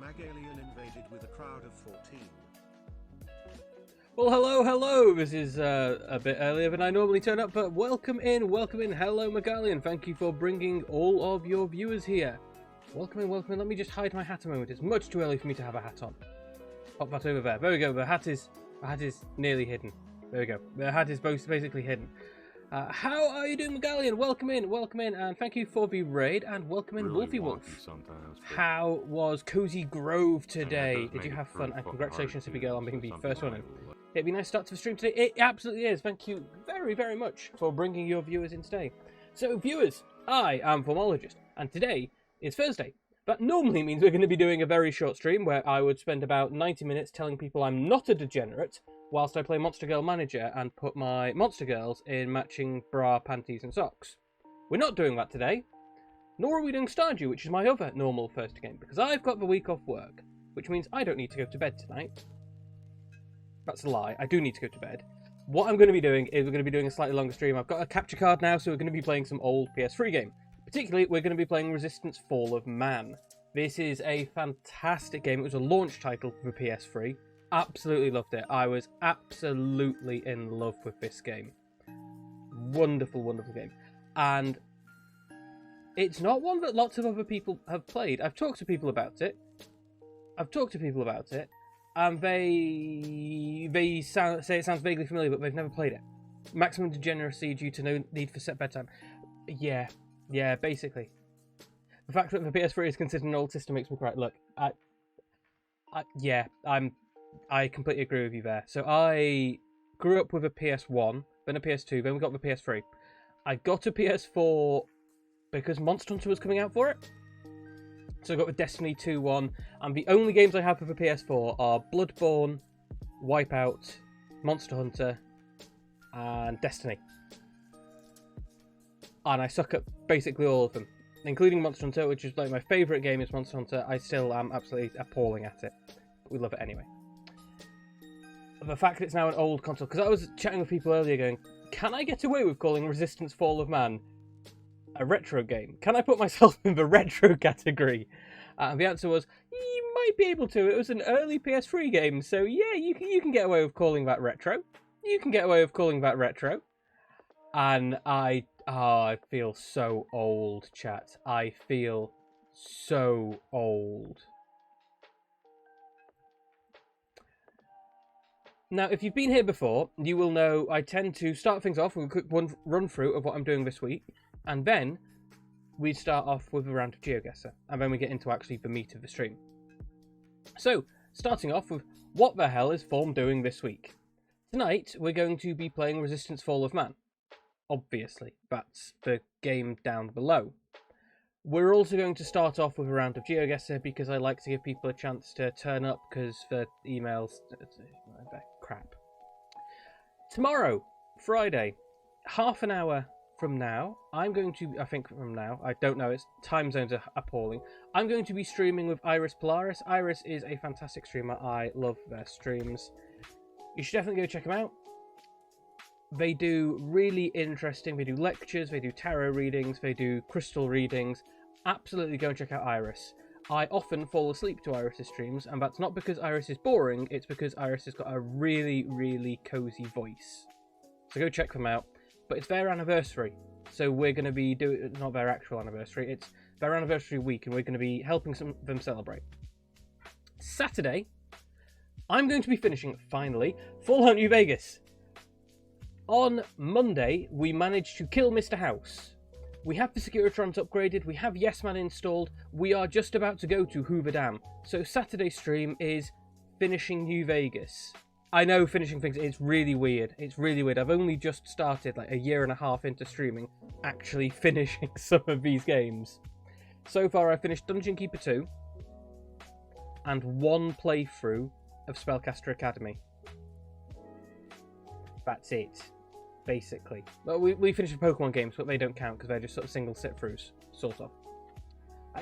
Magalien invaded with a crowd of 14. Well, hello. This is a bit earlier than I normally turn up, but welcome in. Hello, Magalien. Thank you for bringing all of your viewers here. Welcome in. Let me just hide my hat a moment. It's much too early for me to have a hat on. Pop that over there. There we go. The hat is nearly hidden. There we go. The hat is basically hidden. How are you doing, Magalien? Welcome in, and thank you for the raid, and welcome in, really Wolfie Wolf. How was Cozy Grove today? Did you have fun? And congratulations, Hippie Girl, on being the first one in. It'd be a nice start to the stream today. It absolutely is. Thank you very, very much for bringing your viewers in today. So, viewers, I am Formologist, and today is Thursday. That normally means we're going to be doing a very short stream where I would spend about 90 minutes telling people I'm not a degenerate, whilst I play Monster Girl Manager and put my Monster Girls in matching bra, panties and socks. We're not doing that today, nor are we doing Stardew, which is my other normal first game, because I've got the week off work, which means I don't need to go to bed tonight. That's a lie, I do need to go to bed. What I'm going to be doing is we're going to be doing a slightly longer stream. I've got a capture card now, so we're going to be playing some old PS3 game. Particularly, we're going to be playing Resistance Fall of Man. This is a fantastic game. It was a launch title for the PS3. Absolutely loved it. I was absolutely in love with this game. Wonderful, wonderful game. And it's not one that lots of other people have played. I've talked to people about it. And they say it sounds vaguely familiar, but they've never played it. Maximum degeneracy due to no need for set bedtime. Yeah, basically. The fact that the PS3 is considered an old system makes me cry. Look, I completely agree with you there. So I grew up with a PS1, then a PS2, then we got the PS3. I got a PS4 because Monster Hunter was coming out for it. So I got the Destiny 2 one, and the only games I have for the PS4 are Bloodborne, Wipeout, Monster Hunter, and Destiny. And I suck at basically all of them, including Monster Hunter, which is like my favourite game is Monster Hunter. I still am absolutely appalling at it, but we love it anyway. The fact that it's now an old console, because I was chatting with people earlier going, can I get away with calling Resistance Fall of Man a retro game? Can I put myself in the retro category? And the answer was, you might be able to. It was an early PS3 game, so yeah, you can get away with calling that retro. And I feel so old, chat. I feel so old. Now, if you've been here before, you will know I tend to start things off with a quick run through of what I'm doing this week, and then we start off with a round of GeoGuessr, and then we get into actually the meat of the stream. So, starting off with what the hell is Form doing this week? Tonight, we're going to be playing Resistance Fall of Man. Obviously, that's the game down below. We're also going to start off with a round of GeoGuessr because I like to give people a chance to turn up because the emails... crap. Tomorrow, Friday, half an hour from now, I don't know, it's time zones are appalling. I'm going to be streaming with Iris Polaris. Iris is a fantastic streamer. I love their streams. You should definitely go check them out. They do really interesting, they do lectures, they do tarot readings, they do crystal readings. Absolutely go and check out Iris. I often fall asleep to Iris's streams, and that's not because Iris is boring, it's because Iris has got a really, really cozy voice. So go check them out. But it's their anniversary, so we're going to be doing, not their actual anniversary, it's their anniversary week, and we're going to be helping them celebrate. Saturday, I'm going to be finishing, finally, Fallout New Vegas. On Monday, we managed to kill Mr. House. We have the Securitrons upgraded, we have Yes Man installed, we are just about to go to Hoover Dam. So Saturday's stream is finishing New Vegas. I know finishing things, it's really weird. I've only just started, like a year and a half into streaming, actually finishing some of these games. So far, I finished Dungeon Keeper 2 and one playthrough of Spellcaster Academy. That's it. Basically. Well, we finished the Pokemon games, but they don't count because they're just sort of single sit-throughs, sort of.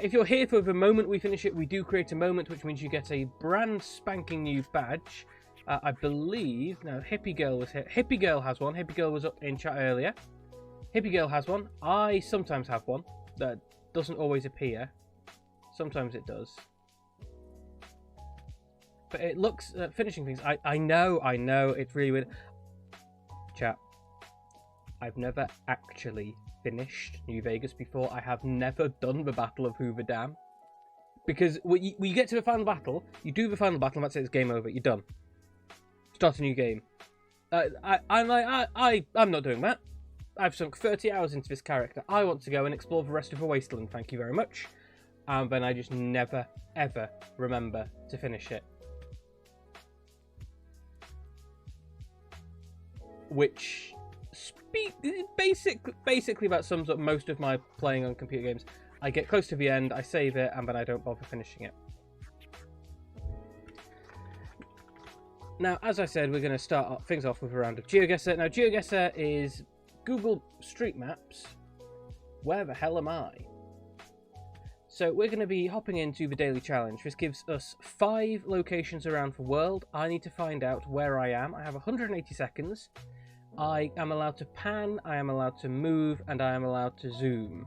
If you're here for the moment we finish it, we do create a moment, which means you get a brand spanking new badge. I believe, no, Hippie Girl was here. Hippie Girl has one. Hippie Girl was up in chat earlier. Hippie Girl has one. I sometimes have one that doesn't always appear. Sometimes it does. But it looks finishing things. I know, it's really weird. Chat. I've never actually finished New Vegas before. I have never done the Battle of Hoover Dam. Because when you get to the final battle, you do the final battle, and that's it, it's game over. You're done. Start a new game. I'm not doing that. I've sunk 30 hours into this character. I want to go and explore the rest of the wasteland. Thank you very much. And then I just never, ever remember to finish it. Which basically that sums up most of my playing on computer games. I get close to the end, I save it, and then I don't bother finishing it. Now, as I said, we're going to start things off with a round of GeoGuessr. Now, GeoGuessr is Google Street Maps. Where the hell am I? So we're going to be hopping into the daily challenge. This gives us 5 locations around the world. I need to find out where I am. I have 180 seconds. I am allowed to pan, I am allowed to move, and I am allowed to zoom.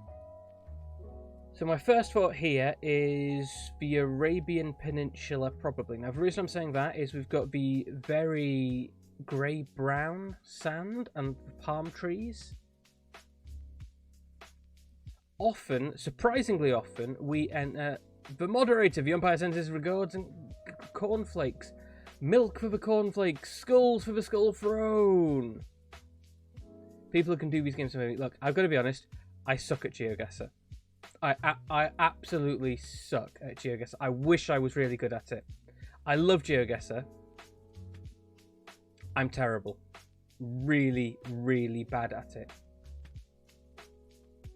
So my first thought here is the Arabian Peninsula, probably. Now, the reason I'm saying that is we've got the very grey-brown sand and the palm trees. Often, surprisingly often, we enter the moderator. The umpire sends his regards and cornflakes. Milk for the cornflakes. Skulls for the skull throne. People who can do these games for me. Look, I've got to be honest. I suck at GeoGuessr. I absolutely suck at GeoGuessr. I wish I was really good at it. I love GeoGuessr. I'm terrible. Really, really bad at it.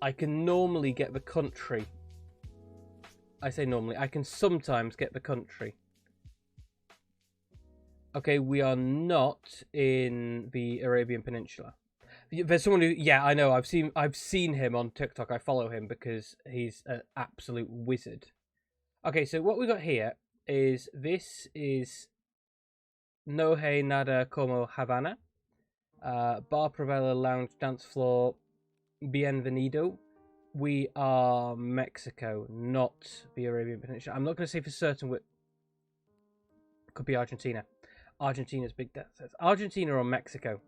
I can normally get the country. I say normally. I can sometimes get the country. Okay, we are not in the Arabian Peninsula. There's someone who, yeah, I know. I've seen him on TikTok. I follow him because he's an absolute wizard. Okay, so what we got here is this is No Hey Nada Como Havana, Bar Pravela Lounge Dance Floor, Bienvenido. We are Mexico, not the Arabian Peninsula. I'm not going to say for certain what could be Argentina. Argentina's big death says Argentina or Mexico.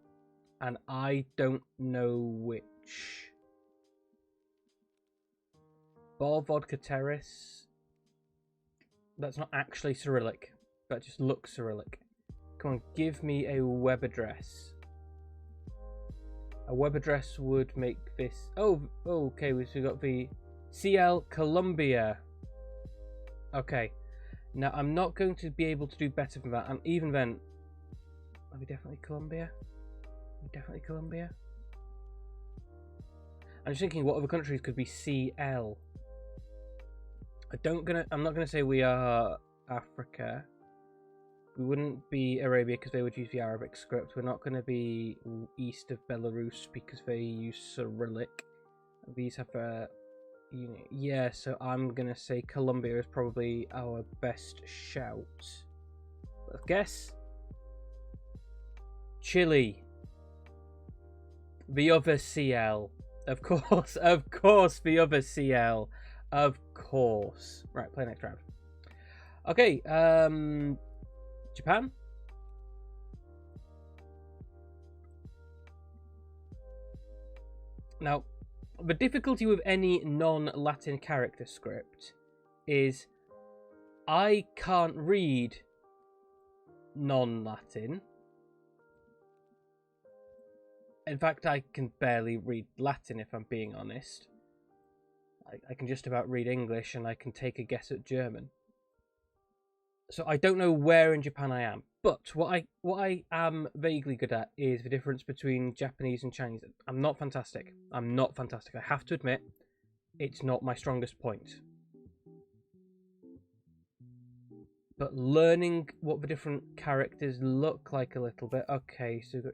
And I don't know which. Bar Vodka Terrace. That's not actually Cyrillic. That just looks Cyrillic. Come on, give me a web address. A web address would make this... Oh, okay, we got the CL Colombia. Okay. Now, I'm not going to be able to do better than that. And even then... Are we definitely Colombia? Definitely Colombia. I'm just thinking what other countries could be CL. I'm not gonna say we are Africa. We wouldn't be Arabia because they would use the Arabic script. We're not gonna be east of Belarus because they use Cyrillic. These have a yeah, so I'm gonna say Colombia is probably our best shout. Let's guess. Chile. The other CL. Of course, the other CL. Of course. Right, play next round. Okay, Japan? Now, the difficulty with any non-Latin character script is I can't read non-Latin. In fact, I can barely read Latin, if I'm being honest. I can just about read English, and I can take a guess at German. So I don't know where in Japan I am. But what I am vaguely good at is the difference between Japanese and Chinese. I'm not fantastic. I have to admit, it's not my strongest point. But learning what the different characters look like a little bit. Okay, so we've got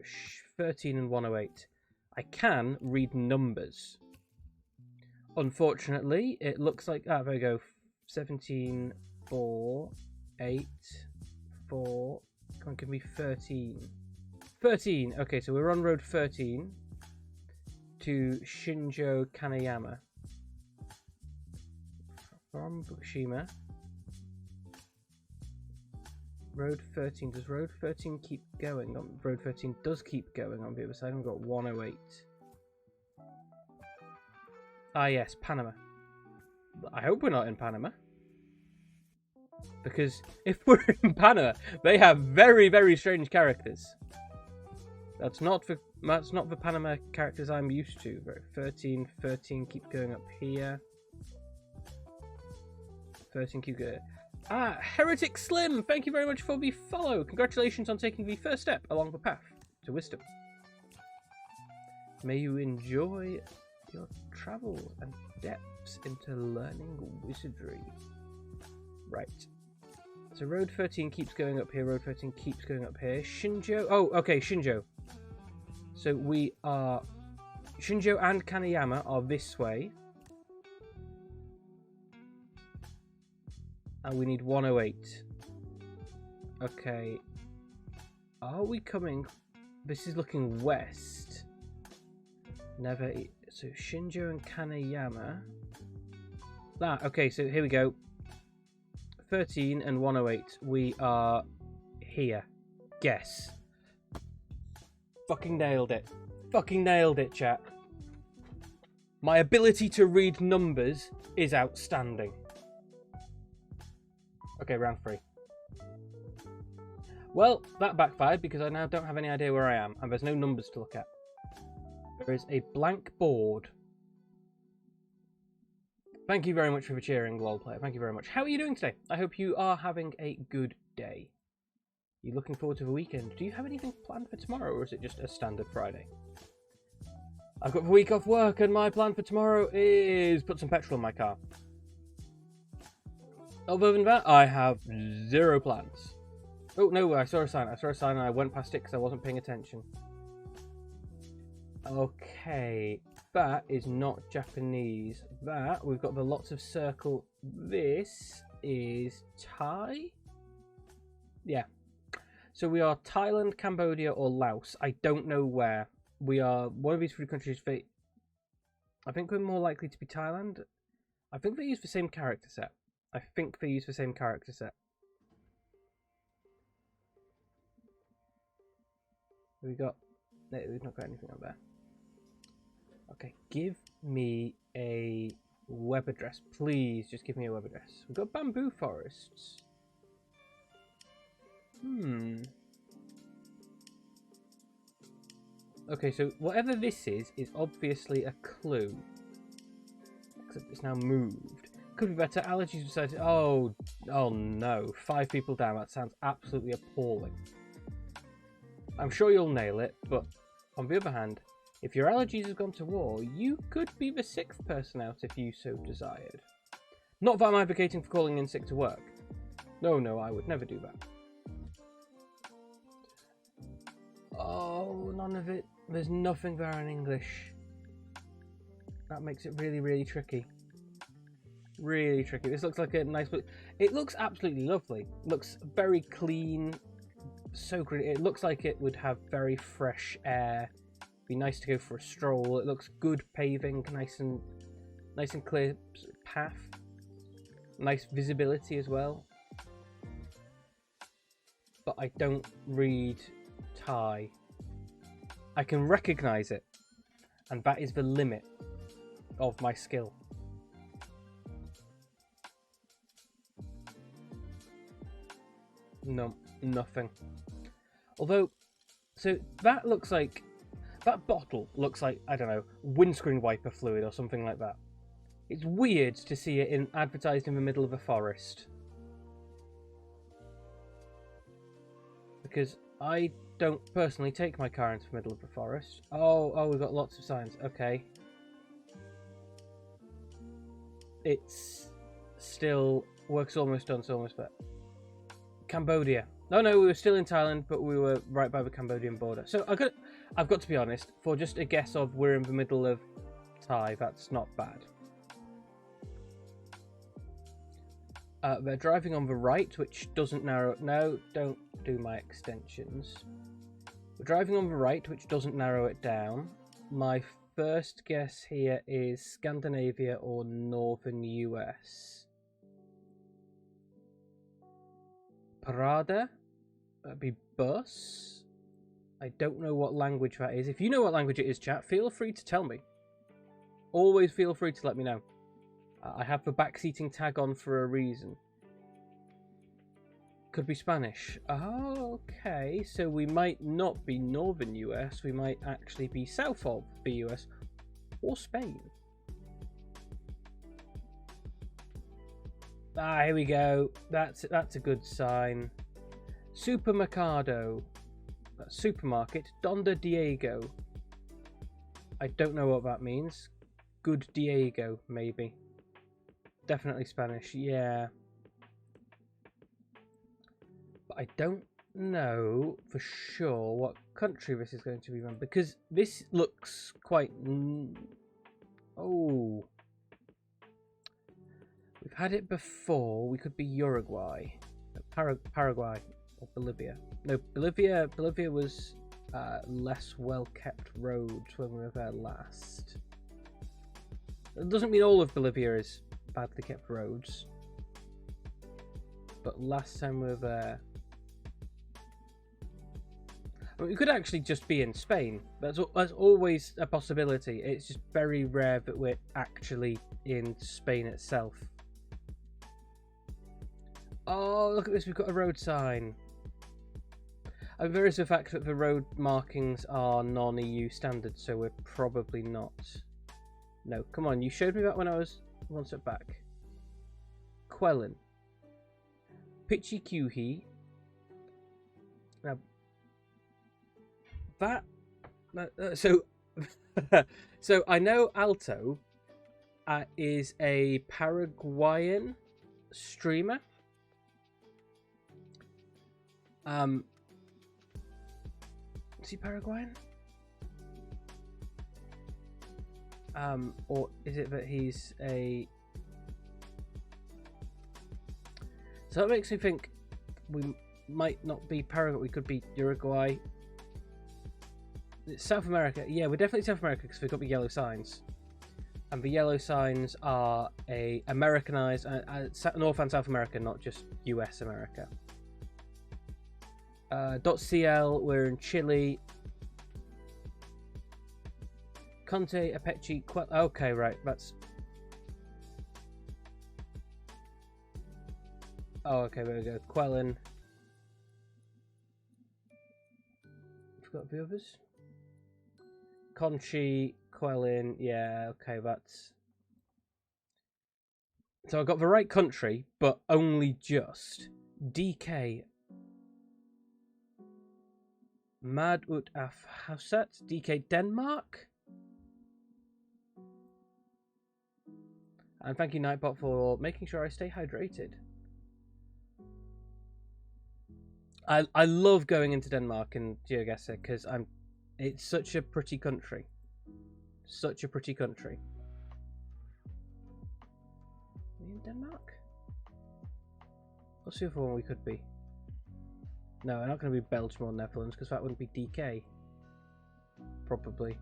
13 and 108. I can read numbers. Unfortunately, it looks like... Ah, there we go. 17, 4, 8, 4... Come on, give me 13. 13! Okay, so we're on road 13 to Shinjo Kaneyama. From Fukushima. Road 13. Does Road 13 keep going on? Road 13 does keep going on the other side. I've got 108. Ah, yes, Panama. I hope we're not in Panama. Because if we're in Panama, they have very, very strange characters. That's not the Panama characters I'm used to. 13, keep going up here. 13, keep going. Ah, Heretic Slim, thank you very much for the follow. Congratulations on taking the first step along the path to wisdom. May you enjoy your travel and depths into learning wizardry. Right. So Road 13 keeps going up here, Road 13 keeps going up here. Shinjo, oh, okay, Shinjo. So we are, Shinjo and Kaneyama are this way. And we need 108. Okay. Are we coming? This is looking west. Never. So Shinjo and Kaneyama. Ah, okay, so here we go. 13 and 108. We are here. Guess. Fucking nailed it. Fucking nailed it, chat. My ability to read numbers is outstanding. Okay, round 3. Well, that backfired because I now don't have any idea where I am, and there's no numbers to look at. There is a blank board. Thank you very much for the cheering, LOL player. Thank you very much. How are you doing today? I hope you are having a good day. You looking forward to the weekend? Do you have anything planned for tomorrow, or is it just a standard Friday? I've got the week off work, and my plan for tomorrow is put some petrol in my car. Other than that, I have 0 plans. Oh, no, I saw a sign. And I went past it because I wasn't paying attention. Okay, that is not Japanese. That, we've got the lots of circle. This is Thai? Yeah. So we are Thailand, Cambodia, or Laos. I don't know where. We are one of these 3 countries. I think we're more likely to be Thailand. I think they use the same character set. We've not got anything on there. Okay, give me a web address, please. Just give me a web address. We've got bamboo forests. Okay, so whatever this is obviously a clue. Except it's now moved. Could be better. Allergies decided. Oh no. 5 people down. That sounds absolutely appalling. I'm sure you'll nail it, but on the other hand, if your allergies have gone to war, you could be the 6th person out if you so desired. Not that I'm advocating for calling in sick to work. No, I would never do that. Oh, none of it. There's nothing there in English. That makes it really, really tricky. Really tricky. This looks like a nice book. It looks absolutely lovely. Looks very clean. So green. It looks like it would have very fresh air. Be nice to go for a stroll. It looks good paving, nice and clear path. Nice visibility as well. But I don't read Thai. I can recognize it, and that is the limit of my skill. No, nothing. Although, so that looks like, that bottle looks like, I don't know, windscreen wiper fluid or something like that. It's weird to see it advertised in the middle of a forest. Because I don't personally take my car into the middle of the forest. Oh, we've got lots of signs. Okay. It's still, work's almost done, so almost there. Cambodia. No, we were still in Thailand, but we were right by the Cambodian border. So I've got to be honest, for just a guess of we're in the middle of Thai, that's not bad. They're driving on the right, which doesn't narrow... No, don't do my extensions. We're driving on the right, which doesn't narrow it down. My first guess here is Scandinavia or northern US. Prada? That'd be bus. I don't know what language that is. If you know what language it is, chat, feel free to tell me. Always feel free to let me know. I have the backseating tag on for a reason. Could be Spanish. Oh, okay, so we might not be northern US. We might actually be south of the US or Spain. Ah, here we go. That's a good sign. Supermercado. Supermarket. Donde Diego. I don't know what that means. Good Diego, maybe. Definitely Spanish, yeah. But I don't know for sure what country this is going to be from, because this looks quite... Oh. We've had it before. We could be Uruguay. Paraguay or Bolivia. No, Bolivia was less well-kept roads when we were there last. It doesn't mean all of Bolivia is badly kept roads. But last time we were there... I mean, we could actually just be in Spain. That's always a possibility. It's just very rare that we're actually in Spain itself. Oh, look at this. We've got a road sign. I mean, there is the fact that the road markings are non-EU standard, so we're probably not. No, come on. You showed me that when I was one step back. Quellen. Pichicuhi. Now, so so I know Alto is a Paraguayan streamer. Is he Paraguayan? Or is it that he's a... So that makes me think we might not be Paraguay, we could be Uruguay. South America, yeah, we're definitely South America because we've got the yellow signs. And the yellow signs are a Americanized, North and South America, not just US America. .cl, we're in Chile. Conte, Apeche, okay, right, that's... Oh, okay, there we go. Quellen. Forgot the others. Conchi, Quellen, yeah, okay, that's... So I got the right country, but only just. DK. Mad ut afhauset, DK Denmark. And thank you, Nightbot, for making sure I stay hydrated. I love going into Denmark and GeoGuessr because it's such a pretty country. Such a pretty country. Are we in Denmark? What's the other one we could be? No, we're not going to be Belgium or Netherlands because that wouldn't be DK. Probably.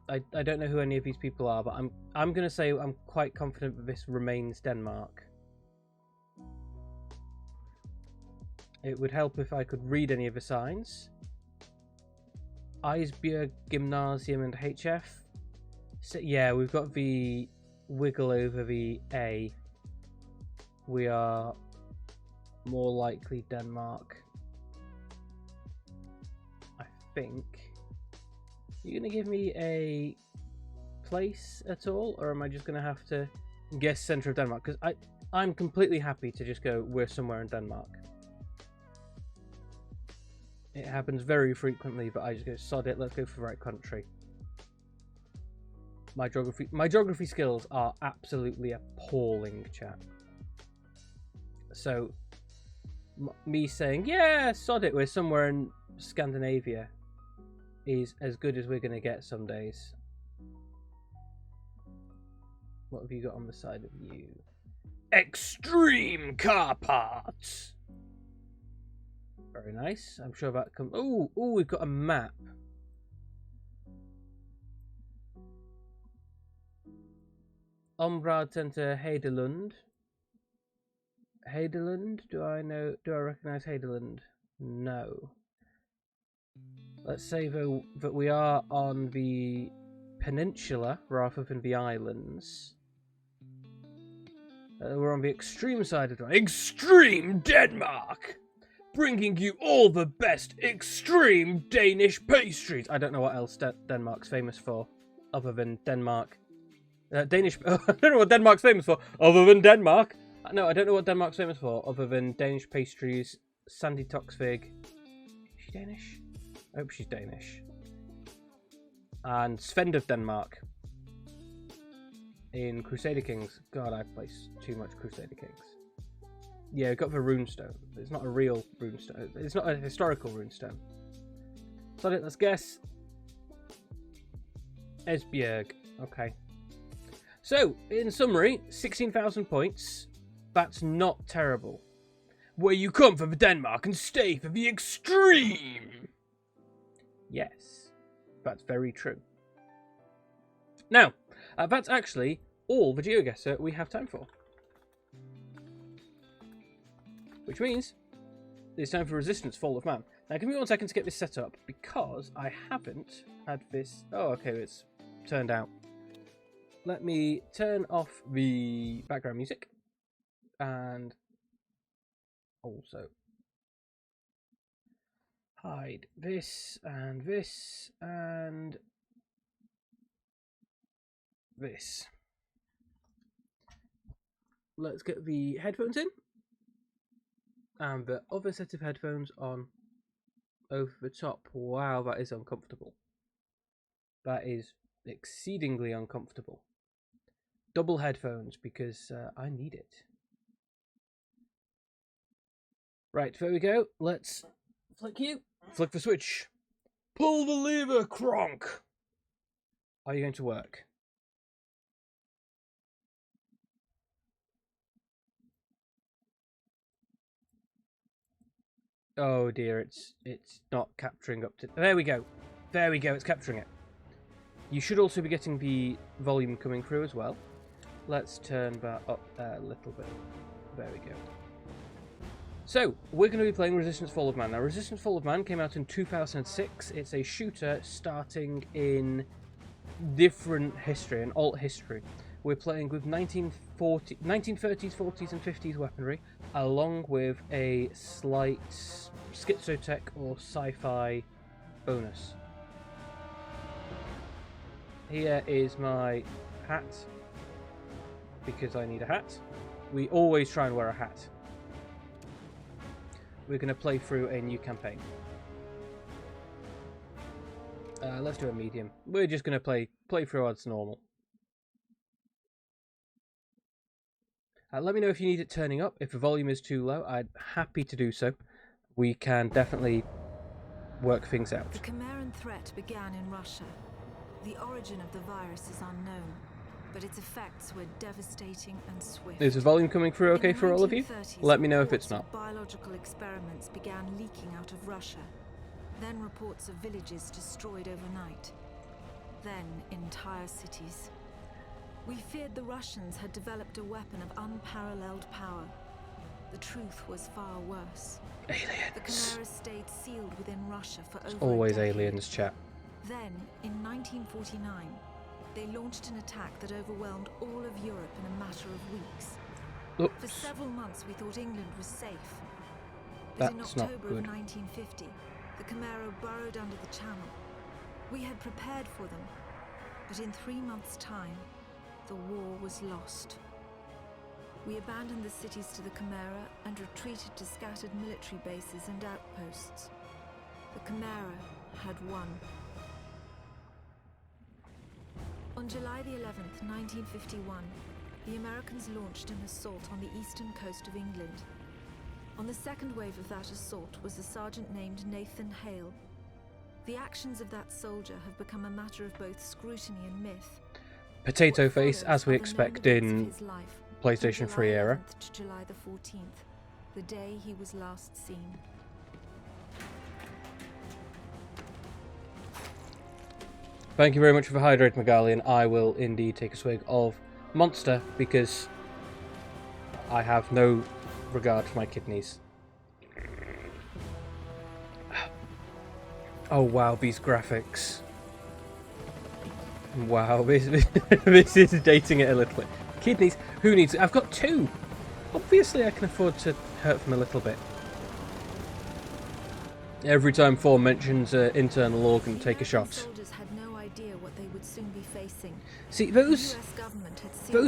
I don't know who any of these people are, but I'm going to say I'm quite confident that this remains Denmark. It would help if I could read any of the signs. Eisbjerg Gymnasium and HF. So, yeah, we've got the wiggle over the A. We are more likely Denmark. I think. Are you going to give me a place at all? Or am I just going to have to guess centre of Denmark? Because I'm completely happy to just go, we're somewhere in Denmark. It happens very frequently, but I just go, sod it, let's go for the right country. My geography skills are absolutely appalling, chat. So, me saying, yeah, sod it, we're somewhere in Scandinavia, is as good as we're going to get some days. What have you got on the side of you? Extreme car parts! Very nice. I'm sure that comes... Oh, we've got a map. Omrad Center Heidelund. Hadeland. Do I recognize Hadeland? No. Let's say though that we are on the peninsula rather than the islands. We're on the extreme side of the extreme Denmark, bringing you all the best extreme Danish pastries. I don't know what else Denmark's famous for, other than Denmark. Danish. I don't know what Denmark's famous for, other than Denmark. No, I don't know what Denmark's famous for, other than Danish pastries. Sandy Toksvig. Is she Danish? I hope she's Danish. And Svend of Denmark. In Crusader Kings. God, I've played too much Crusader Kings. Yeah, we've got the runestone. It's not a real runestone. It's not a historical runestone. So let's guess. Esbjerg. Okay. So, in summary, 16,000 points. That's not terrible. Where you come from Denmark and stay for the extreme. Yes, that's very true. Now, that's actually all the GeoGuessr we have time for. Which means it's time for Resistance Fall of Man. Now, give me 1 second to get this set up, because I haven't had this... Oh, okay, it's turned out. Let me turn off the background music. And also hide this and this and this. Let's get the headphones in and the other set of headphones on over the top. Wow, that is uncomfortable. That is exceedingly uncomfortable. Double headphones because I need it. Right, there we go. Let's flick the switch. Pull the lever, Kronk. Are you going to work? Oh dear, it's not capturing up to... There we go. There we go, it's capturing it. You should also be getting the volume coming through as well. Let's turn that up a little bit. There we go. So, we're going to be playing Resistance Fall of Man. Now, Resistance Fall of Man came out in 2006. It's a shooter starting in different history, an alt history. We're playing with 1930s, 40s and 50s weaponry, along with a slight schizotech or sci-fi bonus. Here is my hat, because I need a hat. We always try and wear a hat. We're going to play through a new campaign. Let's do a medium. We're just going to play through as normal. Let me know if you need it turning up. If the volume is too low, I'm happy to do so. We can definitely work things out. The Chimeran threat began in Russia. The origin of the virus is unknown, but its effects were devastating and swift. Is the volume coming through okay for all of you? Let me know if it's not. Biological experiments began leaking out of Russia. Then reports of villages destroyed overnight. Then entire cities. We feared the Russians had developed a weapon of unparalleled power. The truth was far worse. Aliens. The Chimera stayed sealed within Russia for over Always a decade. aliens, chat. Then, in 1949, they launched an attack that overwhelmed all of Europe in a matter of weeks. Oops. For several months we thought England was safe. That's But in not October good. of 1950, the Chimera burrowed under the Channel. We had prepared for them, but in 3 months' time, the war was lost. We abandoned the cities to the Chimera and retreated to scattered military bases and outposts. The Chimera had won. On July the 11th, 1951, the Americans launched an assault on the eastern coast of England. On the second wave of that assault was a sergeant named Nathan Hale. The actions of that soldier have become a matter of both scrutiny and myth. Potato What face, follows as we are the known expect events of in his life, PlayStation from 3 July era. 11th to July the 14th, the day he was last seen. Thank you very much for the hydrate, Megalian. I will indeed take a swig of Monster because I have no regard for my kidneys. Oh wow, these graphics. Wow, this is dating it a little bit. Kidneys? Who needs it? I've got 2! Obviously I can afford to hurt them a little bit. Every time Thor mentions internal organ, take a shot. Soldiers had no idea what they would soon be facing. See, those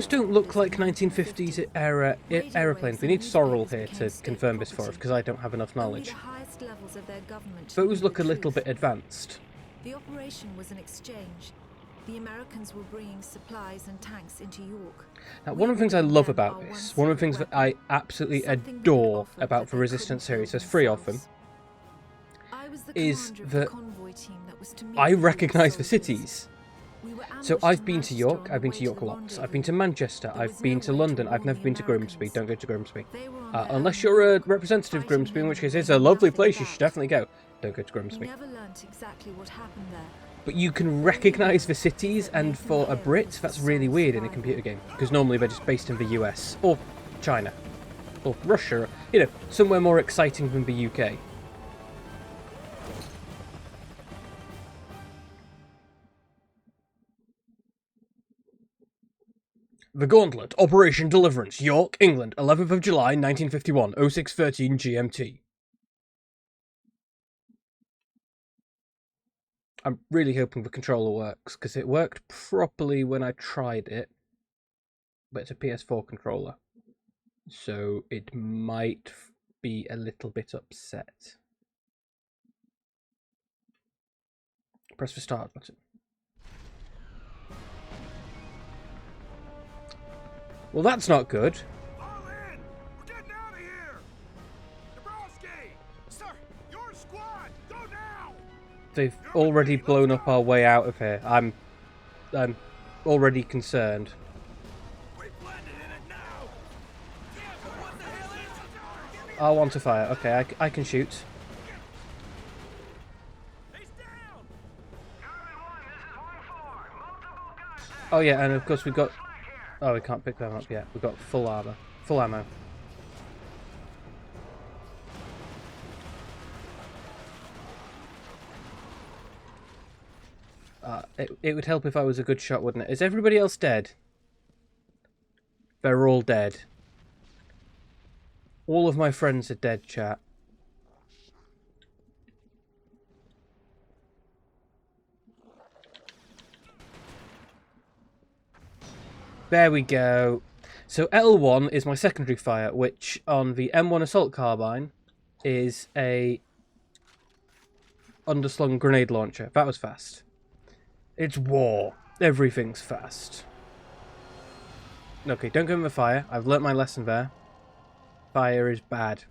don't look like 1950s era aeroplanes. We need Sorrel here to confirm this for us, because I don't have enough knowledge. Those look a little bit advanced. The operation was an exchange. The Americans were bringing supplies and tanks into York. Now, one of the things I love about this, one of the things that I absolutely adore about the Resistance series, there's 3 of them, is that I recognise the cities. So I've been to York, I've been to York lots, I've been to Manchester, I've been to London, I've never been to Grimsby, don't go to Grimsby. Unless you're a representative of Grimsby, in which case it's a lovely place, you should definitely go. Don't go to Grimsby. But you can recognise the cities, and for a Brit, that's really weird in a computer game, because normally they're just based in the US, or China, or Russia, you know, somewhere more exciting than the UK. The Gauntlet, Operation Deliverance, York, England, 11th of July, 1951, 0613 GMT. I'm really hoping the controller works, because it worked properly when I tried it, but it's a PS4 controller, so it might be a little bit upset. Press the start button. Well, that's not good. All in! We're getting out of here! Dabrowski! Sir, your squad! Go now! They've already blown up our way out of here. I'm already concerned. We blended in it now! Yeah, but what the hell is it? I want to fire. Okay, I can shoot. He's down! Oh yeah, and of course we've got... Oh, we can't pick them up yet. We've got full armor. Full ammo. It would help if I was a good shot, wouldn't it? Is everybody else dead? They're all dead. All of my friends are dead, chat. There we go. So L1 is my secondary fire, which on the M1 assault carbine is a underslung grenade launcher. That was fast. It's war. Everything's fast. Okay, don't go in the fire. I've learnt my lesson there. Fire is bad.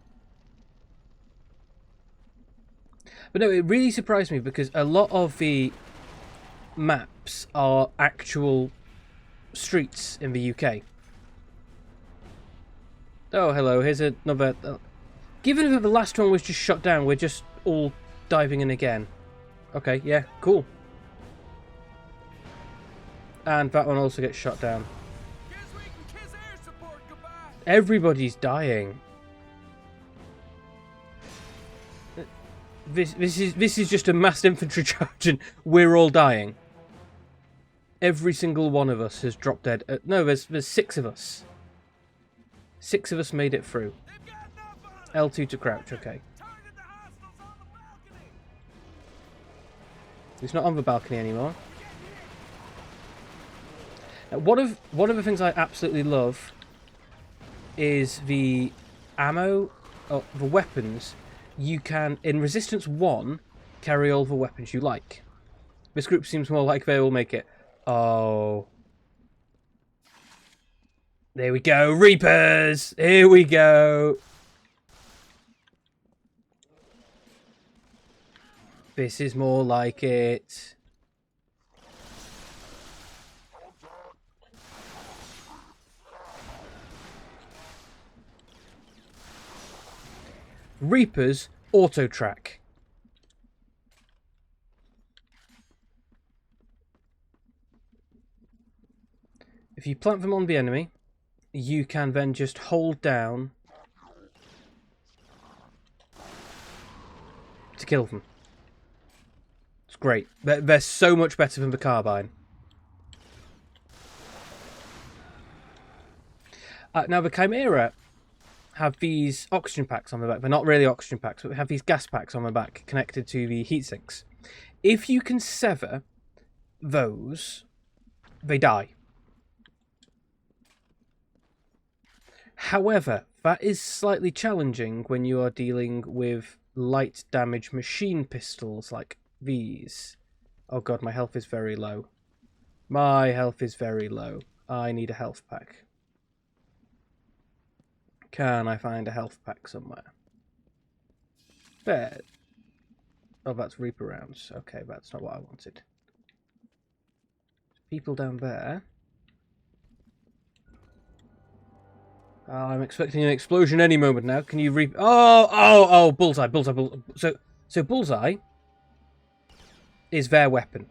But no, it really surprised me because a lot of the maps are actual streets in the UK. Oh, hello, here's another... Given that the last one was just shot down, we're just all diving in again. Okay, yeah, cool. And that one also gets shot down. Everybody's dying. This is just a massed infantry charge and we're all dying. Every single one of us has dropped dead. No, there's 6 of us. 6 of us made it through. L2 to crouch, okay. It's not on the balcony anymore. Now, one of the things I absolutely love is the ammo, the weapons. You can, in Resistance 1, carry all the weapons you like. This group seems more like they will make it. Oh. There we go, Reapers! Here we go! This is more like it. Reapers auto track. If you plant them on the enemy, you can then just hold down kill them. It's great. They're so much better than the carbine. Now, the Chimera have these oxygen packs on the back. They're not really oxygen packs, but they have these gas packs on the back connected to the heat sinks. If you can sever those, they die. However, that is slightly challenging when you are dealing with light damage machine pistols like these. Oh god, my health is very low. My health is very low. I need a health pack. Can I find a health pack somewhere? There. Oh, that's Reaper rounds. Okay, that's not what I wanted. People down there. Oh, I'm expecting an explosion any moment now. Can you Oh, bullseye. So bullseye is their weapon.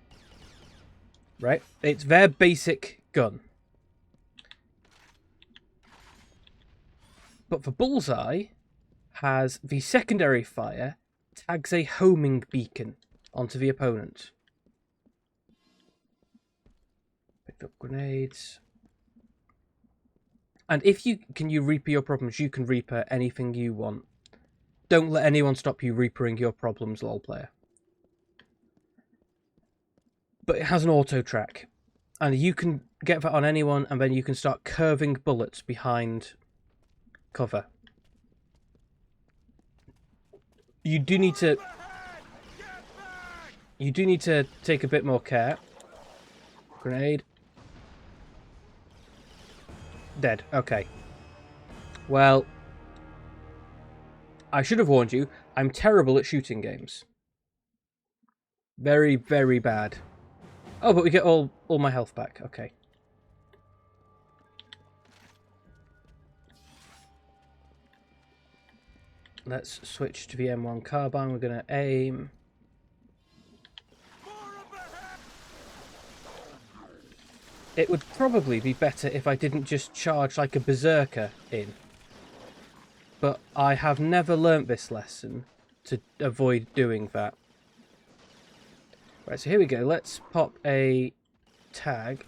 Right? It's their basic gun. But the bullseye has the secondary fire tags a homing beacon onto the opponent. Picked up grenades. And if you Reaper your problems, you can Reaper anything you want. Don't let anyone stop you Reapering your problems, lol player. But it has an auto track. And you can get that on anyone, and then you can start curving bullets behind cover. You do need to take a bit more care. Grenade. Dead. Okay. Well, I should have warned you. I'm terrible at shooting games. Very, very bad. Oh, but we get all my health back. Okay. Let's switch to the M1 carbine. We're going to aim. It would probably be better if I didn't just charge like a berserker in. But I have never learnt this lesson to avoid doing that. Right, so here we go. Let's pop a tag.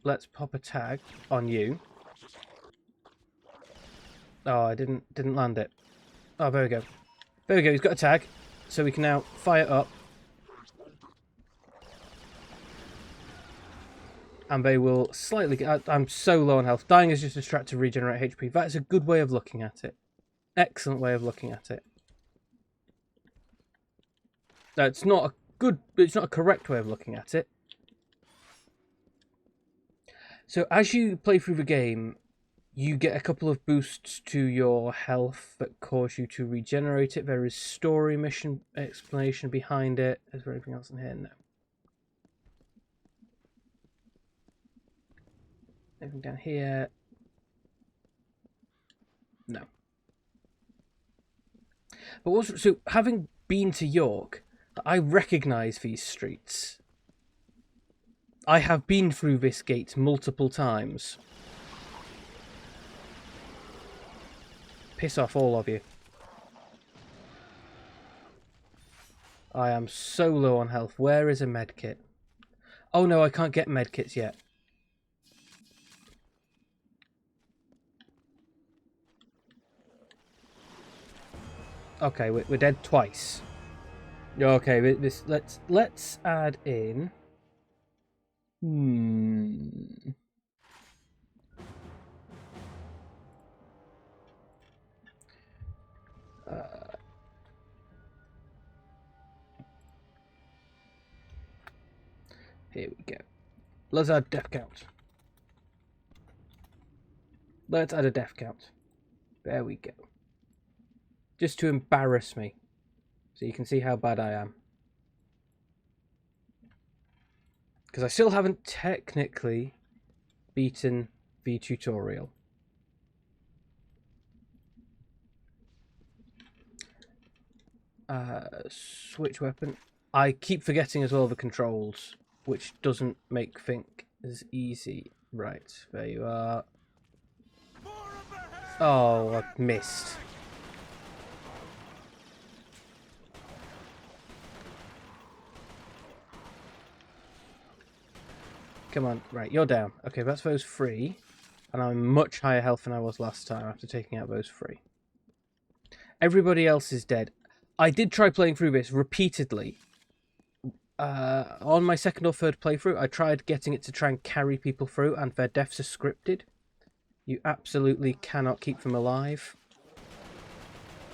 Let's pop a tag on you. Oh, I didn't land it. Oh, there we go. There we go. He's got a tag. So we can now fire up. And they will slightly get... I'm so low on health. Dying is just a strat to regenerate HP. That is a good way of looking at it. Excellent way of looking at it. No, it's not a correct way of looking at it. So as you play through the game, you get a couple of boosts to your health that cause you to regenerate it. There is story mission explanation behind it. Is there anything else in here? No. Anything down here? No. But also, so having been to York, I recognise these streets. I have been through this gate multiple times. Piss off, all of you. I am so low on health. Where is a medkit? Oh no, I can't get medkits yet. Okay, we're dead twice. Okay, let's add in. Here we go. Let's add death count. Let's add a death count. There we go. Just to embarrass me. So you can see how bad I am. Because I still haven't technically beaten the tutorial. Switch weapon. I keep forgetting as well the controls, which doesn't make think as easy. Right, there you are. Oh, I missed. Come on. Right, you're down. Okay, that's those 3. And I'm much higher health than I was last time after taking out those 3. Everybody else is dead. I did try playing through this repeatedly. On my second or third playthrough, I tried getting it to try and carry people through, and their deaths are scripted. You absolutely cannot keep them alive.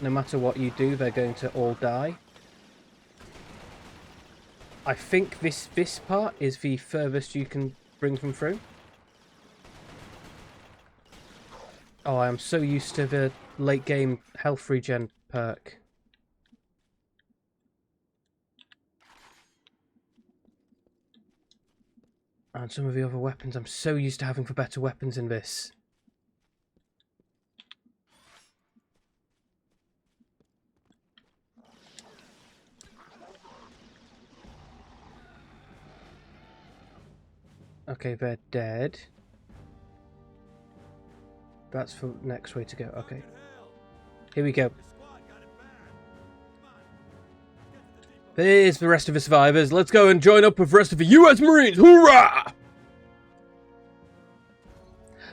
No matter what you do, they're going to all die. I think this part is the furthest you can bring them through. Oh, I am so used to the late game health regen perk. And some of the other weapons, I'm so used to having for better weapons in this. Okay, they're dead. That's the next way to go. Okay. Here we go. Here's the rest of the survivors. Let's go and join up with the rest of the US Marines. Hoorah!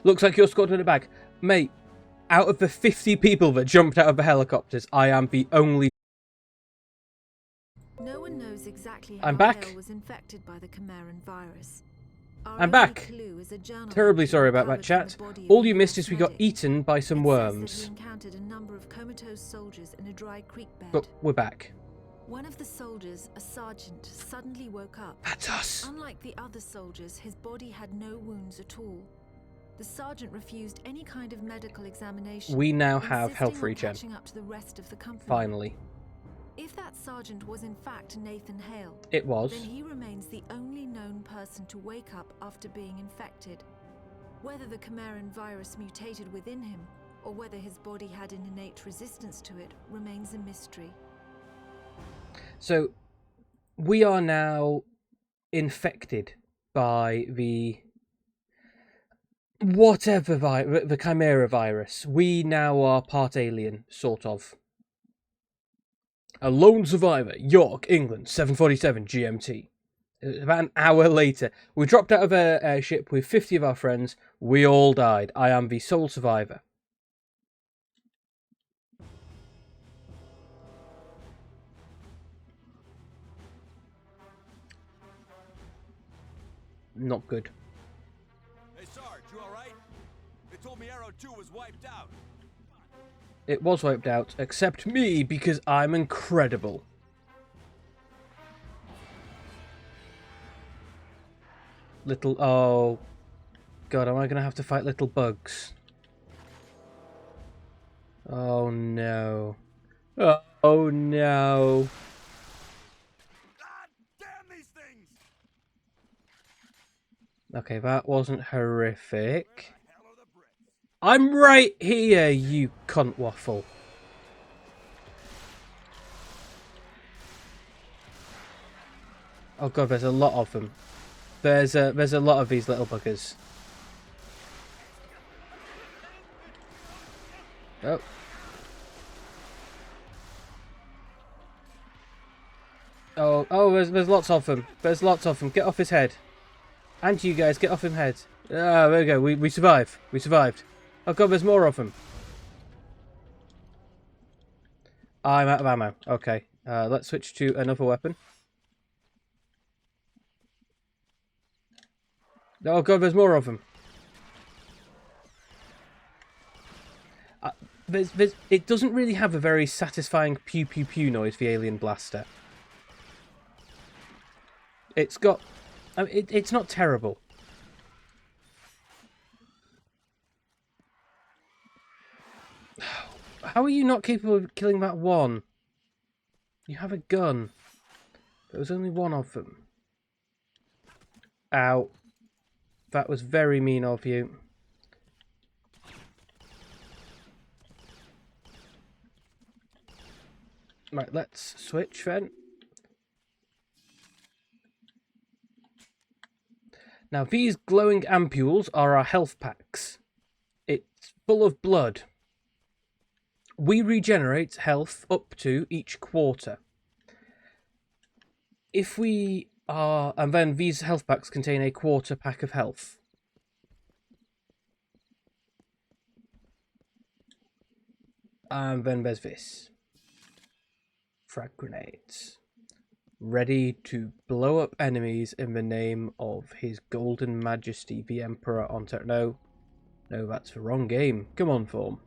Looks like you're squad in a bag. Mate, out of the 50 people that jumped out of the helicopters, I am the only... No one knows exactly how I'm back. Hale was infected by the Chimeran virus. I'm back. Terribly sorry about that, chat. All you missed is we got eaten by some worms. He encountered a number of comatose soldiers in a dry creek bed. But we're back. One of the soldiers, a sergeant, suddenly woke up. That's us. Unlike the other soldiers, his body had no wounds at all. The sergeant refused any kind of medical examination. We now have insisting health on regen. catching up to the rest of the company. Finally. If that sergeant was in fact Nathan Hale, It was. then he remains the only known person to wake up after being infected. Whether the Chimeran virus mutated within him, or whether his body had an innate resistance to it, remains a mystery. So, we are now infected by the... whatever the Chimera virus. We now are part alien, sort of. A lone survivor, York, England, 7:47 GMT. About an hour later, we dropped out of our airship with 50 of our friends. We all died. I am the sole survivor. Not good. Hey, Sarge, you alright? They told me Arrow 2 was wiped out. It was wiped out, except me, because I'm incredible. Little... oh... God, am I going to have to fight little bugs? Oh, no. Oh, no. God damn these things! Okay, that wasn't horrific. Hell are the Brits? I'm right here, you cunt waffle. Oh god, there's a lot of them. There's a lot of these little buggers. Oh. Oh, there's lots of them. There's lots of them. Get off his head. And you guys, get off his head. Ah, there we go. We survived. We survived. Oh god, there's more of them. I'm out of ammo. Okay. Let's switch to another weapon. Oh god, there's more of them. It doesn't really have a very satisfying pew pew pew noise, the alien blaster. It's got... I mean, it's not terrible. How are you not capable of killing that one? You have a gun. There was only one of them. Ow. That was very mean of you. Right, let's switch then. Now, these glowing ampules are our health packs. It's full of blood. We regenerate health up to each quarter. If we And then these health packs contain a quarter pack of health. And then there's this. Frag grenades. Ready to blow up enemies in the name of His Golden Majesty, the Emperor Ontario. No, that's the wrong game. Come on, form.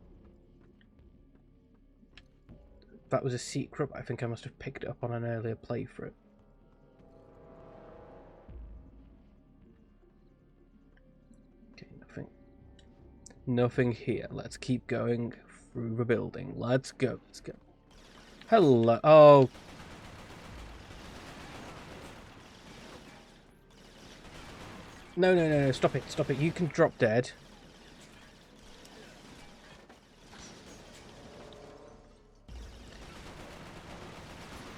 That was a secret. I think I must have picked it up on an earlier playthrough. Okay, nothing. Nothing here. Let's keep going through the building. Let's go. Let's go. Hello. Oh. No. Stop it. Stop it. You can drop dead.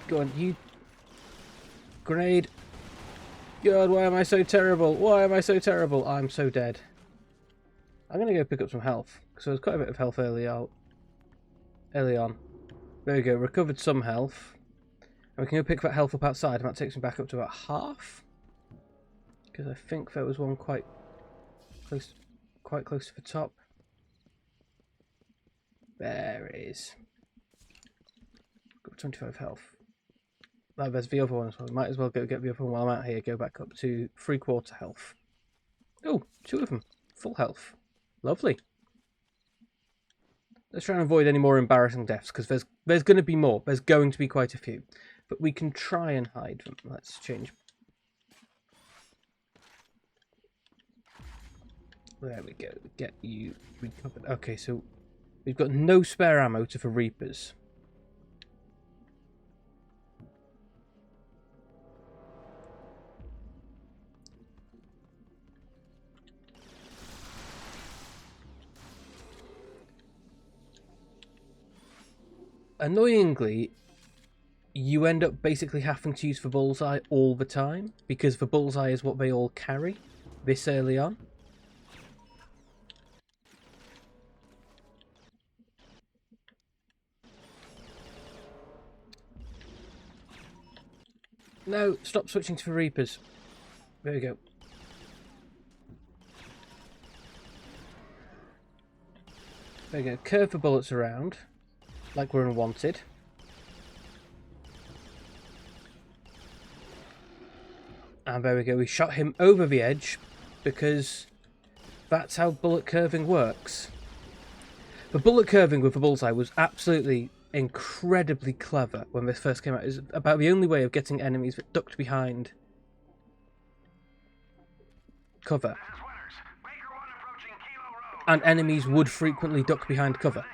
Go on, you... Grenade. God, why am I so terrible? Why am I so terrible? I'm so dead. I'm going to go pick up some health. Because there was quite a bit of health early on. There we go, recovered some health. And we can go pick that health up outside, and that takes me back up to about half. Because I think there was one quite close to the top. There it is. Got 25 health. Oh, there's the other one as well. Might as well go get the other one while I'm out here. Go back up to 3/4 health. Oh, 2 of them. Full health. Lovely. Let's try and avoid any more embarrassing deaths, because there's going to be more. There's going to be quite a few. But we can try and hide them. Let's change. There we go. Get you recovered. Okay, so we've got no spare ammo to for Reapers. Annoyingly, you end up basically having to use the bullseye all the time, because the bullseye is what they all carry this early on. No, stop switching to the Reapers. There we go. There we go. Curve the bullets around. Like we're unwanted. And there we go, we shot him over the edge because that's how bullet curving works. The bullet curving with the bullseye was absolutely incredibly clever when this first came out. It's about the only way of getting enemies that ducked behind cover. And enemies would frequently duck behind cover.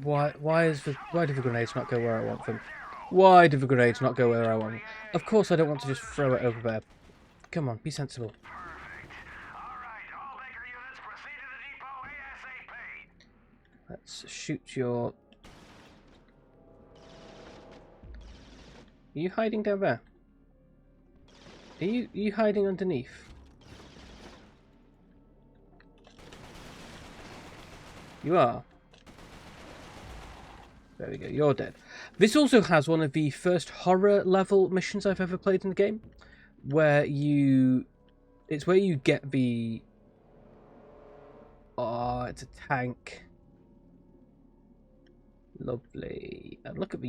Why do the grenades not go where I want them? Why do the grenades not go where I want them? Of course I don't want to just throw it over there. Come on, be sensible. Perfect. All right, all Baker units proceed to the depot ASAP. Let's shoot your... Are you hiding down there? Are you hiding underneath? You are. There we go, you're dead. This also has one of the first horror level missions I've ever played in the game, where it's where you get the... Oh, it's a tank. Lovely. And look at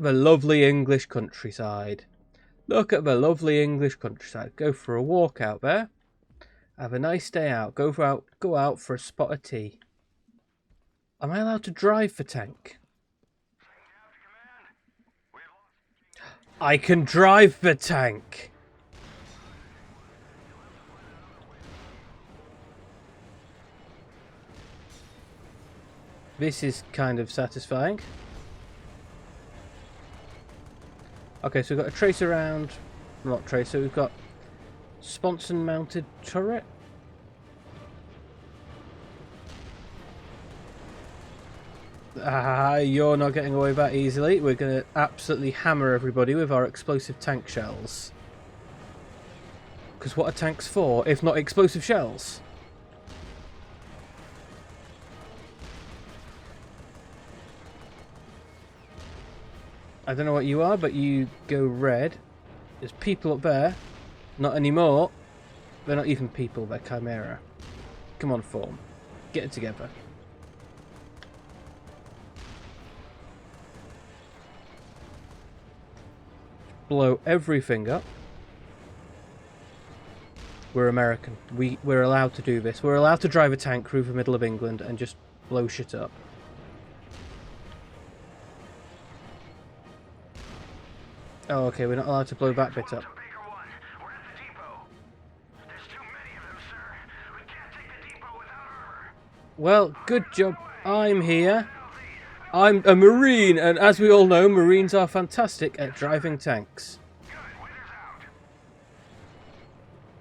the lovely English countryside. Look at the lovely English countryside. Go for a walk out there. Have a nice day out. Go out for a spot of tea. Am I allowed to drive the tank? I can drive the tank! This is kind of satisfying. Okay, so we've got a tracer round. Not tracer, we've got sponson mounted turret. You're not getting away that easily. We're going to absolutely hammer everybody with our explosive tank shells. Because what are tanks for, if not explosive shells? I don't know what you are, but you go red. There's people up there. Not anymore. They're not even people, they're Chimera. Come on, form. Get it together. Blow everything up. We're American. We're allowed to do this. We're allowed to drive a tank through the middle of England and just blow shit up. Oh, okay, we're not allowed to blow that bit up. Well, good job. I'm here. I'm a Marine, and as we all know, Marines are fantastic at driving tanks.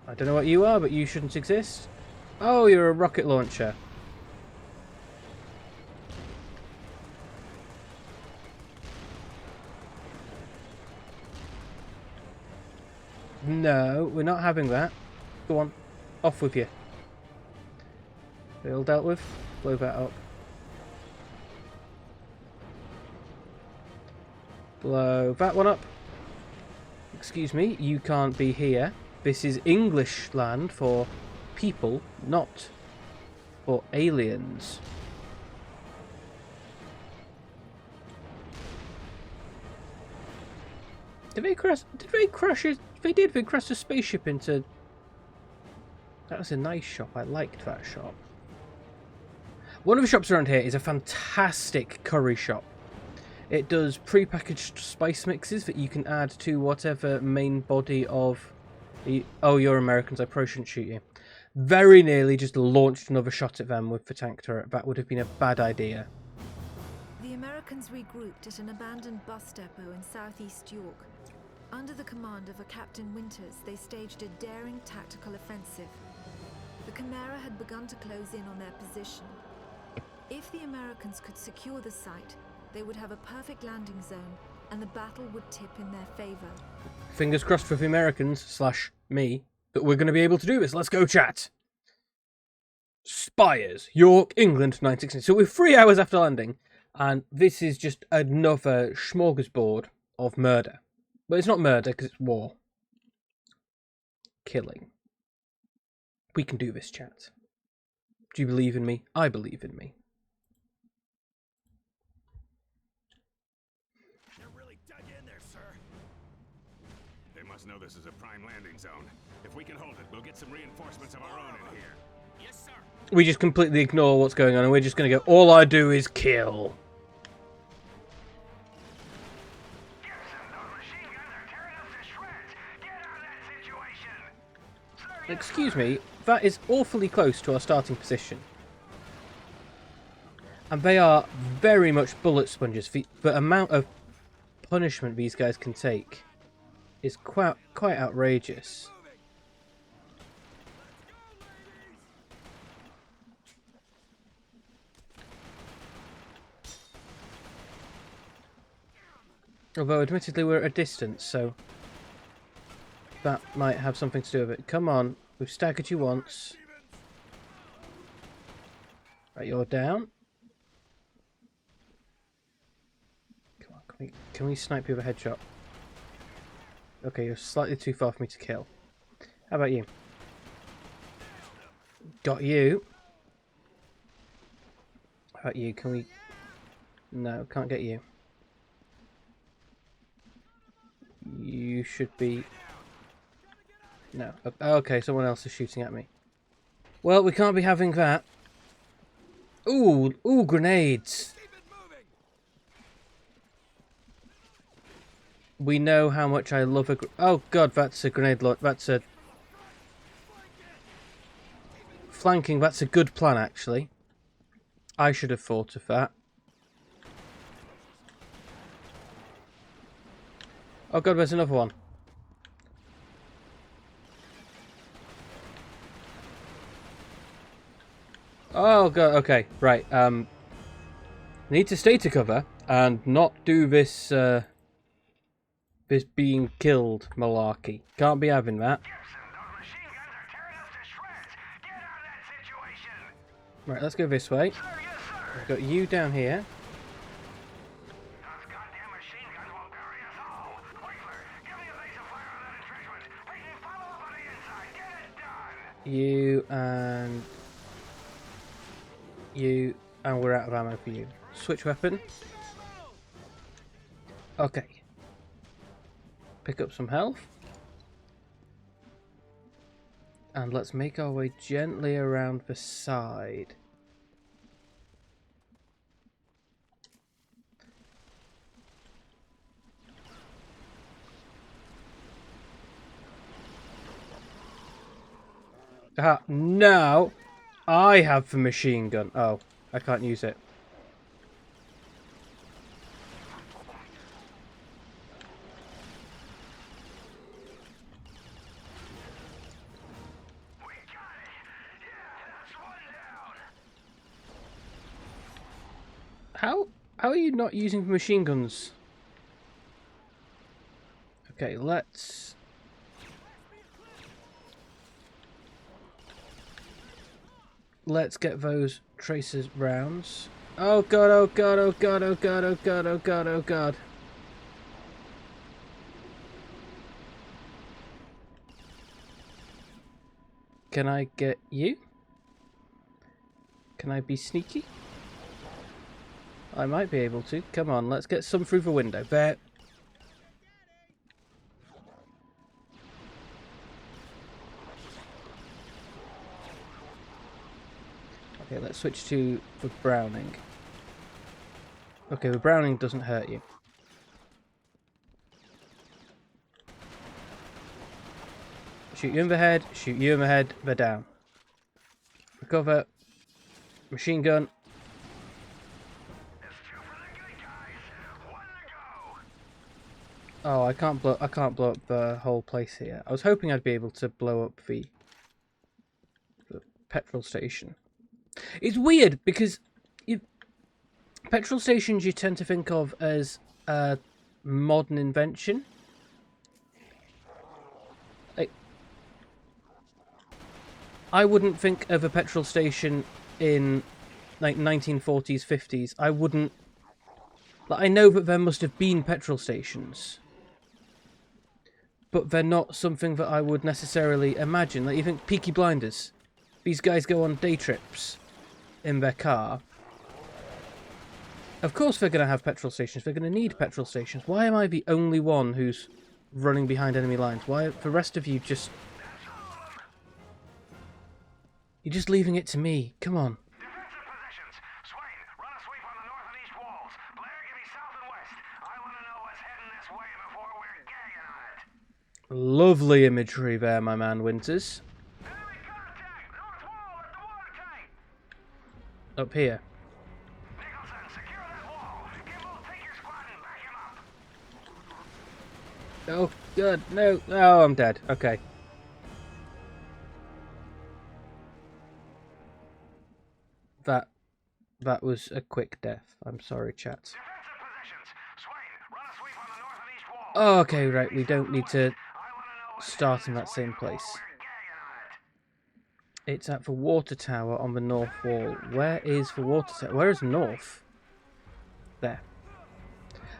I don't know what you are, but you shouldn't exist. Oh, you're a rocket launcher. No, we're not having that. Go on, off with you. They all dealt with? Blow that up. Blow that one up. Excuse me, you can't be here. This is English land for people, not for aliens. Did they crash? Did they crash it? They did. They crashed a spaceship into. That was a nice shop. I liked that shop. One of the shops around here is a fantastic curry shop. It does pre-packaged spice mixes that you can add to whatever main body of the... Oh, you're Americans, I probably shouldn't shoot you. Very nearly just launched another shot at them with the tank turret. That would have been a bad idea. The Americans regrouped at an abandoned bus depot in southeast York. Under the command of a Captain Winters, they staged a daring tactical offensive. The Chimera had begun to close in on their position. If the Americans could secure the site, they would have a perfect landing zone, and the battle would tip in their favor. Fingers crossed for the Americans, / me, that we're going to be able to do this. Let's go, chat! Spires, York, England, 1960. So we're 3 hours after landing, and this is just another smorgasbord of murder. But it's not murder, because it's war. Killing. We can do this, chat. Do you believe in me? I believe in me. Know this is a prime landing zone. If we can hold it, we'll get some reinforcements of our own in here. Yes, sir. We just completely ignore what's going on, and we're just going to go, all I do is kill. Excuse me, that is awfully close to our starting position. And they are very much bullet sponges. The amount of punishment these guys can take is quite outrageous. Although admittedly we're at a distance, so that might have something to do with it. Come on, we've staggered you once. Right, you're down. Come on, can we snipe you with a headshot? Okay, you're slightly too far for me to kill. How about you? Got you. How about you? Can we... No, can't get you. You should be... No. Okay, someone else is shooting at me. Well, we can't be having that. Ooh, grenades. We know how much I love a... Oh god, that's a grenade launch. That's a... Flanking, that's a good plan, actually. I should have thought of that. Oh god, there's another one. Oh god, okay, right. Need to stay to cover and not do this, this being killed malarkey. Can't be having that. Right, let's go this way. Sir, yes, sir. We've got you down here. Those goddamn machine guns will bury us all. Winkler, give me a laser fire on that entrenchment. Peyton, follow up on the inside. Get it done. You, and we're out of ammo for you. Switch weapon. Okay. Pick up some health. And let's make our way gently around the side. Ah, now I have the machine gun. Oh, I can't use it. We got it. Yeah, that's one down. How are you not using the machine guns? Okay, let's get those tracers rounds. Oh god, oh god, oh god, oh god, oh god, oh god, oh god. Can I get you? Can I be sneaky? I might be able to. Come on, let's get some through the window. There. Okay, let's switch to the Browning. Okay, the Browning doesn't hurt you. Shoot you in the head, shoot you in the head, they're down. Recover. Machine gun. It's two for the good guys. One to go. Oh, I can't blow up the whole place here. I was hoping I'd be able to blow up the petrol station. It's weird because petrol stations you tend to think of as a modern invention. Like, I wouldn't think of a petrol station in like 1940s, 50s. I wouldn't. Like, I know that there must have been petrol stations, but they're not something that I would necessarily imagine. Like, you think Peaky Blinders, these guys go on day trips in their car. Of course they're going to have petrol stations. They're going to need petrol stations. Why am I the only one who's running behind enemy lines? Why are the rest of you just... You're just leaving it to me. Come on. Defensive positions. Swain, run a sweep on the north and east walls. Blair, give me south and west. I want to know what's heading this way before we're gagging on it. Lovely imagery there, my man Winters. Enemy contact! North wall at the water tank! Up here. Nicholson, secure that wall. Kimball, take your squad and back him up. Oh, God, no. Oh, I'm dead. Okay. That was a quick death. I'm sorry, chat. Defensive positions. Swain, run a sweep on the north and east wall. Oh, okay, right. We don't need to I want to know what's start heading in that this way same before place. we're gagging on it. It's at the water tower on the north wall. Where is the water tower? Where is north? There.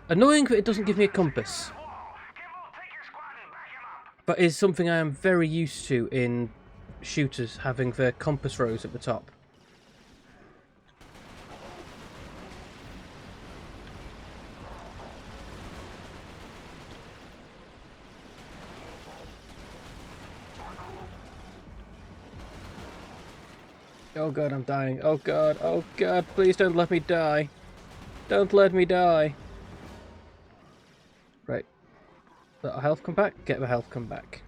Annoying that it doesn't give me a compass. Wall. Kimball, take your squad and back him up. But is something I am very used to in shooters, having the compass rows at the top. Oh god, I'm dying. Oh god, please don't let me die. Don't let me die. Right. Let our health come back? Get the health come back.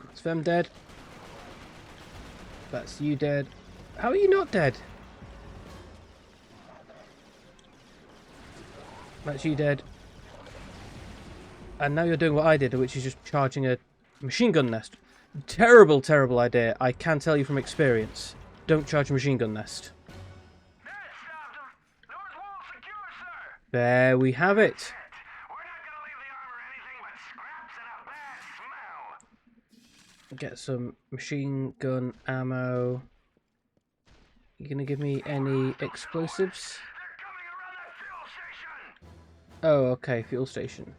That's them dead. That's you dead. How are you not dead? That's you dead. And now you're doing what I did, which is just charging a machine gun nest. Terrible, terrible idea. I can tell you from experience. Don't charge a machine gun nest. That stopped him. North wall secure, sir. There we have it. We're not gonna leave the armor anything but scraps and a bad smell. get some machine gun ammo. You gonna give me any explosives? They're coming around that fuel station! Oh, okay, fuel station.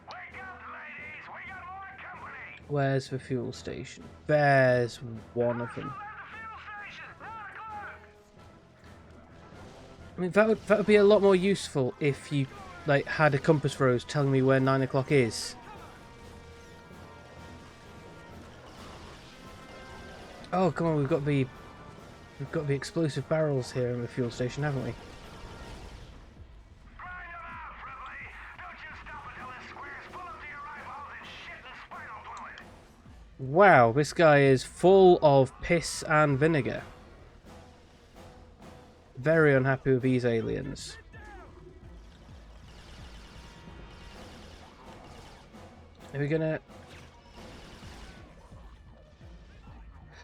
Wake up, ladies! We got more company! Where's the fuel station? There's one of them. At the fuel station! 9 o'clock! I mean, that would be a lot more useful if you like had a compass rose telling me where 9 o'clock is. Oh, come on, we've got the explosive barrels here in the fuel station, haven't we? Grind 'em out, Friendly! Don't you stop until this square's full up to your eyeballs in shit and spinal fluid! Wow, this guy is full of piss and vinegar. Very unhappy with these aliens. Are we gonna...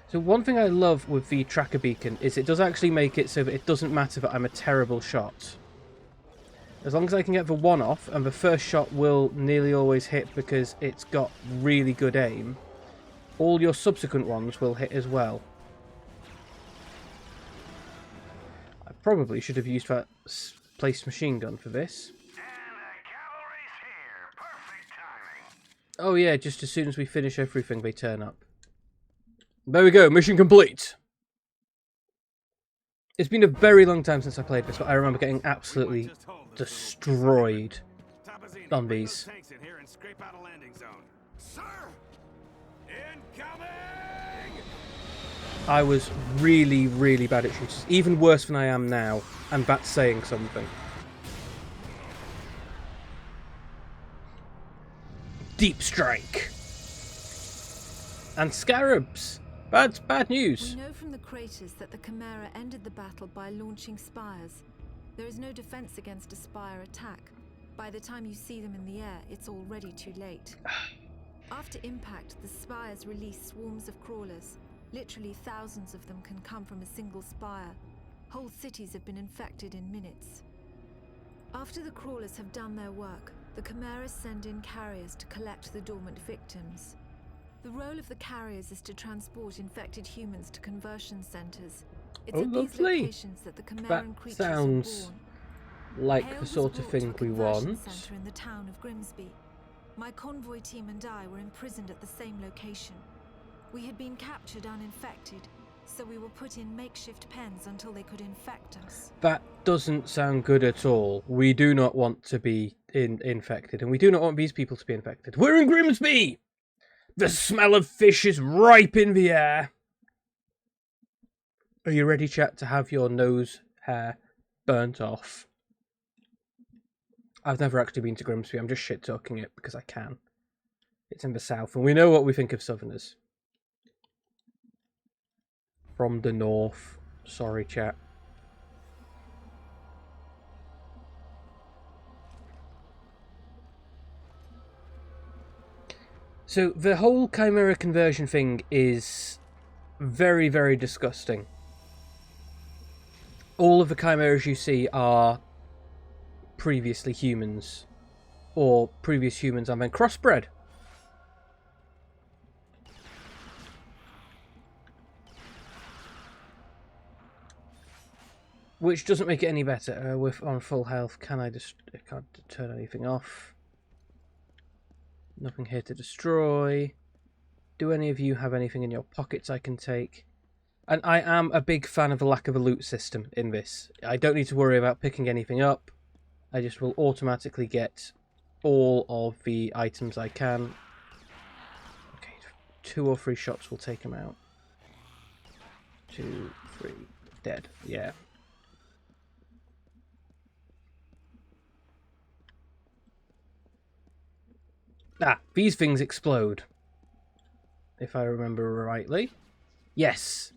So one thing I love with the tracker beacon is it does actually make it so that it doesn't matter that I'm a terrible shot. As long as I can get the one off, and the first shot will nearly always hit because it's got really good aim, all your subsequent ones will hit as well. I probably should have used that placed machine gun for this. And the cavalry's here! Perfect timing! Oh yeah, just as soon as we finish everything, they turn up. There we go, mission complete! It's been a very long time since I played this, but I remember getting absolutely destroyed on these. Tanks in here and scrape out a landing zone. Sir! Incoming! I was really, really bad at shooters. Even worse than I am now, and that's saying something. Deep strike! And scarabs! That's bad news. We know from the craters that the Chimera ended the battle by launching spires. There is no defense against a spire attack. By the time you see them in the air, it's already too late. After impact, the spires release swarms of crawlers. Literally thousands of them can come from a single spire. Whole cities have been infected in minutes. After the crawlers have done their work, the Chimeras send in carriers to collect the dormant victims. The role of the carriers is to transport infected humans to conversion centers. It's Oh, at these lovely. locations that the Chimeran That creatures sounds are born. like Hale the was sort of brought thing to a we conversion want. center in the town of Grimsby. My convoy team and I were imprisoned at the same location. We had been captured uninfected, so we were put in makeshift pens until they could infect us. That doesn't sound good at all. We do not want to be infected, and we do not want these people to be infected. We're in Grimsby! The smell of fish is ripe in the air. Are you ready, chat, to have your nose hair burnt off? I've never actually been to Grimsby. I'm just shit-talking it because I can. It's in the south, and we know what we think of southerners. From the north. Sorry, chat. So the whole Chimera conversion thing is very, very disgusting. All of the Chimeras you see are previously humans, or previous humans and then crossbred. Which doesn't make it any better. With on full health, I can't turn anything off. Nothing here to destroy. Do any of you have anything in your pockets I can take? And I am a big fan of the lack of a loot system in this. I don't need to worry about picking anything up. I just will automatically get all of the items I can. Okay, 2 or 3 shots will take them out. 2, 3, dead. Yeah. Ah, these things explode. If I remember rightly. Yes.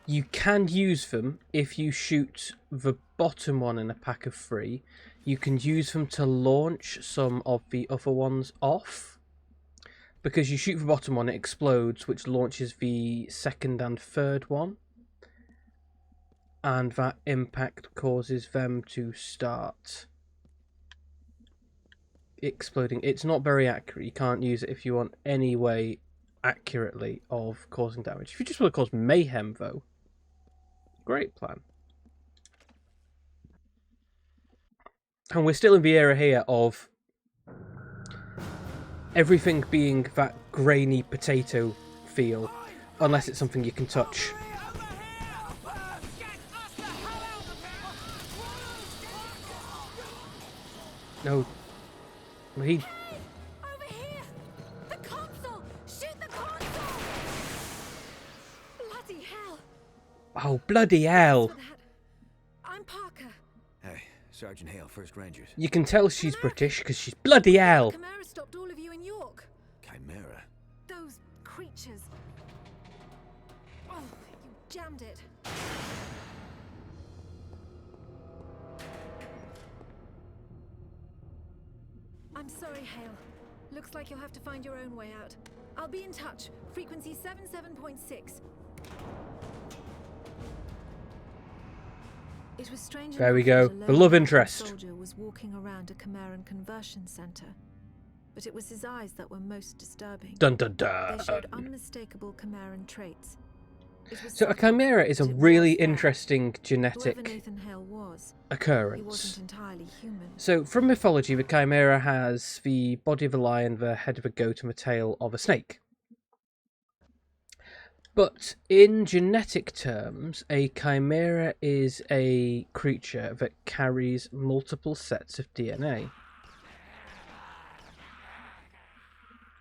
You can use them if you shoot the bottom one in a pack of 3. You can use them to launch some of the other ones off. Because you shoot the bottom one, it explodes, which launches the second and third one. And that impact causes them to start exploding. It's not very accurate. You can't use it if you want any way accurately of causing damage. If you just want to cause mayhem, though, great plan. And we're still in the era here of everything being that grainy potato feel, unless it's something you can touch. No. He... Hey! Over here! The console! Shoot the console! Bloody hell! Oh, bloody hell! Thanks for that. I'm Parker. Hey, Sergeant Hale, 1st Rangers. You can tell she's British because she's bloody hell! Chimera stopped all of you in York. Chimera? Those creatures. Oh, you jammed it. I'm sorry, Hale. Looks like you'll have to find your own way out. I'll be in touch. Frequency 77.6. It was strange. There we enough go. that a The lone love American interest. soldier was walking around a Chimeran conversion center, but it was his eyes that were most disturbing. Dun dun They dun! showed unmistakable Chimeran traits. It was So a subtle, chimera is a but it really was there. interesting Whoever genetic Nathan Hale was, he occurrence. wasn't entirely human. So from mythology, the chimera has the body of a lion, the head of a goat, and the tail of a snake. But in genetic terms, a chimera is a creature that carries multiple sets of DNA.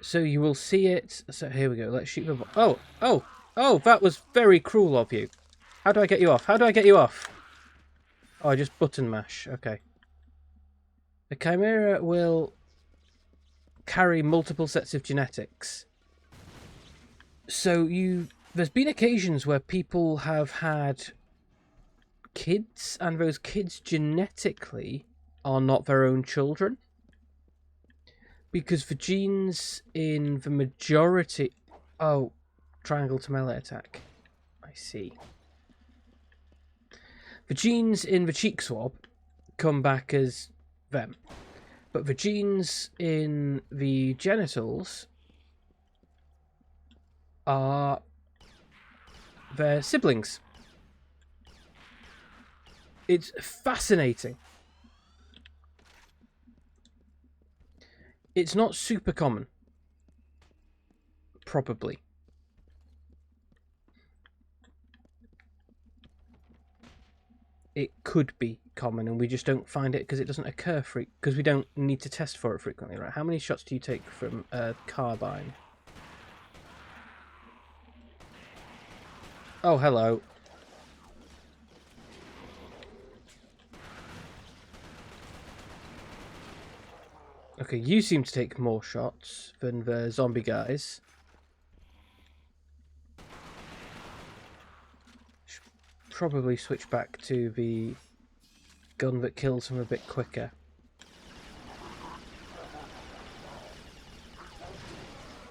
So you will see it. So here we go. Let's shoot the. Oh! That was very cruel of you. How do I get you off? How do I get you off? Oh, I just button mash. Okay. A chimera will carry multiple sets of genetics. So there's been occasions where people have had kids, and those kids genetically are not their own children. Because the genes in the majority... Oh, triangle to melee attack. I see. The genes in the cheek swab come back as them. But the genes in the genitals are their siblings. It's fascinating. It's not super common. Probably. It could be common, and we just don't find it because it doesn't occur because we don't need to test for it frequently, right? How many shots do you take from a carbine? Oh, hello. Okay, you seem to take more shots than the zombie guys. Should probably switch back to the gun that kills them a bit quicker.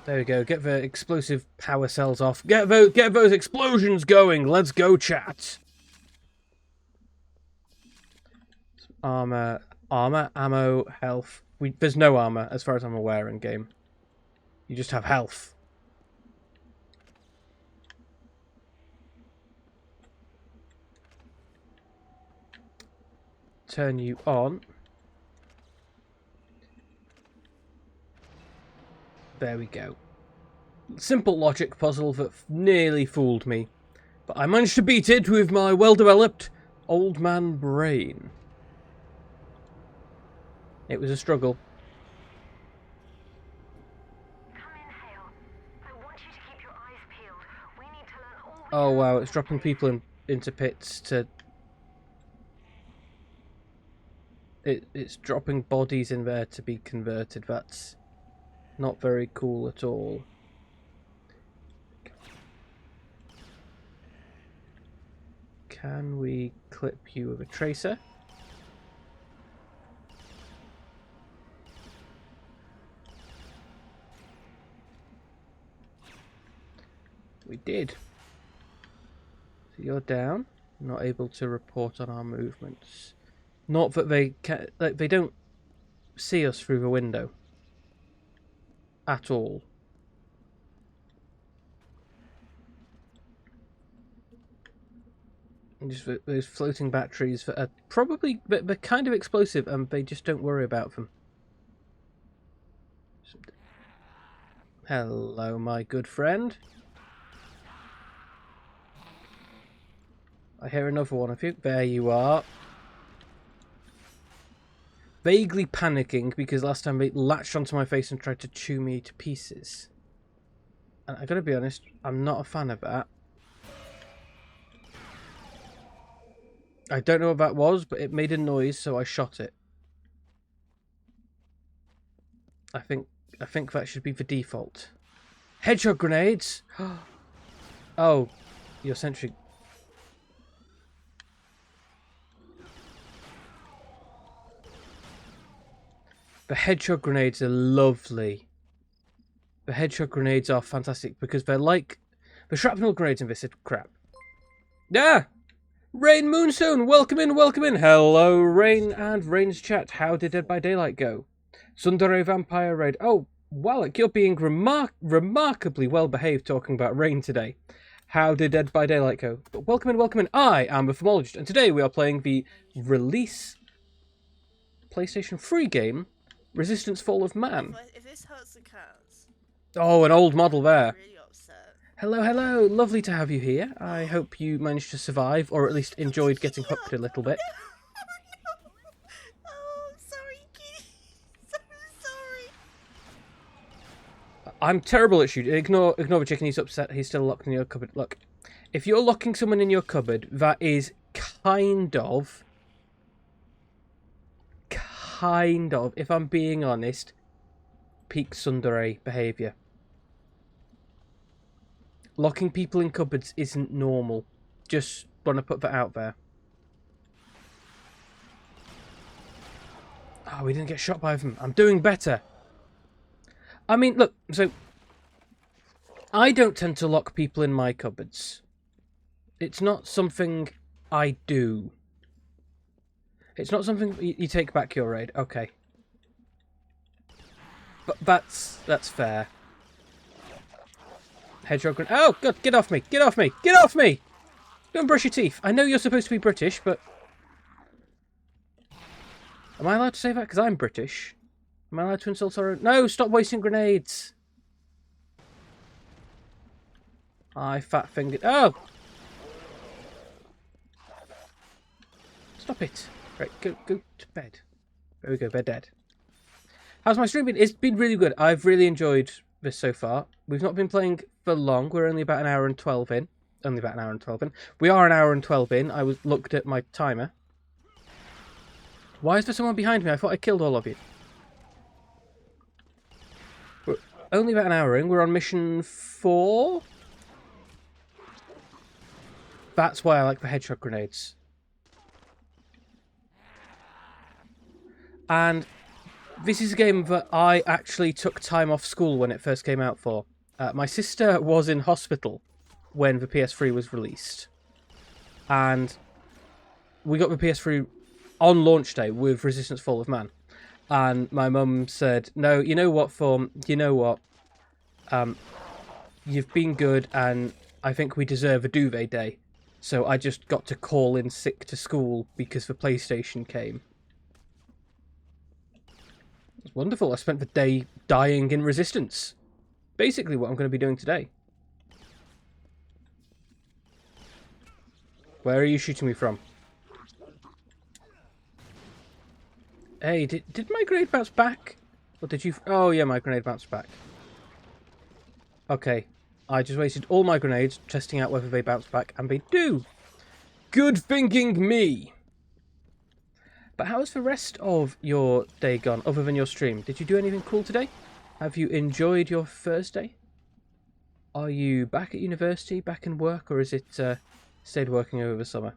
There we go. Get the explosive power cells off. Get those explosions going. Let's go, chat. Armor, ammo, health. There's no armor, as far as I'm aware, in game. You just have health. Turn you on. There we go. Simple logic puzzle that nearly fooled me. But I managed to beat it with my well-developed old man brain. It was a struggle. Come in, Hale. I want you to keep your eyes peeled. We need to learn all we Oh know wow, about it's dropping the people into pits to... It's dropping bodies in there to be converted. That's not very cool at all. Can we clip you with a tracer? We did. So you're down, not able to report on our movements. Not that they can, like, they don't see us through the window. At all. And just those floating batteries that are probably they're kind of explosive and they just don't worry about them. Hello, my good friend. I hear another one of you. There you are. Vaguely panicking because last time they latched onto my face and tried to chew me to pieces. And I gotta be honest, I'm not a fan of that. I don't know what that was, but it made a noise, so I shot it. I think that should be the default. Hedgehog grenades! Oh, your sentry. The hedgehog grenades are lovely. The hedgehog grenades are fantastic because they're like the shrapnel grenades in this crap. Yeah! Rain Moonstone, welcome in, welcome in. Hello, Rain and Rain's chat. How did Dead by Daylight go? Sundere Vampire Raid. Oh, Wallach, you're being remarkably well behaved talking about Rain today. How did Dead by Daylight go? But welcome in, welcome in. I am a Thermologist, and today we are playing the release PlayStation 3 game, Resistance Fall of Man. If this hurts the cats, Oh, an old model there. I'm really upset. Hello, hello. Lovely to have you here. I hope you managed to survive, or at least enjoyed getting hooked a little bit. Oh, I'm sorry, kitty. So sorry. I'm terrible at shooting. Ignore the chicken. He's upset. He's still locked in your cupboard. Look, if you're locking someone in your cupboard, that is kind of, if I'm being honest, peak tsundere behaviour. Locking people in cupboards isn't normal. Just want to put that out there. Oh, we didn't get shot by them. I'm doing better. I mean, look, so I don't tend to lock people in my cupboards. It's not something I do. It's not something you take back your raid. Okay. But that's fair. Hedgehog. Oh, God, get off me! Get off me! Get off me! Don't brush your teeth. I know you're supposed to be British, but... Am I allowed to say that? Because I'm British. Am I allowed to insult our own... No, stop wasting grenades! I fat-fingered... Oh! Stop it. Right, go to bed. There we go, bed dead. How's my stream been? It's been really good. I've really enjoyed this so far. We've not been playing for long. We're only about an hour and 12 in. Only about an hour and 12 in. We are an hour and 12 in. I looked at my timer. Why is there someone behind me? I thought I killed all of you. We're only about an hour in. We're on mission 4. That's why I like the hedgehog grenades. And this is a game that I actually took time off school when it first came out for. My sister was in hospital when the PS3 was released. And we got the PS3 on launch day with Resistance Fall of Man. And my mum said, no, you know what, Thorm, you know what? You've been good and I think we deserve a duvet day. So I just got to call in sick to school because the PlayStation came. It's wonderful. I spent the day dying in Resistance. Basically what I'm going to be doing today. Where are you shooting me from? Hey, did my grenade bounce back? Or did you... Oh, yeah, my grenade bounced back. Okay. I just wasted all my grenades testing out whether they bounce back, and they do! Good thinking me! But how was the rest of your day gone, other than your stream? Did you do anything cool today? Have you enjoyed your Thursday? Are you back at university, back in work, or is it stayed working over the summer?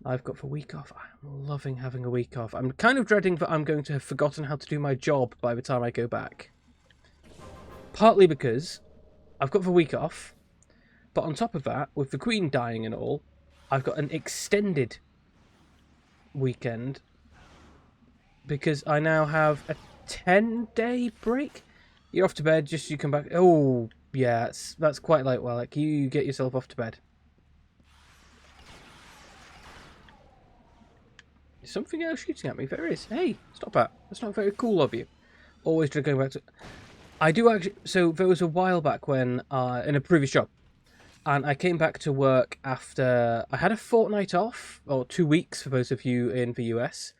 I've got the week off. I'm loving having a week off. I'm kind of dreading that I'm going to have forgotten how to do my job by the time I go back. Partly because I've got the week off, but on top of that, with the Queen dying and all, I've got an extended weekend because I now have a 10-day break. You're off to bed, just you come back. Oh, yeah, that's quite late, Wallach. You get yourself off to bed. Is something else shooting at me? There is. Hey, stop that. That's not very cool of you. Always going back to... I do actually... So, there was a while back when... in a previous job. And I came back to work after... I had a fortnight off. Or 2 weeks, for those of you in the US.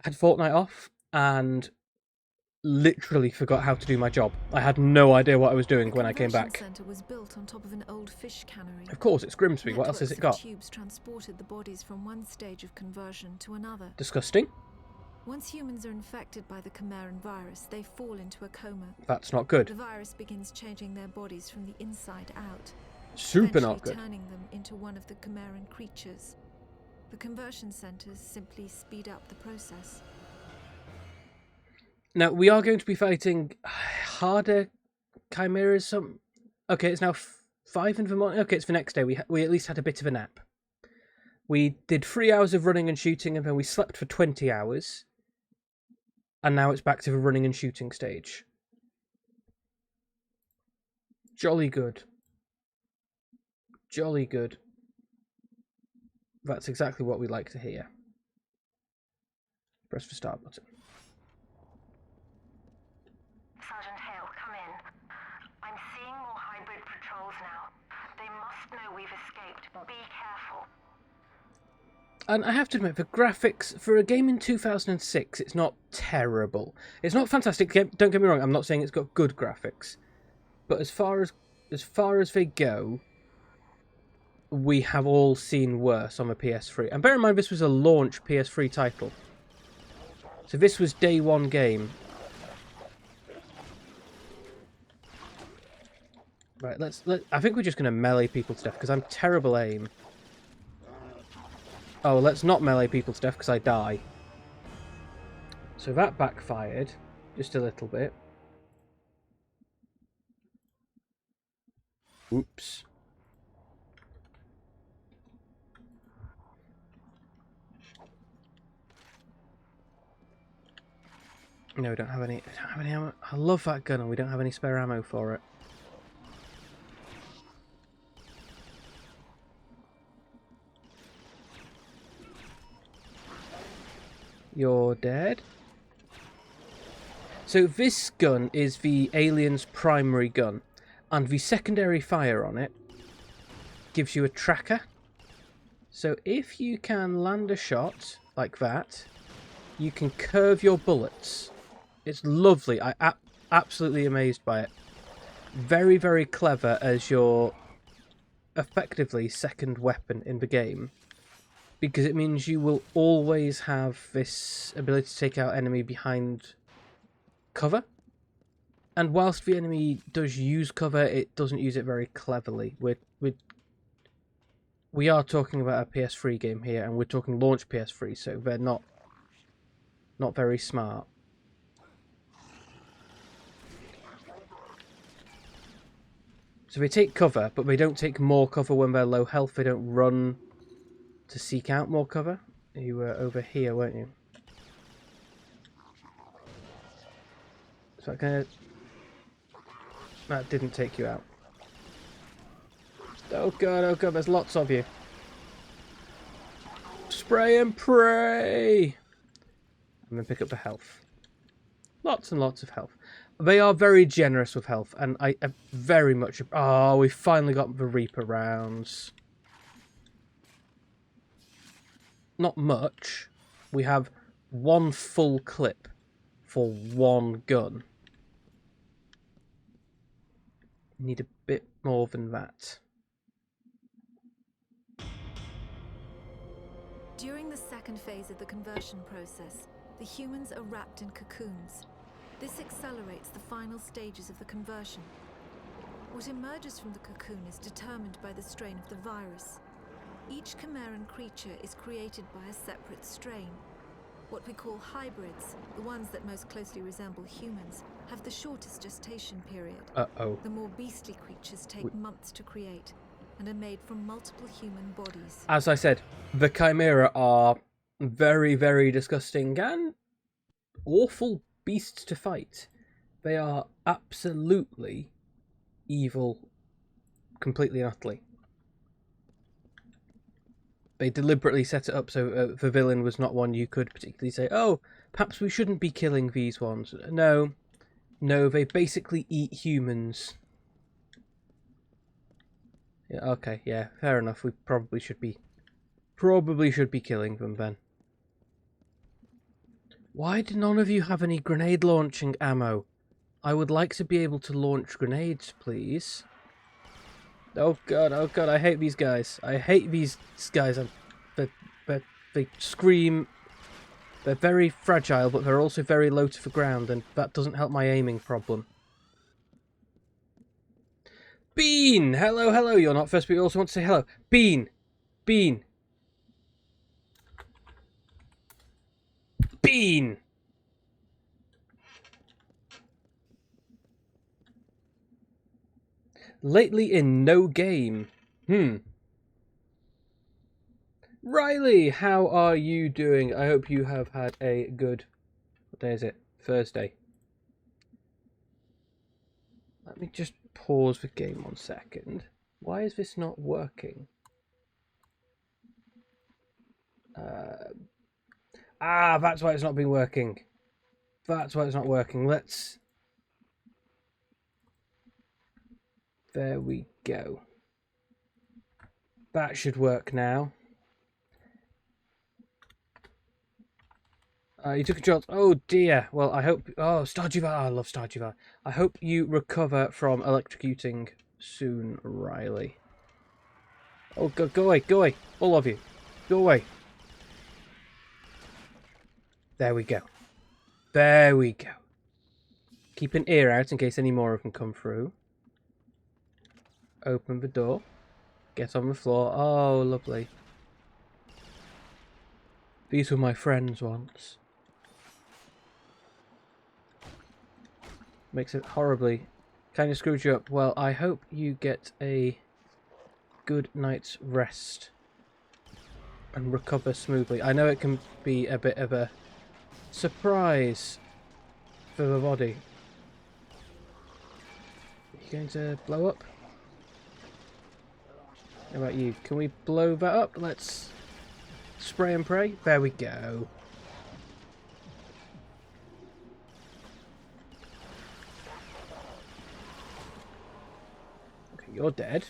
I had a fortnight off. And... literally forgot how to do my job. I had no idea what I was doing when I came back. The convention centre was built on top of an old fish cannery. Of course, it's Grimsby. What else has it got? Tubes transported the bodies from one stage of conversion to another. Disgusting. Once humans are infected by the Chimeran virus, they fall into a coma. That's not The good. virus begins changing their bodies from the inside out, Super not eventually good. turning them into one of the Chimeran creatures. The conversion centres simply speed up the process. Now, we are going to be fighting harder chimeras. Okay, it's now 5 in the morning. Okay, it's the next day. We at least had a bit of a nap. We did 3 hours of running and shooting, and then we slept for 20 hours. And now it's back to the running and shooting stage. Jolly good. Jolly good. That's exactly what we like to hear. Press the start button. Sergeant Hale, come in. I'm seeing more hybrid patrols now. They must know we've escaped. Be careful. And I have to admit, the graphics for a game in 2006, it's not terrible. It's not fantastic. Don't get me wrong. I'm not saying it's got good graphics, but as far as they go, we have all seen worse on the PS3. And bear in mind, this was a launch PS3 title, so this was day one game. Right, I think we're just going to melee people to death because I'm terrible aim. Oh, let's not melee people to death because I die. So that backfired just a little bit. Oops. No, we don't have any ammo. I love that gun and we don't have any spare ammo for it. You're dead. So this gun is the alien's primary gun, and the secondary fire on it gives you a tracker. So if you can land a shot like that, you can curve your bullets. It's lovely. I'm absolutely amazed by it. Very, very clever as your effectively second weapon in the game, because it means you will always have this ability to take out enemy behind cover. And whilst the enemy does use cover, it doesn't use it very cleverly. We are talking about a PS3 game here, and we're talking launch PS3, so they're not very smart. So they take cover, but they don't take more cover when they're low health. They don't run to seek out more cover. You were over here, weren't you? So that didn't take you out. Oh god, there's lots of you. Spray and pray! And then pick up the health. Lots and lots of health. They are very generous with health, and I very much... Oh, we finally got the Reaper rounds. Not much. We have one full clip for one gun. Need a bit more than that. During the second phase of the conversion process, the humans are wrapped in cocoons. This accelerates the final stages of the conversion. What emerges from the cocoon is determined by the strain of the virus. Each Chimeran creature is created by a separate strain. What we call hybrids, the ones that most closely resemble humans, have the shortest gestation period. Uh-oh. The more beastly creatures take months to create and are made from multiple human bodies. As I said, the Chimera are very, very disgusting and awful beasts to fight. They are absolutely evil, completely and utterly. They deliberately set it up so the villain was not one you could particularly say, oh, perhaps we shouldn't be killing these ones. No, they basically eat humans. Yeah, okay, yeah, fair enough. We probably should be killing them then. Why do none of you have any grenade launching ammo? I would like to be able to launch grenades, please. Oh god, I hate these guys. I hate these guys. They scream. They're very fragile, but they're also very low to the ground, and that doesn't help my aiming problem. Bean! Hello, you're not first, but you also want to say hello. Bean! Bean! Bean! Lately in no game. Riley, how are you doing? I hope you have had a good... What day is it? Thursday. Let me just pause the game 1 second. Why is this not working? That's why it's not been working. That's why it's not working. Let's... There we go. That should work now. You took a jolt. Oh dear. Well, I hope... Oh, Stardew Valley. I love Stardew Valley. I hope you recover from electrocuting soon, Riley. Oh, go away. All of you. Go away. There we go. There we go. Keep an ear out in case any more of them come through. Open the door. Get on the floor. Oh, lovely. These were my friends once. Makes it horribly... Kind of screwed you up. Well, I hope you get a good night's rest. And recover smoothly. I know it can be a bit of a surprise for the body. Are you going to blow up? How about you? Can we blow that up? Let's spray and pray. There we go. Okay, you're dead.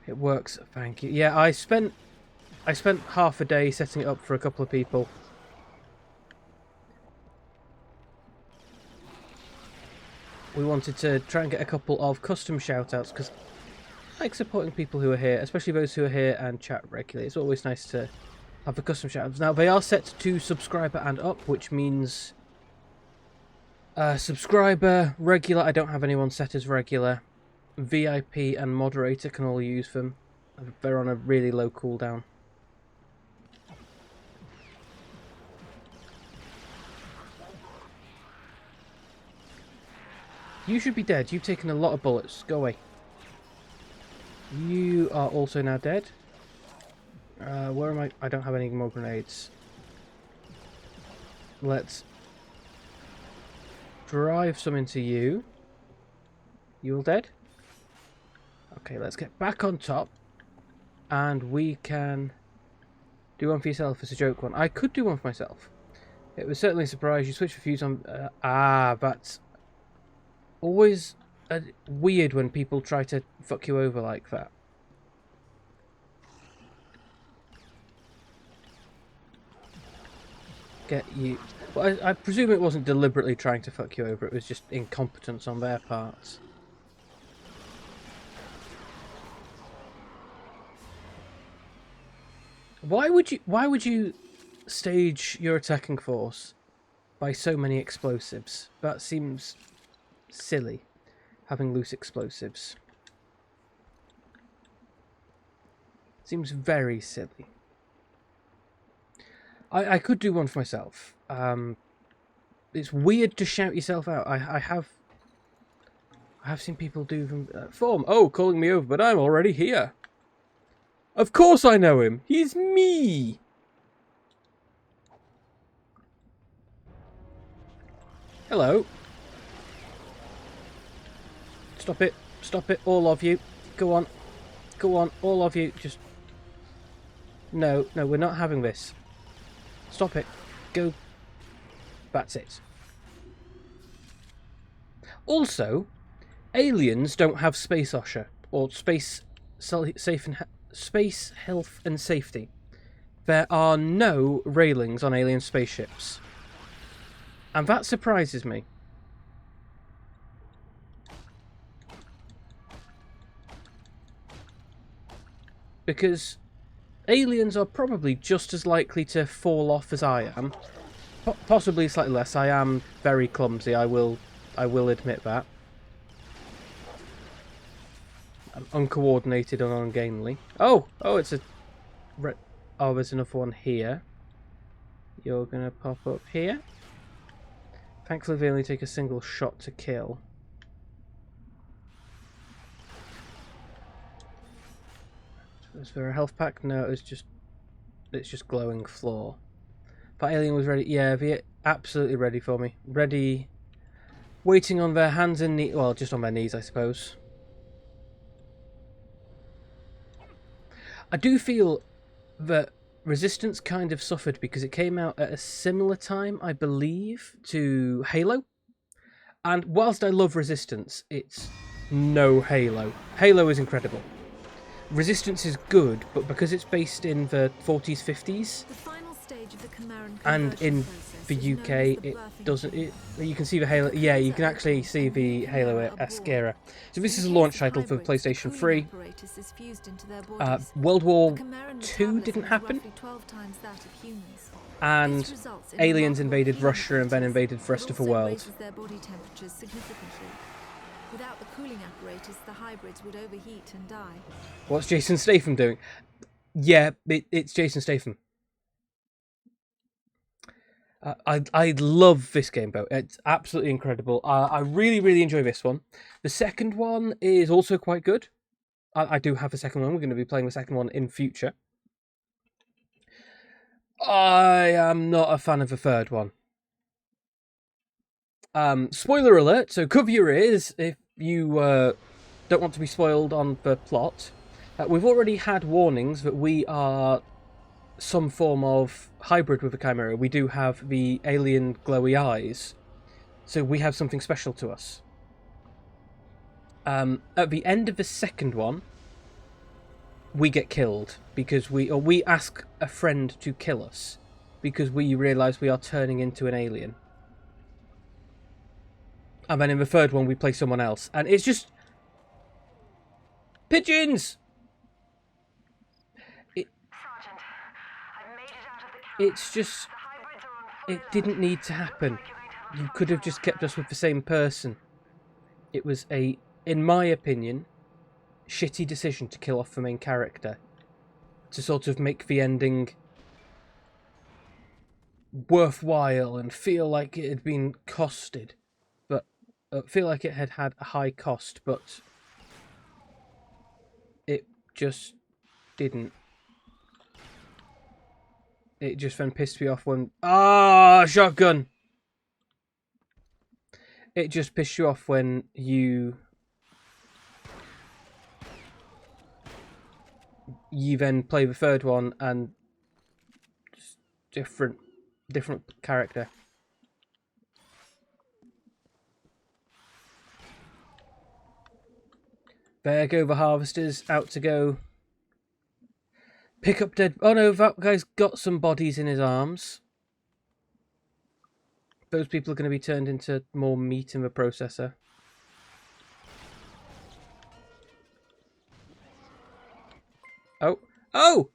It works, thank you. Yeah, I spent half a day setting it up for a couple of people. We wanted to try and get a couple of custom shoutouts because I like supporting people who are here, especially those who are here and chat regularly. It's always nice to have the custom shoutouts. Now, they are set to subscriber and up, which means subscriber, regular, I don't have anyone set as regular. VIP and moderator can all use them. They're on a really low cooldown. You should be dead. You've taken a lot of bullets. Go away. You are also now dead. Where am I? I don't have any more grenades. Let's drive some into you. You all dead? Okay, let's get back on top. And we can do one for yourself as a joke one. I could do one for myself. It was certainly a surprise. You switched the fuse on... that's... always weird when people try to fuck you over like that. Get you... Well, I presume it wasn't deliberately trying to fuck you over. It was just incompetence on their parts. Why would you stage your attacking force by so many explosives? That seems silly, having loose explosives. Seems very silly. I could do one for myself. It's weird to shout yourself out. I have seen people do them. Form. Oh, calling me over, but I'm already here. Of course I know him. He's me. Hello. Stop it. Stop it, all of you. Go on. Go on, all of you. Just... No, no, we're not having this. Stop it. Go. That's it. Also, aliens don't have space OSHA, or space health and safety. There are no railings on alien spaceships. And that surprises me. Because aliens are probably just as likely to fall off as I am. Possibly slightly less. I am very clumsy, I will admit that. I'm uncoordinated and ungainly. Oh, it's a... Oh, there's another one here. You're gonna pop up here. Thankfully they only take a single shot to kill. Is there a health pack? No, it's just glowing floor. That alien was ready. Yeah, they're absolutely ready for me. Ready, waiting on their hands and knees. Well, just on their knees, I suppose. I do feel that Resistance kind of suffered because it came out at a similar time, I believe, to Halo. And whilst I love Resistance, it's no Halo. Halo is incredible. Resistance is good, but because it's based in the 40s, 50s, and in the UK, it doesn't. You can see the Halo. Yeah, you can actually see the Halo-esque era. So this is a launch title for PlayStation 3. World War II didn't happen, and aliens invaded Russia and then invaded the rest of the world. Without the cooling apparatus, the hybrids would overheat and die. What's Jason Statham doing? Yeah, it's Jason Statham. I love this game, though. It's absolutely incredible. I really, really enjoy this one. The second one is also quite good. I do have a second one. We're going to be playing the second one in future. I am not a fan of the third one. Spoiler alert, so cover your ears if you don't want to be spoiled on the plot. We've already had warnings that we are some form of hybrid with a Chimera. We do have the alien glowy eyes, so we have something special to us. At the end of the second one, we get killed because we ask a friend to kill us because we realise we are turning into an alien. And then in the third one, we play someone else. And it's just... pigeons! Sergeant, I've made it out of the camp. It's just... The hybrids are on full it didn't need to happen. You could have just kept us with the same person. It was a, in my opinion, shitty decision to kill off the main character. To sort of make the ending worthwhile and feel like it had been costed. Feel like it had had a high cost, but it just didn't. It just then pissed me off when... shotgun! It just pissed you off when you then play the third one and just different character. There go the harvesters, out to go pick up dead... Oh no, that guy's got some bodies in his arms. Those people are going to be turned into more meat in the processor. Oh!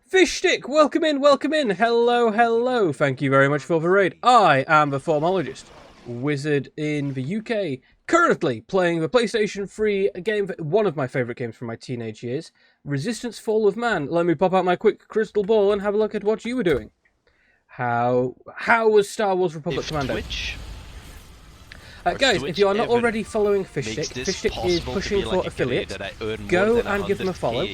Fish Stick, welcome in, welcome in. Hello, hello. Thank you very much for the raid. I am the Formologist, wizard in the UK. Currently playing the PlayStation 3 game, one of my favourite games from my teenage years, Resistance: Fall of Man. Let me pop out my quick crystal ball and have a look at what you were doing. How was Star Wars Republic Commando? Guys, if you are not already following Fishstick, Fishstick is pushing for affiliate. Go and give them a follow.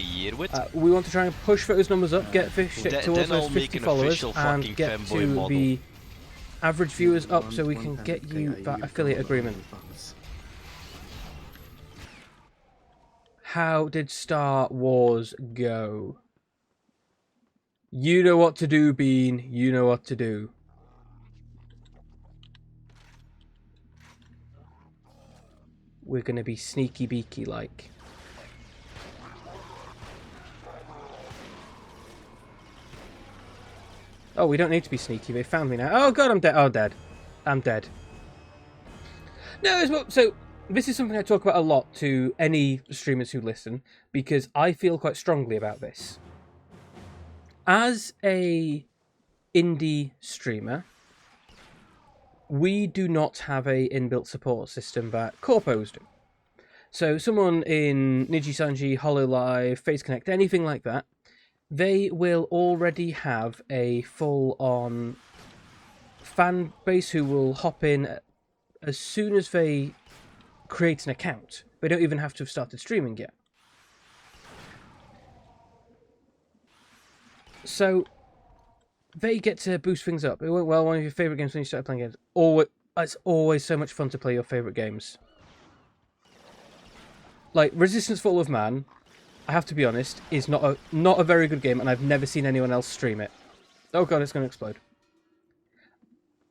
We want to try and push those numbers up, get Fishstick towards those 50 followers, and get to the average viewers up so we can get you that affiliate agreement. How did Star Wars go? You know what to do, Bean. You know what to do. We're going to be sneaky beaky like. Oh, we don't need to be sneaky. They found me now. Oh, God, I'm dead. Oh, dead. I'm dead. No, so this is something I talk about a lot to any streamers who listen, because I feel quite strongly about this. As a indie streamer, we do not have a inbuilt support system that corpos do. So someone in Nijisanji, HoloLive, FaceConnect, anything like that, they will already have a full-on fan base who will hop in as soon as they create an account. They don't even have to have started streaming yet. So they get to boost things up. It went well, one of your favourite games when you started playing games. It's always so much fun to play your favourite games. Like, Resistance Fall of Man, I have to be honest, is not a very good game, and I've never seen anyone else stream it. Oh god, it's going to explode.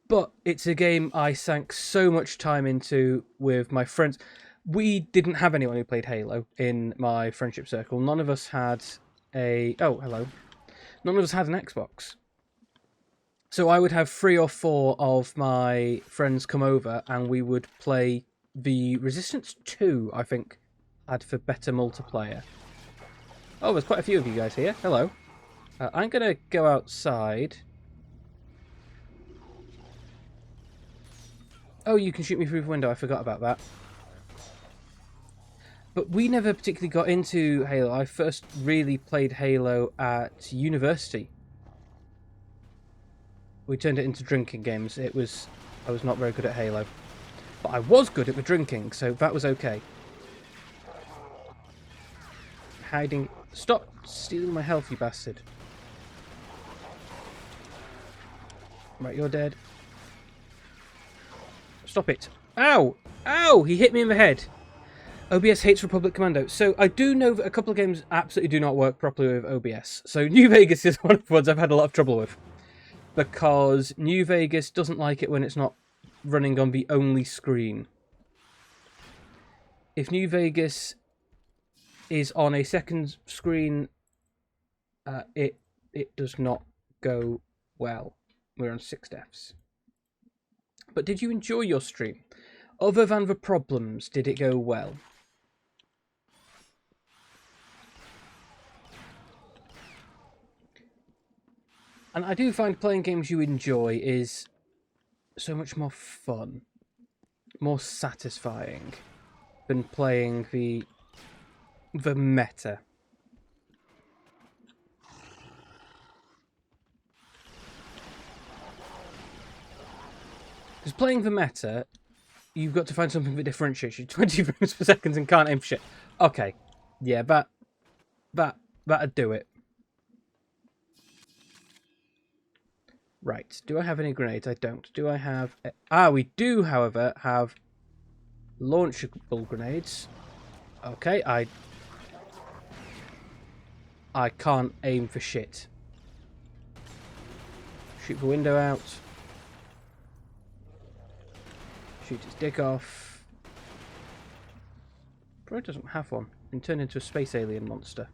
But it's a game I sank so much time into with my friends. We didn't have anyone who played Halo in my friendship circle. None of us had a... Oh, hello. None of us had an Xbox. So I would have 3 or 4 of my friends come over, and we would play the Resistance 2, I think, had for better multiplayer. Oh, there's quite a few of you guys here. Hello. I'm going to go outside. Oh, you can shoot me through the window. I forgot about that. But we never particularly got into Halo. I first really played Halo at university. We turned it into drinking games. I was not very good at Halo. But I was good at the drinking, so that was okay. Hiding... Stop stealing my health, you bastard. Right, you're dead. Stop it. Ow! Ow! He hit me in the head. OBS hates Republic Commando. So I do know that a couple of games absolutely do not work properly with OBS. So New Vegas is one of the ones I've had a lot of trouble with. Because New Vegas doesn't like it when it's not running on the only screen. If New Vegas is on a second screen, it does not go well. We're on 6 deaths. But did you enjoy your stream? Other than the problems, did it go well? And I do find playing games you enjoy is so much more fun, more satisfying than playing the meta. Because playing the meta, you've got to find something that differentiates you. 20 frames per second and can't aim for shit. Okay, yeah, that'd do it. Right, do I have any grenades? I don't. Do I have... we do, however, have launchable grenades. Okay, I can't aim for shit. Shoot the window out. Shoot his dick off. Probably doesn't have one. Been turned into a space alien monster.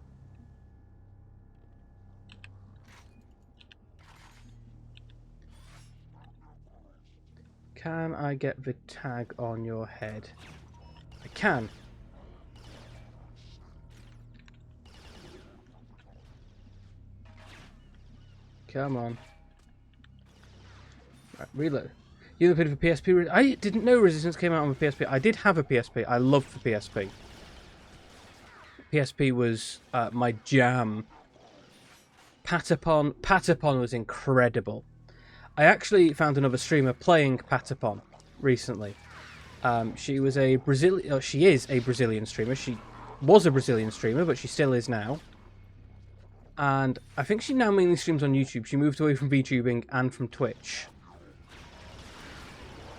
Can I get the tag on your head? I can. Come on. Right, reload. You have a bit of a PSP. I didn't know Resistance came out on the PSP. I did have a PSP. I loved the PSP. PSP was my jam. Patapon was incredible. I actually found another streamer playing Patapon recently. She was a Brazilian. She is a Brazilian streamer. She was a Brazilian streamer, but she still is now. And I think she now mainly streams on YouTube. She moved away from VTubing and from Twitch.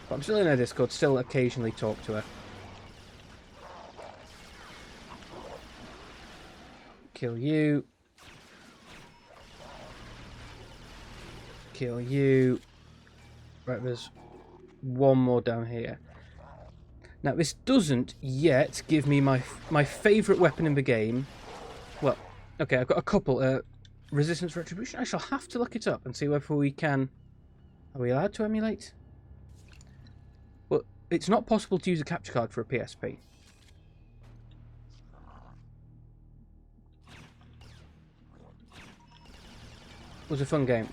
But I'm still in her Discord, still occasionally talk to her. Kill you. Kill you. Right, there's one more down here. Now, this doesn't yet give me my favourite weapon in the game. Well, okay, I've got a couple. Resistance Retribution. I shall have to look it up and see whether we can... Are we allowed to emulate? Well, it's not possible to use a capture card for a PSP. It was a fun game.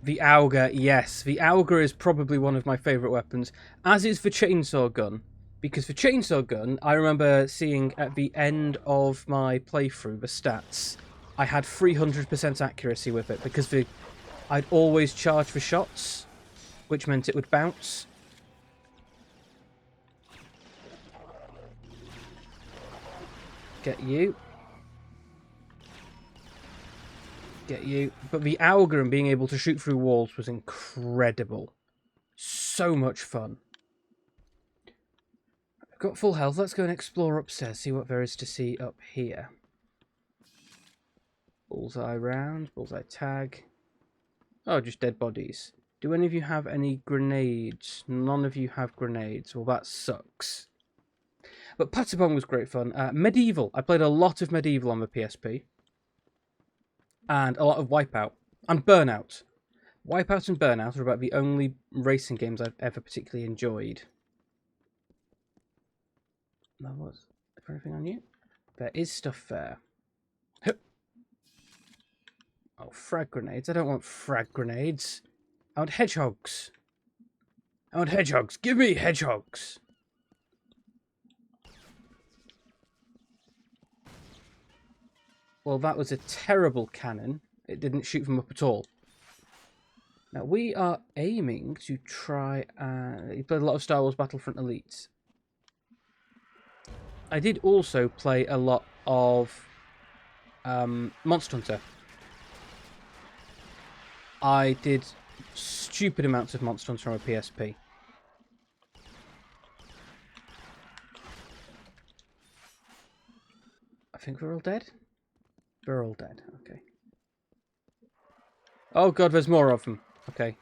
The Auger, yes. The Auger is probably one of my favourite weapons, as is the Chainsaw Gun. Because the Chainsaw Gun, I remember seeing at the end of my playthrough, the stats, I had 300% accuracy with it, because I'd always charge for shots, which meant it would bounce. Get you. Get you. But the Auger and being able to shoot through walls was incredible. So much fun. I've got full health. Let's go and explore upstairs, see what there is to see up here. Bullseye round, bullseye tag. Oh, just dead bodies. Do any of you have any grenades? None of you have grenades. Well, that sucks. But Patapon was great fun. Medieval. I played a lot of Medieval on the PSP. And a lot of Wipeout. And Burnout. Wipeout and Burnout are about the only racing games I've ever particularly enjoyed. That was... Is there anything on you? There is stuff there. Oh, frag grenades. I don't want frag grenades. I want hedgehogs. I want hedgehogs. Give me hedgehogs. Well, that was a terrible cannon. It didn't shoot them up at all. Now, we are aiming to try... you played a lot of Star Wars Battlefront Elite. I did also play a lot of Monster Hunter. I did stupid amounts of Monster Hunter on a PSP. I think we're all dead? We're all dead, okay. Oh god, there's more of them. Okay.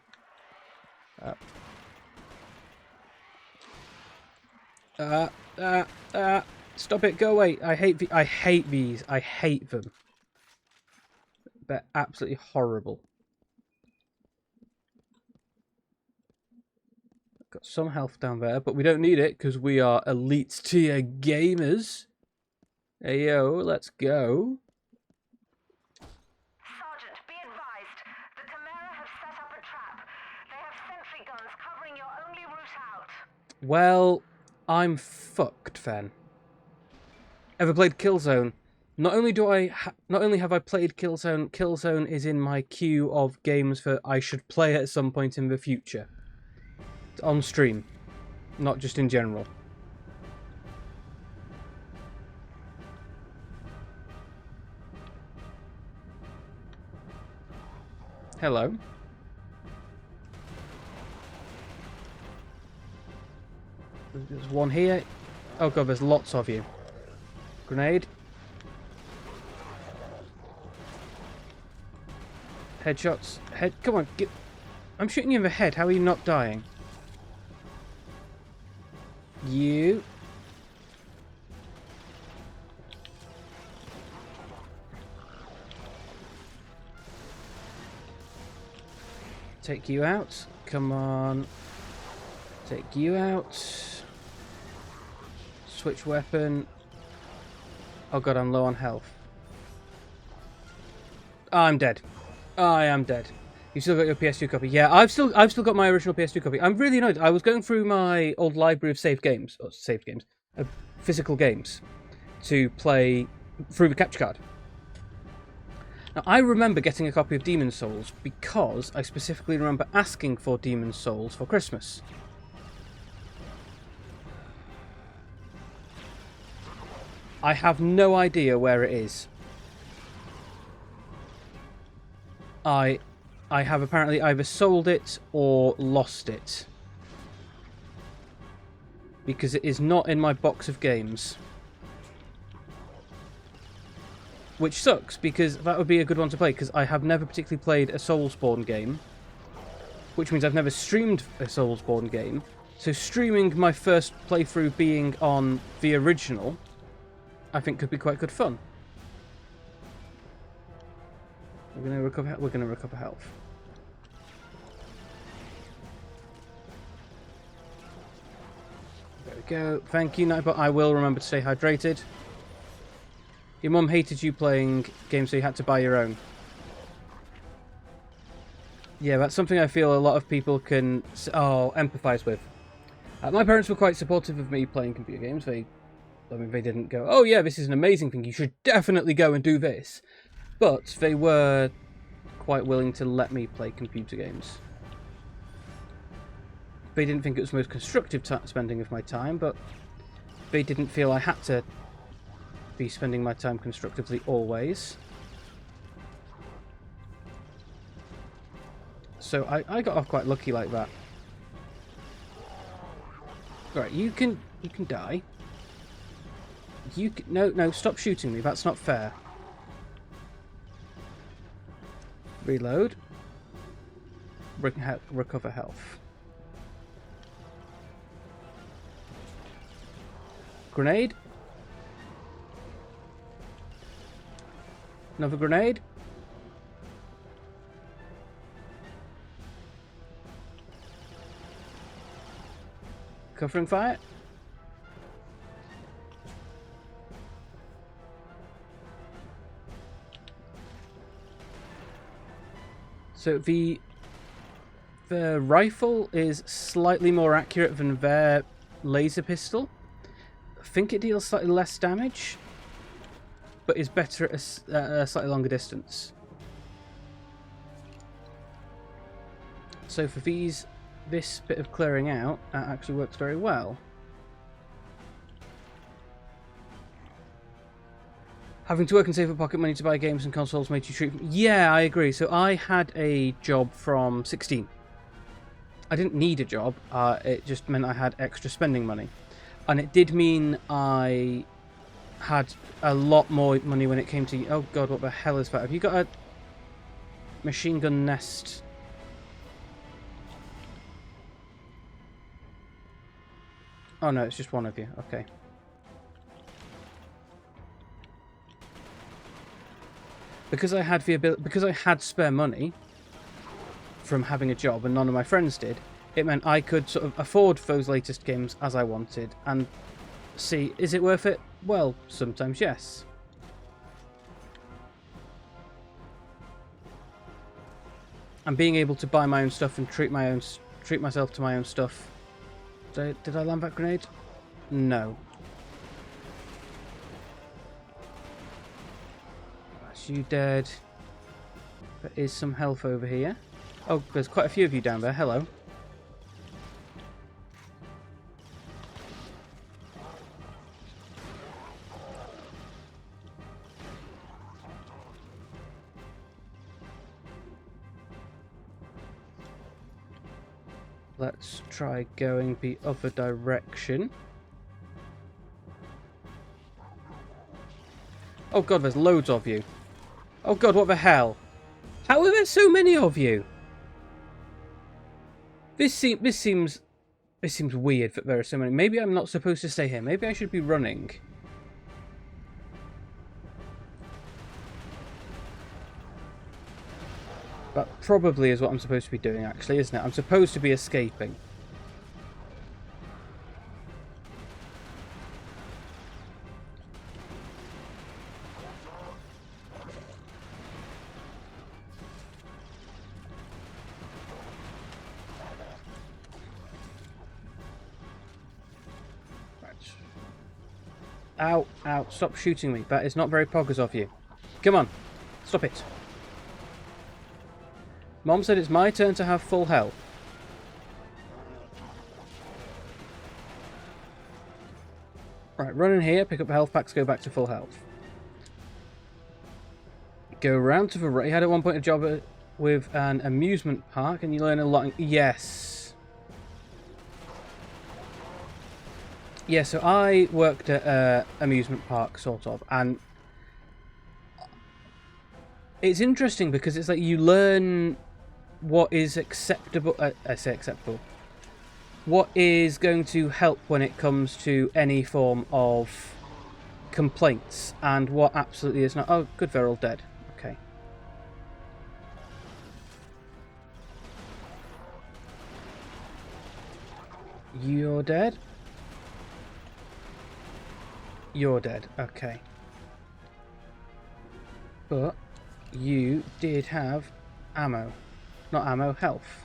Stop it, go away. I hate these. I hate them. They're absolutely horrible. Got some health down there, but we don't need it because we are elite tier gamers. Hey yo, let's go. Sergeant, be advised. The Chimera have set up a trap. They have sentry guns covering your only route out. Well, I'm fucked then. Ever played Killzone? Not only have I played Killzone, Killzone is in my queue of games that I should play at some point in the future. On stream, not just in general. Hello. There's one here. Oh god, there's lots of you. Grenade. Headshots. Come on, get... I'm shooting you in the head. How are you not dying? You. Take you out. Come on. Take you out. Switch weapon. Oh god, I'm low on health. Oh, I'm dead. I am dead. You still got your PS2 copy? Yeah, I've still got my original PS2 copy. I'm really annoyed. I was going through my old library of physical games, to play through the capture card. Now, I remember getting a copy of Demon's Souls because I specifically remember asking for Demon's Souls for Christmas. I have no idea where it is. I have apparently either sold it or lost it. because it is not in my box of games. Which sucks, because that would be a good one to play, because I have never particularly played a Soulsborne game, which means I've never streamed a Soulsborne game. So streaming my first playthrough being on the original, I think could be quite good fun. We're going to recover health. There we go. Thank you, Nightbot. I will remember to stay hydrated. Your mum hated you playing games, so you had to buy your own. Yeah, that's something I feel a lot of people can empathise with. My parents were quite supportive of me playing computer games. They didn't go, "Oh yeah, this is an amazing thing. You should definitely go and do this." But they were quite willing to let me play computer games. They didn't think it was the most constructive spending of my time, but they didn't feel I had to be spending my time constructively always. So I got off quite lucky like that. Right, you can die. No, stop shooting me. That's not fair. Reload. Recover health. Grenade. Another grenade. Covering fire. So the rifle is slightly more accurate than their laser pistol. I think it deals slightly less damage, but is better at a slightly longer distance. So for this bit of clearing out actually works very well. Having to work and save up pocket money to buy games and consoles made you treat... Yeah, I agree. So I had a job from 16. I didn't need a job. It just meant I had extra spending money. And it did mean I had a lot more money when it came to... Oh god, what the hell is that? Have you got a machine gun nest? Oh no, it's just one of you. Okay. Because I had because I had spare money from having a job and none of my friends did, it meant I could sort of afford those latest games as I wanted and see, is it worth it? Well, sometimes yes. And being able to buy my own stuff and treat myself to my own stuff. Did I land that grenade? No. That's you dead. There is some health over here. Oh, there's quite a few of you down there. Hello. Let's try going the other direction. Oh god, there's loads of you. Oh god, what the hell? How are there so many of you? This seems weird that there are so many. Maybe I'm not supposed to stay here. Maybe I should be running. That probably is what I'm supposed to be doing, actually, isn't it? I'm supposed to be escaping. Right. Ow, ow, stop shooting me. That is not very poggers of you. Come on, stop it. Mom said it's my turn to have full health. Right, run in here, pick up health packs, go back to full health. Go round to the right. You had at one point a job with an amusement park and you learn a lot. Yes. Yeah, so I worked at an amusement park, sort of, and it's interesting because it's like you learn what is acceptable. I say acceptable. What is going to help when it comes to any form of complaints, and what absolutely is not. Oh, good, they're all dead. Okay. You're dead? You're dead. Okay. But you did have ammo. Not ammo, health.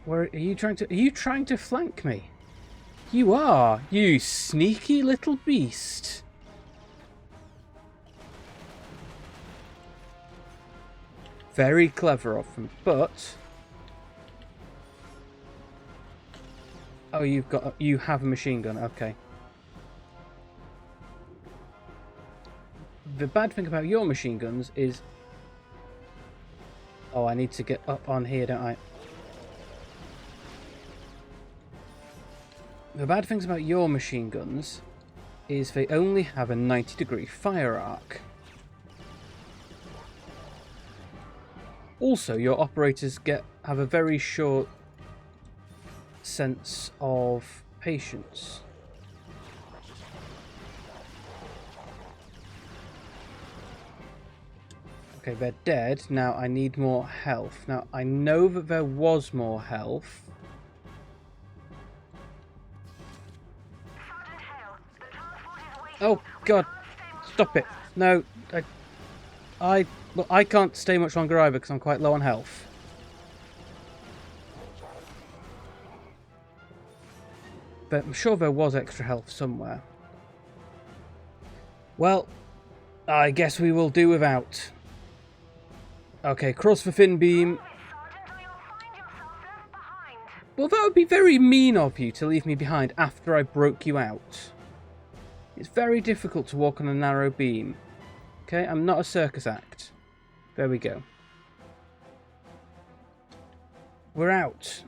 Where are you trying to? Are you trying to flank me? You are, you sneaky little beast. Very clever of them, but oh, you have a machine gun. Okay. The bad thing about your machine guns is, oh, I need to get up on here, don't I? The bad things about your machine guns is they only have a 90-degree fire arc. Also, your operators have a very short sense of patience. Okay, they're dead. Now I need more health. Now I know that there was more health. Oh God! Stop it! No, look, I can't stay much longer either because I'm quite low on health. But I'm sure there was extra health somewhere. Well, I guess we will do without. Okay, cross the fin beam. Well, that would be very mean of you to leave me behind after I broke you out. It's very difficult to walk on a narrow beam. Okay, I'm not a circus act. There we go. We're out.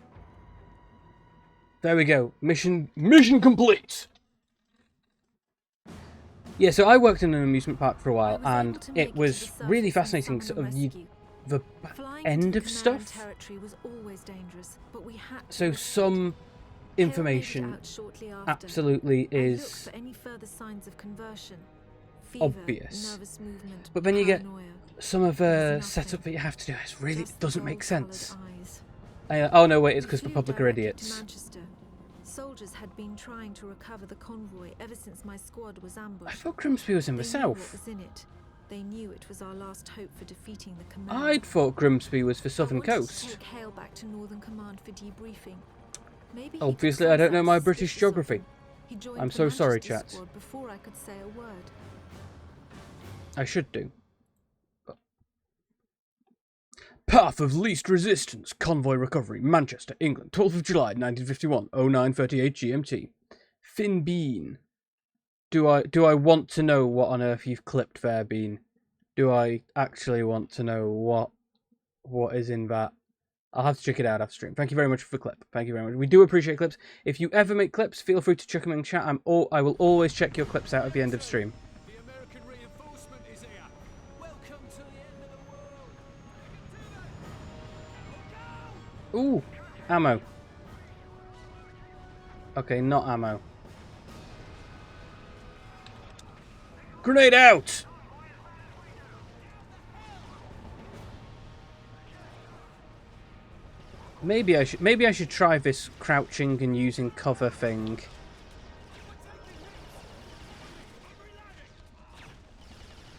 There we go. Mission complete. Yeah, so I worked in an amusement park for a while, and it was really fascinating. Sort of the end of stuff. So some information absolutely is obvious, but then you get some of the setup that you have to do. It really doesn't make sense. Oh no, wait, it's because the public are idiots. Soldiers had been trying to recover the convoy ever since my squad was ambushed. I thought Grimsby was in the south. What was in it. They knew it was our last hope for defeating the command. I'd thought Grimsby was the southern coast. Take Hale back to Northern Command for debriefing. Maybe obviously, I don't know my British geography. I'm so sorry, chat. Before I could say a word. I should do. Path of Least Resistance, Convoy Recovery, Manchester, England, 12th of July, 1951, 09:38 GMT. Finn Bean. Do I want to know what on earth you've clipped there, Bean? Do I actually want to know what is in that? I'll have to check it out after stream. Thank you very much for the clip. Thank you very much. We do appreciate clips. If you ever make clips, feel free to chuck them in chat. I will always check your clips out at the end of stream. The American reinforcement is here. Welcome to the end of the world. Ooh, ammo. Okay, not ammo. Grenade out! Maybe I should try this crouching and using cover thing.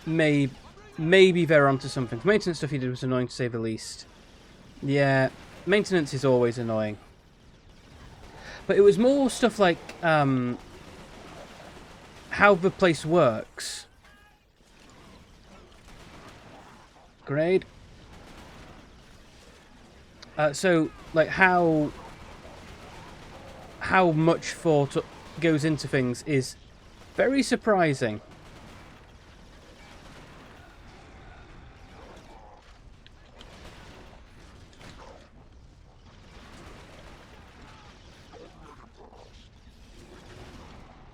Maybe they're onto something. The maintenance stuff he did was annoying to say the least. Yeah, maintenance is always annoying. But it was more stuff like how the place works. Grenade. So, like, how much thought goes into things is Very surprising.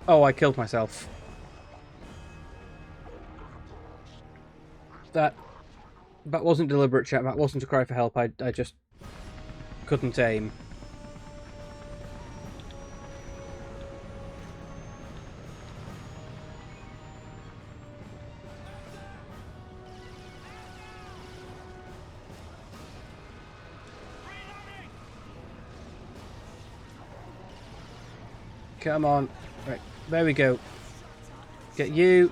Oh, I killed myself. That wasn't deliberate, chat. That wasn't a cry for help. I just couldn't aim. Come on. Right, there we go. Get you.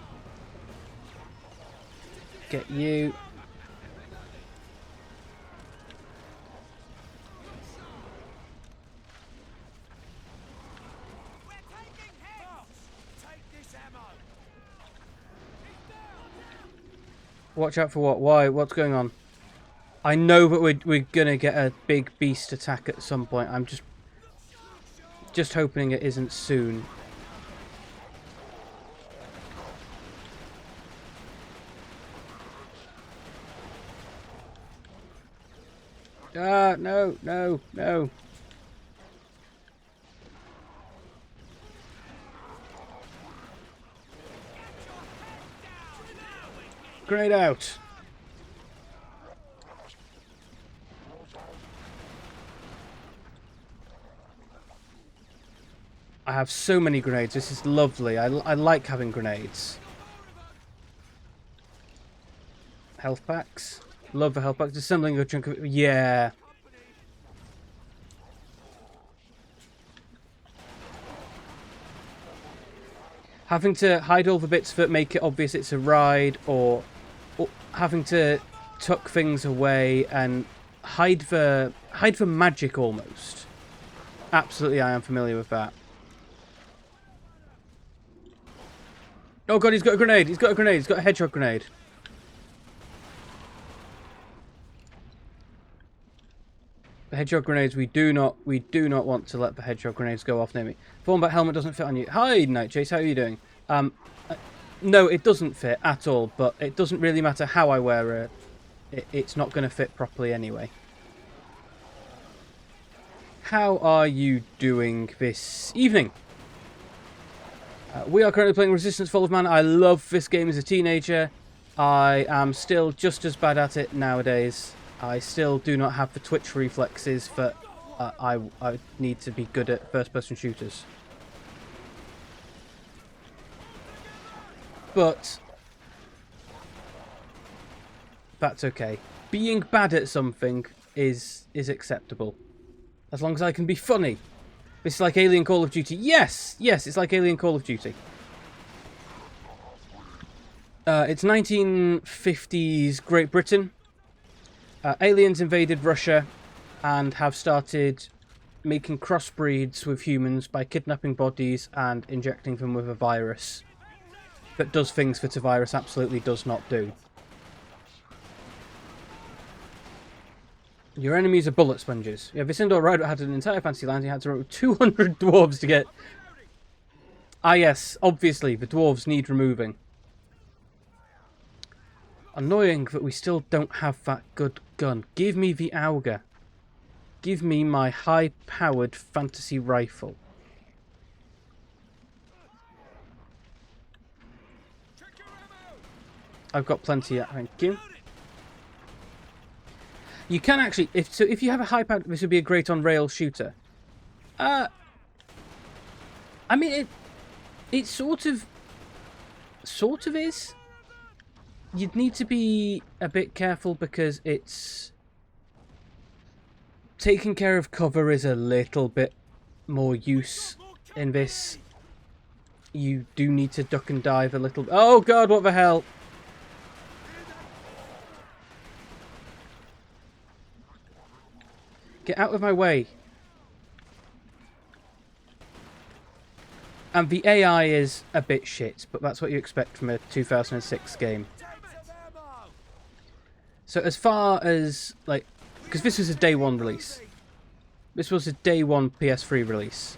Get you. Watch out for what? Why? What's going on? I know, but we're gonna get a big beast attack at some point. I'm just hoping it isn't soon. Ah, no, no, no. Grenade out. I have so many grenades. This is lovely. I like having grenades. Health packs. Love the health packs. Assembling a chunk of it. Yeah. Having to hide all the bits that make it obvious it's a ride, or having to tuck things away and hide the magic almost. Absolutely, I am familiar with that. Oh god, he's got a grenade. He's got a grenade. He's got a hedgehog grenade. The hedgehog grenades, we do not want to let the hedgehog grenades go off near me. Thornback helmet doesn't fit on you. Hi, Night Chase, how are you doing? No, it doesn't fit at all, but it doesn't really matter how I wear it. It's not going to fit properly anyway. How are you doing this evening? We are currently playing Resistance Fall of Man. I love this game as a teenager. I am still just as bad at it nowadays. I still do not have the twitch reflexes that I need to be good at first-person shooters. But that's okay. Being bad at something is acceptable. As long as I can be funny. This is like Alien Call of Duty. Yes! Yes, it's like Alien Call of Duty. It's 1950s Great Britain. Aliens invaded Russia and have started making crossbreeds with humans by kidnapping bodies and injecting them with a virus that does things that a virus absolutely does not do. Your enemies are bullet sponges. Yeah, this indoor ride had an entire fantasy land. You had to remove 200 dwarves to get... Ah yes, obviously, the dwarves need removing. Annoying that we still don't have that good gun. Give me the Auger. Give me my high-powered fantasy rifle. I've got plenty, thank you. You can actually, if you have a high-powered, this would be a great on-rail shooter. I mean, it sort of is. You'd need to be a bit careful because it's... Taking care of cover is a little bit more use in this. You do need to duck and dive a little... Oh god, what the hell? Get out of my way. And the AI is a bit shit, but that's what you expect from a 2006 game. So as far as, like, because this was a day one release. This was a day one PS3 release.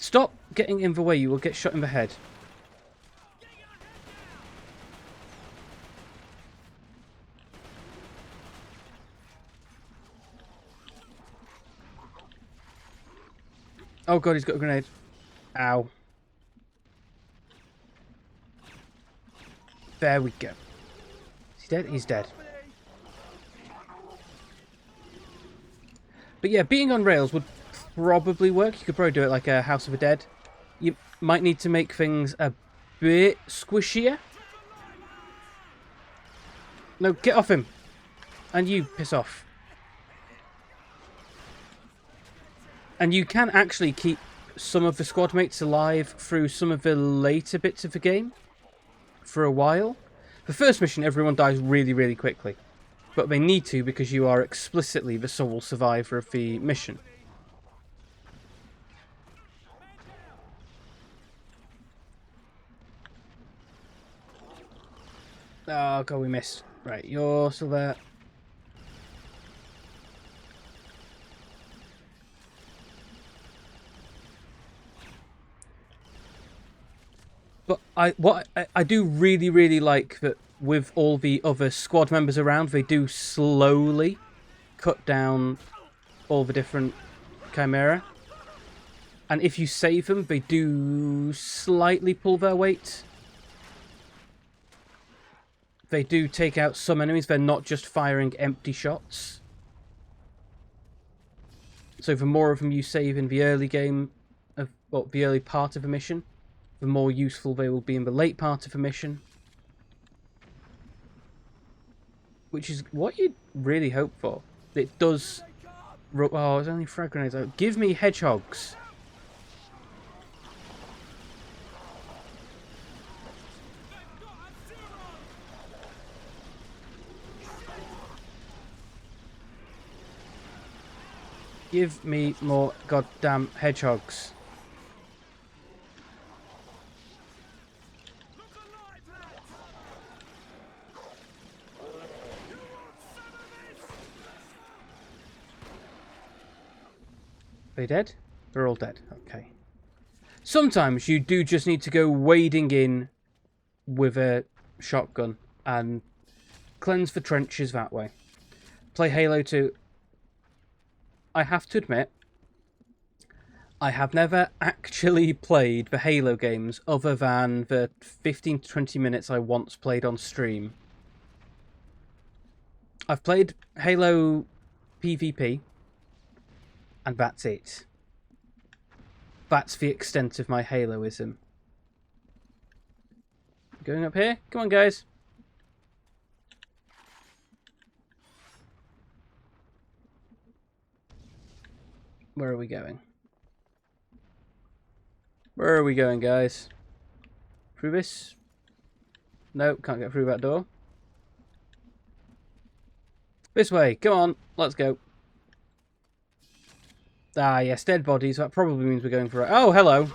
Stop getting in the way. You will get shot in the head. Oh god, he's got a grenade. Ow. There we go. Is he dead? He's dead. But yeah, being on rails would probably work. You could probably do it like a House of the Dead. You might need to make things a bit squishier. No, get off him. And you, piss off. And you can actually keep some of the squad mates alive through some of the later bits of the game for a while. The first mission, everyone dies really, really quickly. But they need to because you are explicitly the sole survivor of the mission. Oh god, we missed. Right, you're still there. But I do really, really like that with all the other squad members around, they do slowly cut down all the different Chimera. And if you save them, they do slightly pull their weight. They do take out some enemies. They're not just firing empty shots. So the more of them you save in the early game, well, the early part of a mission, the more useful they will be in the late part of a mission. Which is what you'd really hope for. It does... Oh, it's only frag grenades. Give me hedgehogs. Give me more goddamn hedgehogs. Are they dead? They're all dead. Okay. Sometimes you do just need to go wading in with a shotgun and cleanse the trenches that way. Play Halo 2. I have to admit, I have never actually played the Halo games other than the 15 to 20 minutes I once played on stream. I've played Halo PvP, and that's it. That's the extent of my Haloism. Going up here? Come on, guys. Where are we going? Where are we going, guys? Through this? Nope, can't get through that door. This way, come on, let's go. Ah, yes, dead bodies. That probably means we're going for it. Oh, hello.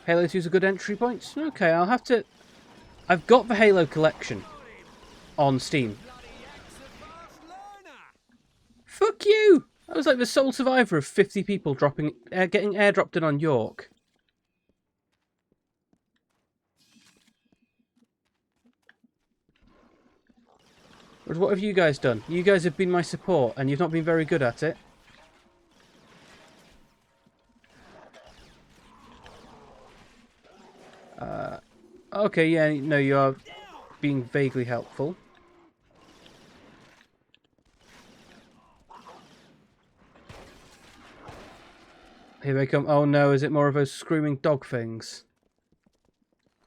Halo 2's a good entry point. Okay, I'll have to... I've got the Halo collection on Steam. Fuck you! I was like the sole survivor of 50 people getting airdropped in on York. But what have you guys done? You guys have been my support, and you've not been very good at it. Okay, yeah, no, you are being vaguely helpful. Here they come. Oh no, is it more of those screaming dog things?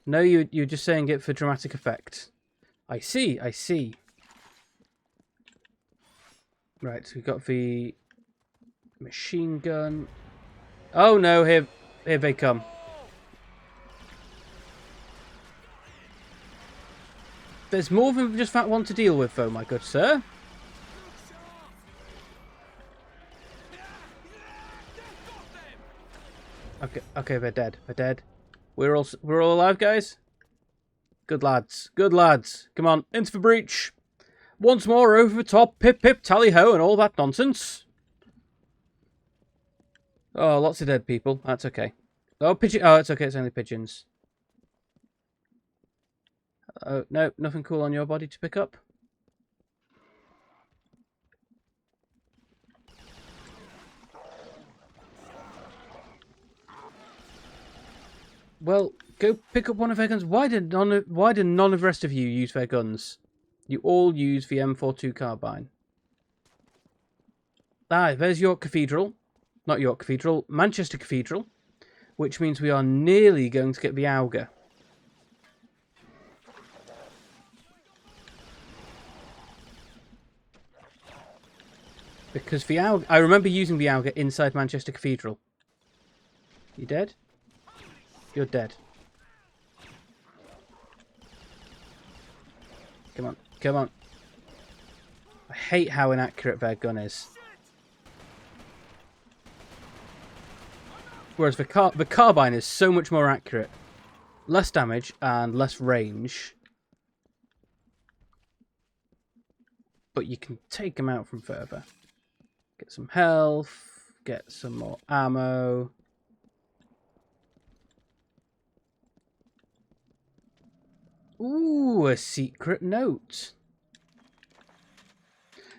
No, you're just saying it for dramatic effect. I see, I see. Right, so we've got the machine gun. Oh no, here they come. There's more than just that one to deal with, though, my good sir. Okay, they're dead. They're dead. We're all alive, guys. Good lads. Good lads. Come on, into the breach. Once more over the top, pip pip tally ho and all that nonsense. Oh, lots of dead people. That's okay. Oh, pigeon. Oh, it's okay. It's only pigeons. Oh, no, nothing cool on your body to pick up. Well, go pick up one of their guns. Why did none of the rest of you use their guns? You all use the M42 carbine. Ah, there's York Cathedral. Not York Cathedral, Manchester Cathedral. Which means we are nearly going to get the Auger. Because the Auger... I remember using the Auger inside Manchester Cathedral. You dead? You're dead. Come on, come on. I hate how inaccurate their gun is. Whereas the carbine is so much more accurate. Less damage and less range. But you can take them out from further. Get some health. Get some more ammo. Ooh, a secret note.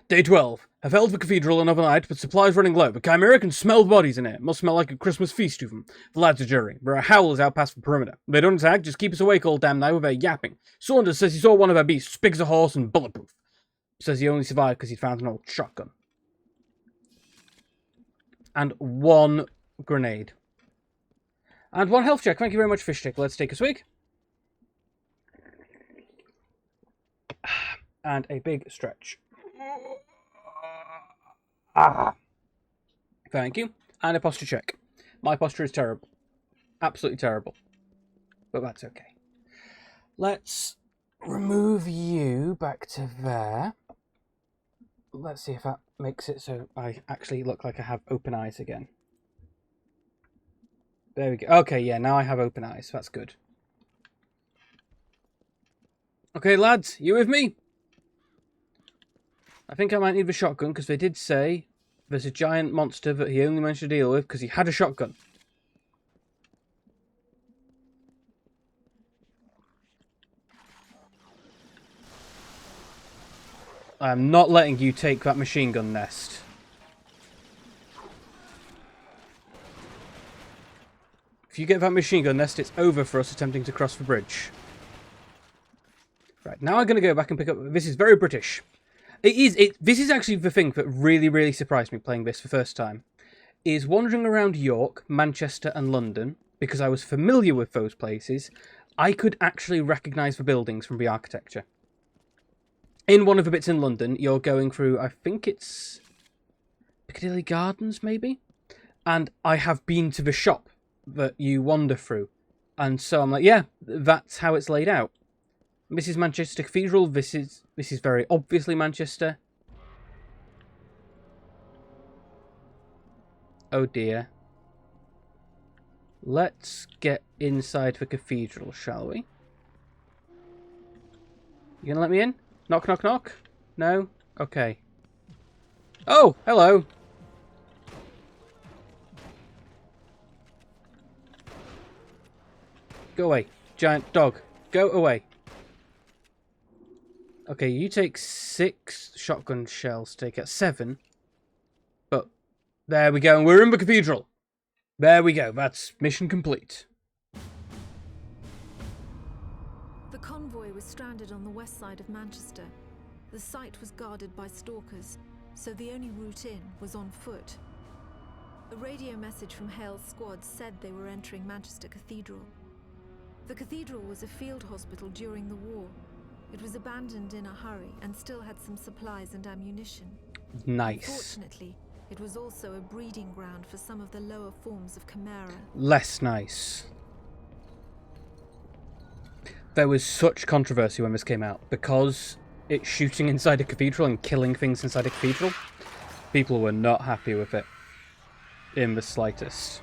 Day 12. Have held the cathedral another night, but supplies running low. The Chimera can smell bodies in it. Must smell like a Christmas feast to them. The lads are jury. There are howlers out past the perimeter. They don't attack, just keep us awake all damn night with their yapping. Saunders says he saw one of their beasts, big as a horse and bulletproof. Says he only survived because he found an old shotgun. And 1 grenade. And 1 health check. Thank you very much, Fish Stick. Let's take a swig. And a big stretch. Thank you. And a posture check. My posture is terrible. Absolutely terrible. But that's okay. Let's remove you back to there. Let's see if that makes it so I actually look like I have open eyes again. There we go. Okay, yeah, now I have open eyes. That's good. Okay, lads, you with me? I think I might need the shotgun, because they did say there's a giant monster that he only managed to deal with because he had a shotgun. I am not letting you take that machine gun nest. If you get that machine gun nest, it's over for us attempting to cross the bridge. Right, now I'm going to go back and pick up... This is very British. This is actually the thing that really, really surprised me playing this for the first time. Is wandering around York, Manchester and London, because I was familiar with those places, I could actually recognise the buildings from the architecture. In one of the bits in London, you're going through, I think it's Piccadilly Gardens, maybe? And I have been to the shop that you wander through. And so I'm like, yeah, that's how it's laid out. This is Manchester Cathedral. This is very obviously Manchester. Oh dear. Let's get inside the cathedral, shall we? You gonna let me in? Knock, knock, knock? No? Okay. Oh, hello. Go away, giant dog. Go away. Okay, you take 6 shotgun shells, take out 7. But there we go, and we're in the cathedral. There we go, that's mission complete. The convoy was stranded on the west side of Manchester. The site was guarded by stalkers, so the only route in was on foot. A radio message from Hale's squad said they were entering Manchester Cathedral. The cathedral was a field hospital during the war. It was abandoned in a hurry and still had some supplies and ammunition. Nice. Fortunately, it was also a breeding ground for some of the lower forms of Chimera. Less nice. There was such controversy when this came out because it's shooting inside a cathedral and killing things inside a cathedral. People were not happy with it in the slightest.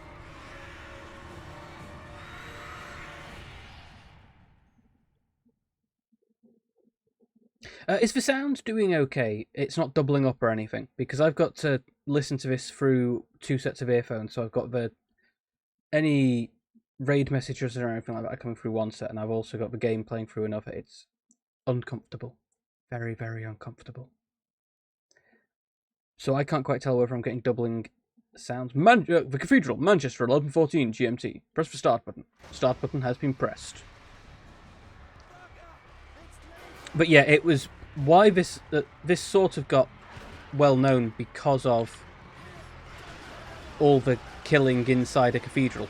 Is the sound doing okay? It's not doubling up or anything, because I've got to listen to this through 2 sets of earphones, so I've got any raid messages or anything like that coming through one set, and I've also got the game playing through another. It's uncomfortable. Very, very uncomfortable. So I can't quite tell whether I'm getting doubling sounds. The Cathedral, Manchester, 11:14 GMT. Press the start button. Start button has been pressed. But yeah, it was why this sort of got well known because of all the killing inside a cathedral.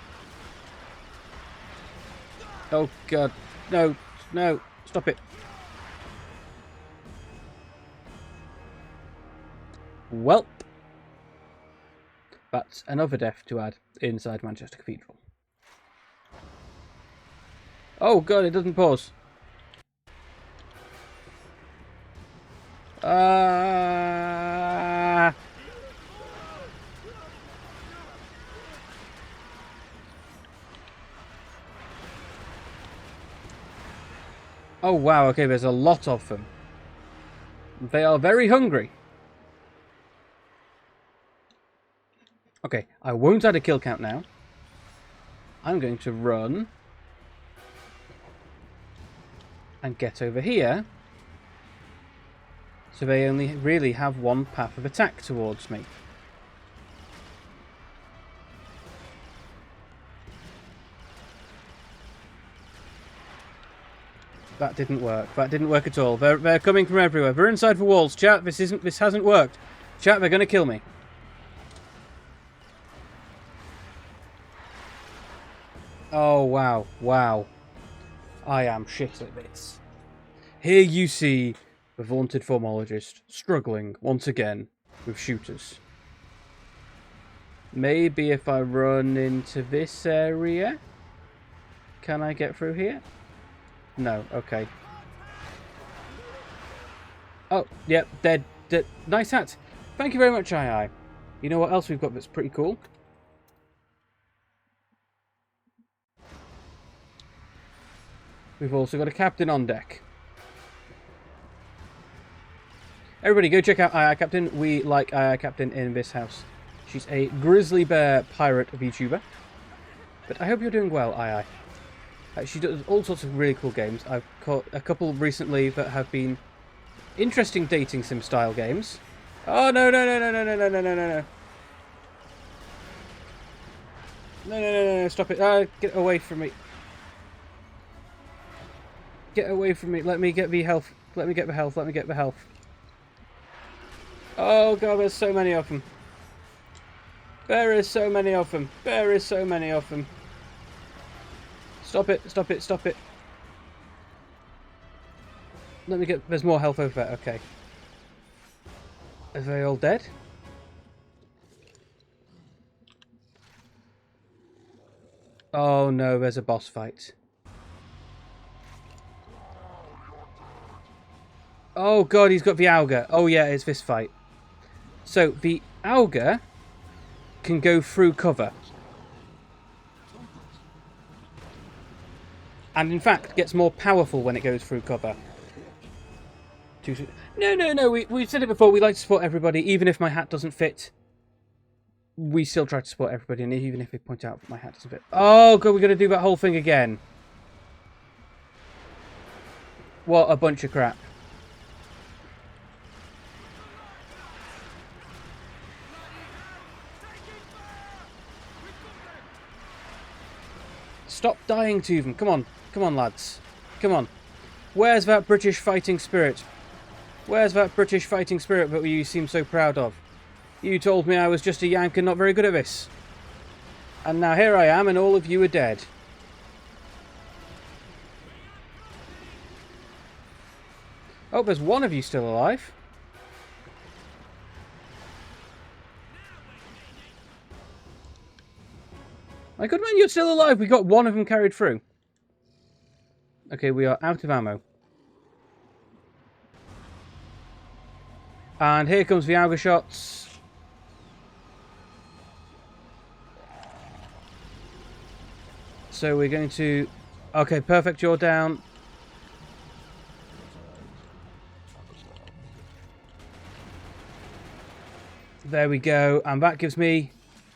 Oh god, no, stop it. Welp. That's another death to add inside Manchester Cathedral. Oh god, it doesn't pause. Oh wow, okay, there's a lot of them. They are very hungry. Okay, I won't add a kill count now. I'm going to run and get over here. So they only really have one path of attack towards me. That didn't work. That didn't work at all. They're coming from everywhere. They're inside the walls. Chat, this hasn't worked. Chat, they're going to kill me. Oh, wow. Wow. I am shit at this. Here you see the vaunted formologist struggling once again with shooters. Maybe if I run into this area, can I get through here? No, okay. Oh, yep, dead. Nice hat. Thank you very much, II. You know what else we've got that's pretty cool? We've also got a captain on deck. Everybody go check out II Captain. We like II Captain in this house. She's a grizzly bear pirate VTuber. But I hope you're doing well, II. She does all sorts of really cool games. I've caught a couple recently that have been interesting dating sim style games. Oh no. No, stop it. Get away from me. Get away from me. Let me get the health. Let me get the health. Oh god, there's so many of them. There is so many of them. Stop it. Let me get... There's more health over there. Okay. Are they all dead? Oh no, there's a boss fight. Oh god, he's got the Auger. Oh yeah, it's this fight. So, the Auger can go through cover. And in fact, gets more powerful when it goes through cover. No, we've said it before, we like to support everybody, even if my hat doesn't fit. We still try to support everybody, and even if they point out that my hat doesn't fit. Oh god, we're going to do that whole thing again. What a bunch of crap. Stop dying to them. Come on, lads. Come on. Where's that British fighting spirit? Where's that British fighting spirit that you seem so proud of? You told me I was just a yank and not very good at this. And now here I am and all of you are dead. Oh, there's one of you still alive. My good man, you're still alive. We got one of them carried through. Okay, we are out of ammo. And here comes the Auger shots. So we're going to... Okay, perfect, you're down. There we go. And that gives me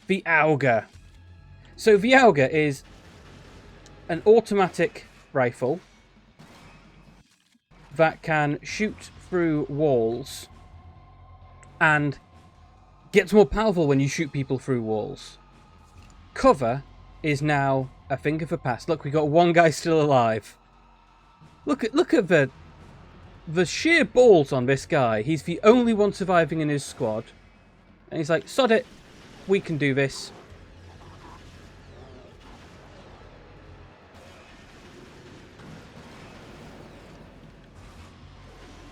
the Auger. So the Auger is an automatic rifle that can shoot through walls and gets more powerful when you shoot people through walls. Cover is now a thing of the past. Look, we got one guy still alive. Look at the sheer balls on this guy. He's the only one surviving in his squad. And he's like, sod it, we can do this.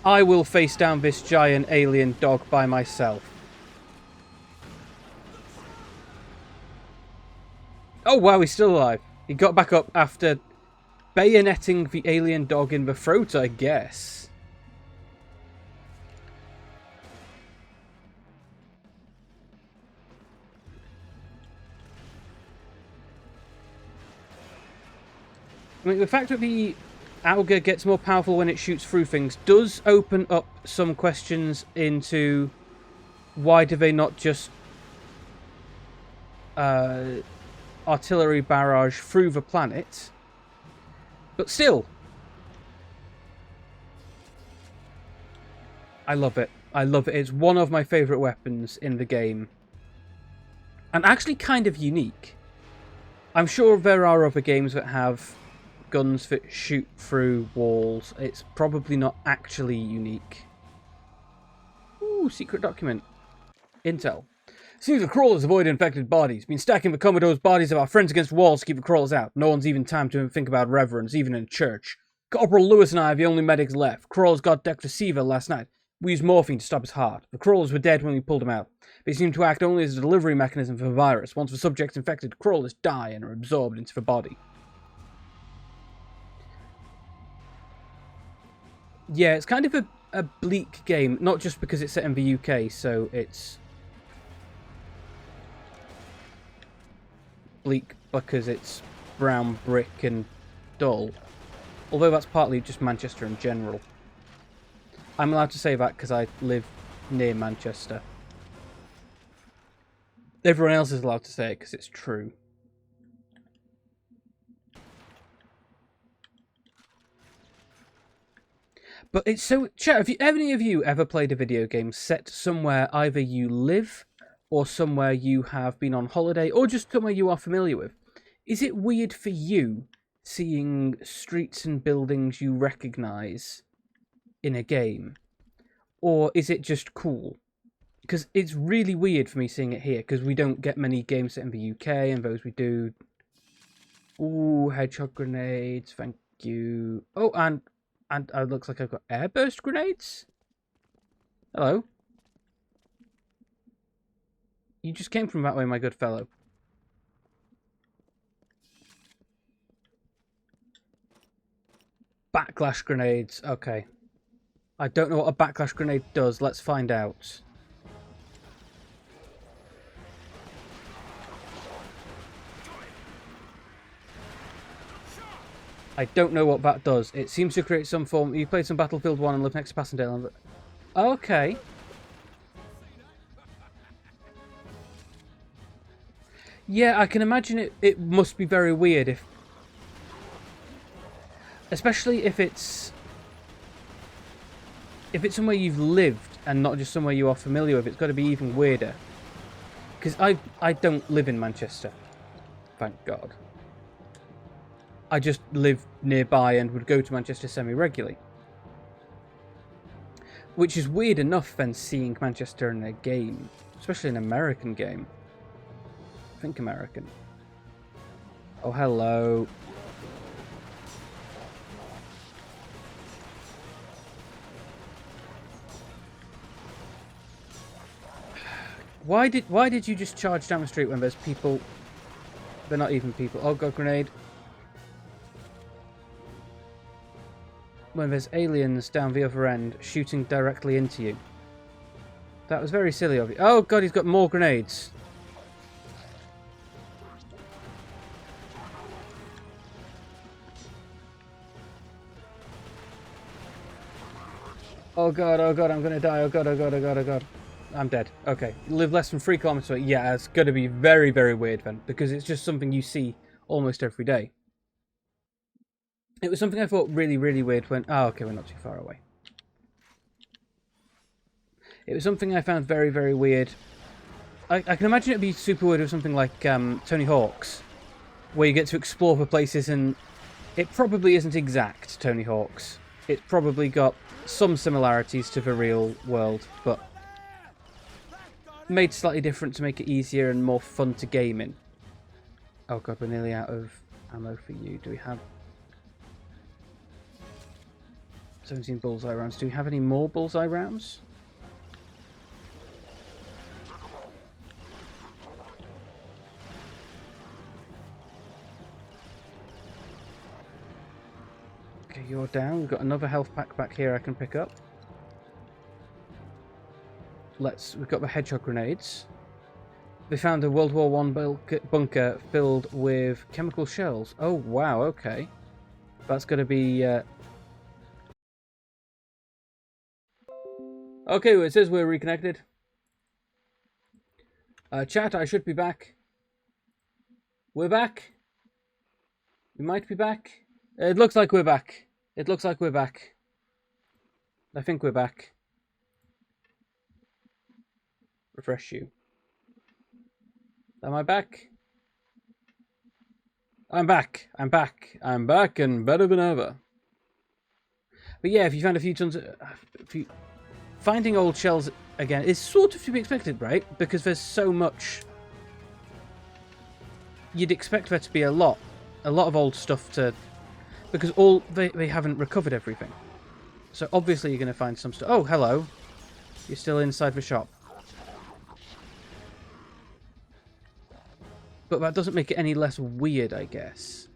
I will face down this giant alien dog by myself. Oh wow, he's still alive. He got back up after bayoneting the alien dog in the throat, I guess. I mean, the fact that the Auger gets more powerful when it shoots through things does open up some questions into why do they not just artillery barrage through the planet. But still, I love it. I love it. It's one of my favourite weapons in the game. And actually kind of unique. I'm sure there are other games that have guns that shoot through walls. It's probably not actually unique. Ooh, secret document. Intel. Seems the crawlers avoid infected bodies. Been stacking the Commodore's bodies of our friends against walls to keep the crawlers out. No one's even time to think about reverence, even in church. Corporal Lewis and I are the only medics left. Crawlers got Dr. Seaver last night. We used morphine to stop his heart. The crawlers were dead when we pulled them out. They seem to act only as a delivery mechanism for the virus. Once the subject's infected, crawlers die and are absorbed into the body. Yeah, it's kind of a bleak game, not just because it's set in the UK, so it's bleak because it's brown brick and dull. Although that's partly just Manchester in general. I'm allowed to say that because I live near Manchester. Everyone else is allowed to say it because it's true. But it's so... Chat, have any of you ever played a video game set somewhere either you live or somewhere you have been on holiday or just somewhere you are familiar with? Is it weird for you seeing streets and buildings you recognise in a game? Or is it just cool? Because it's really weird for me seeing it here because we don't get many games set in the UK, and those we do... Ooh, hedgehog grenades, thank you. Oh, and it looks like I've got airburst grenades? Hello? You just came from that way, my good fellow. Backlash grenades. Okay. I don't know what a backlash grenade does. Let's find out. I don't know what that does. It seems to create some form... You played some Battlefield 1 and live next to Passendale. Okay. Yeah, I can imagine it must be very weird if... Especially if it's... If it's somewhere you've lived and not just somewhere you are familiar with, it's got to be even weirder. Because I don't live in Manchester. Thank God. I just live nearby and would go to Manchester semi-regularly. Which is weird enough than seeing Manchester in a game. Especially an American game. Think American. Oh, hello. Why did you just charge down the street when there's people? They're not even people. Oh god, grenade. When there's aliens down the other end shooting directly into you. That was very silly of you. Oh god, he's got more grenades. Oh god, I'm gonna die. Oh god, oh god, oh god, oh god. I'm dead. Okay. Live less than 3 kilometers away. Yeah, it's going to be very, very weird then, because it's just something you see almost every day. It was something I thought really, really weird when... Oh, okay, we're not too far away. It was something I found very, very weird. I can imagine it'd be super weird with something like Tony Hawk's, where you get to explore for places, and it probably isn't exact Tony Hawk's. It's probably got some similarities to the real world, but made slightly different to make it easier and more fun to game in. Oh god, we're nearly out of ammo for you. Do we have 17 bullseye rounds? Do we have any more bullseye rounds? Okay, you're down. We've got another health pack back here I can pick up. We've got the hedgehog grenades. They found a World War I bunker filled with chemical shells. Oh wow, okay. That's gonna be okay, well, it says we're reconnected. Chat, I should be back. We're back. We might be back. It looks like we're back. It looks like we're back. I think we're back. Refresh you. Am I back? I'm back. I'm back. I'm back and better than ever. But yeah, if you found a few tons of... Finding old shells again is sort of to be expected, right? Because there's so much... You'd expect there to be a lot of old stuff to... Because they haven't recovered everything. So obviously you're going to find some stuff. Oh, hello. You're still inside the shop. But that doesn't make it any less weird, I guess.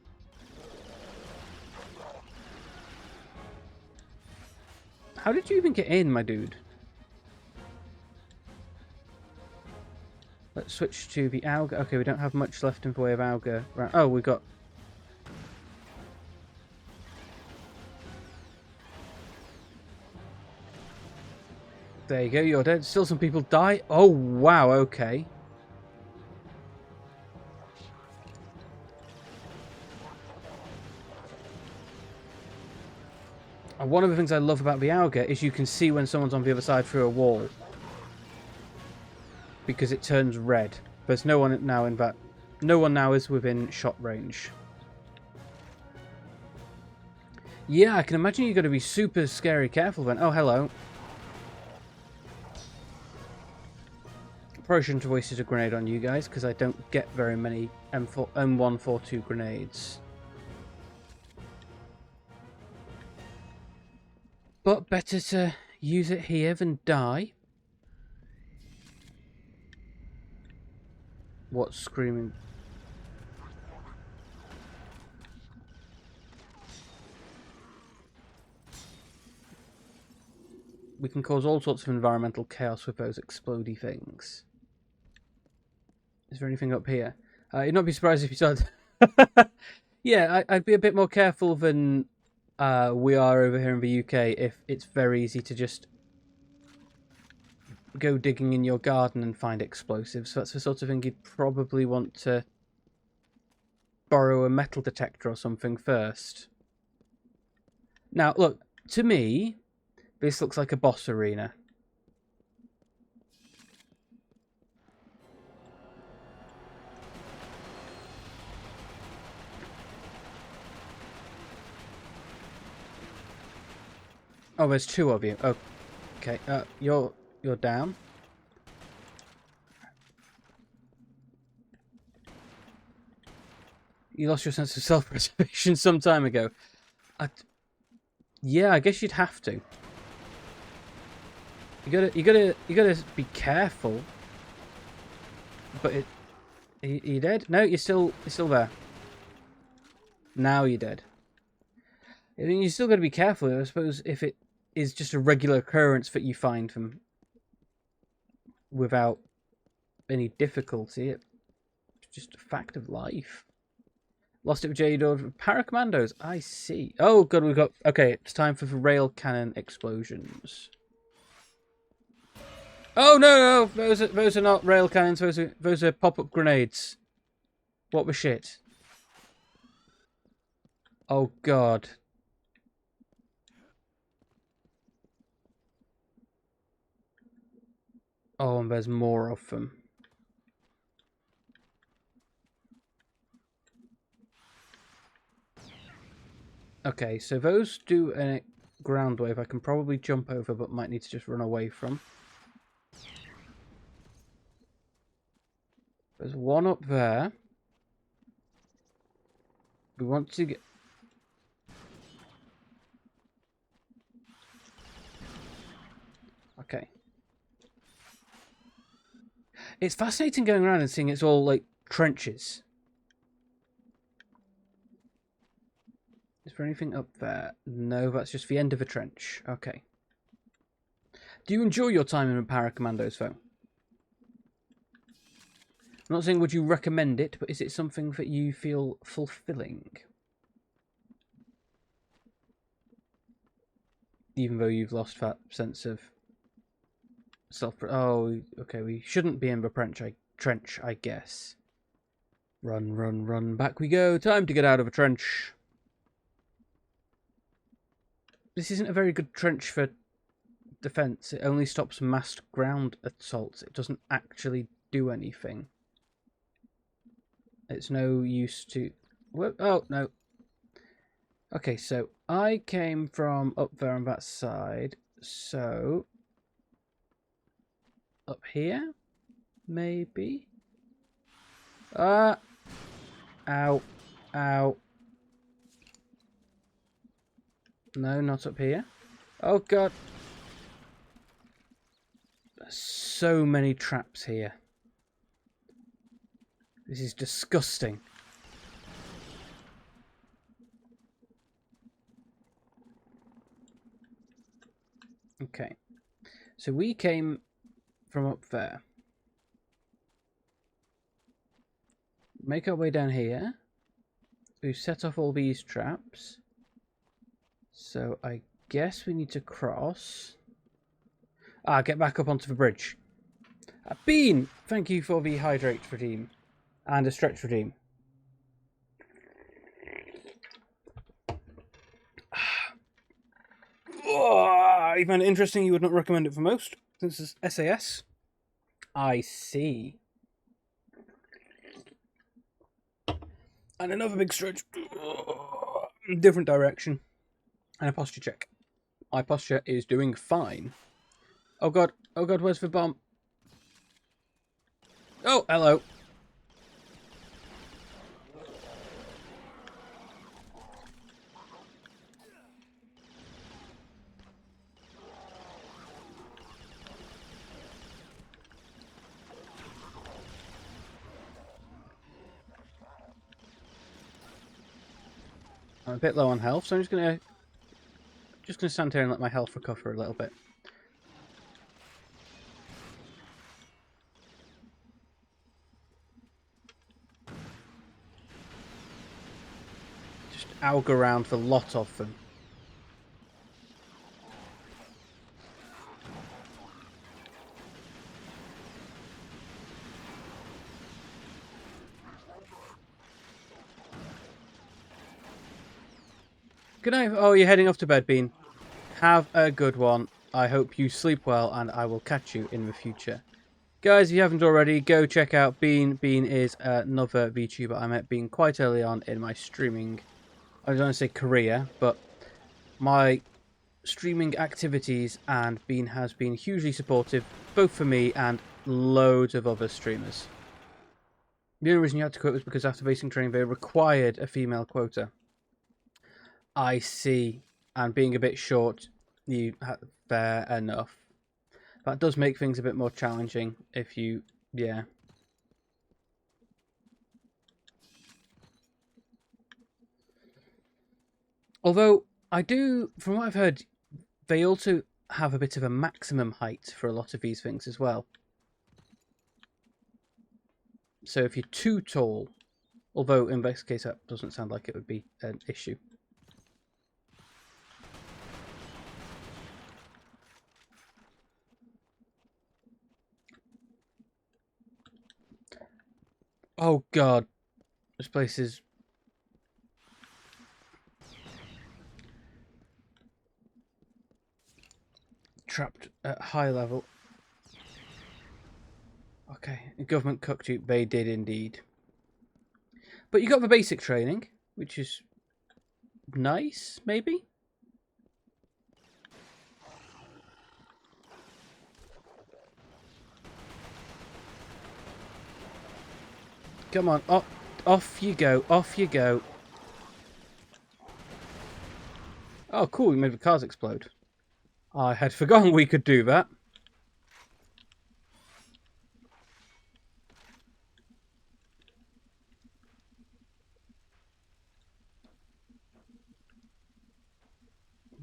How did you even get in, my dude? Let's switch to the Auga. Okay, we don't have much left in the way of Auga. Right. Oh, we got... There you go, you're dead. Still some people die. Oh, wow, okay. And one of the things I love about the Auga is you can see when someone's on the other side through a wall. Because it turns red. There's no one now in that... No one now is within shot range. Yeah, I can imagine you've got to be super scary careful then. Oh, hello. Probably shouldn't have wasted a grenade on you guys, because I don't get very many M142 grenades. But better to use it here than die. What's screaming? We can cause all sorts of environmental chaos with those explodey things. Is there anything up here? You'd not be surprised if you started... Yeah, I'd be a bit more careful than we are over here in the UK if it's very easy to just go digging in your garden and find explosives. So that's the sort of thing you'd probably want to borrow a metal detector or something first. Now, look, to me, this looks like a boss arena. Oh, there's 2 of you. Oh, okay, you're down. You lost your sense of self-preservation some time ago. Yeah, I guess you'd have to. You gotta be careful. But are you dead? No, you're still there. Now you're dead. I mean, you still got to be careful, I suppose, if it is just a regular occurrence that you find them without any difficulty. It's just a fact of life. Lost it with J-Dog. Paracommandos, I see. Oh, God, we've got... Okay, it's time for the rail cannon explosions. Oh no, no, those are not rail cannons. Those are pop-up grenades. What the shit? Oh god. Oh, and there's more of them. Okay, so those do a ground wave I can probably jump over, but might need to just run away from. There's one up there. We want to get... Okay. It's fascinating going around and seeing it's all, like, trenches. Is there anything up there? No, that's just the end of a trench. Okay. Do you enjoy your time in the Paracommandos, though? I'm not saying would you recommend it, but is it something that you feel fulfilling? Even though you've lost that sense of self... Oh, okay, we shouldn't be in the trench, I guess. Run, run, run, back we go. Time to get out of a trench. This isn't a very good trench for defense. It only stops massed ground assaults. It doesn't actually do anything. It's no use to... Oh, no. Okay, so I came from up there on that side. So... up here? Maybe? Ow. Ow. No, not up here. Oh, God. There's so many traps here. This is disgusting. Okay. So we came from up there. Make our way down here. We set off all these traps. So I guess we need to cross. Get back up onto the bridge. Bean! Thank you for the hydrate redeem. And a stretch redeem. Oh, you find it interesting, you would not recommend it for most, since it's SAS? I see. And another big stretch. Different direction. And a posture check. My posture is doing fine. Oh god, where's the bomb? Oh, hello. I'm a bit low on health, so I'm just gonna stand here and let my health recover a little bit. Just aug around the lot of them. Good night. Oh, you're heading off to bed, Bean. Have a good one. I hope you sleep well, and I will catch you in the future. Guys, if you haven't already, go check out Bean. Bean is another VTuber I met Bean quite early on in my streaming, I don't want to say career, but my streaming activities, and Bean has been hugely supportive, both for me and loads of other streamers. The only reason you had to quit was because after basic training they required a female quota. I see, and being a bit short, fair enough. That does make things a bit more challenging if you, yeah. Although, I do, from what I've heard, they also have a bit of a maximum height for a lot of these things as well. So if you're too tall, although in this case that doesn't sound like it would be an issue. Oh god. This place is... trapped at high level. Okay, the government cooked you. They did indeed. But you got the basic training, which is nice, maybe? Come on, off you go, off you go. Oh, cool, we made the cars explode. I had forgotten we could do that.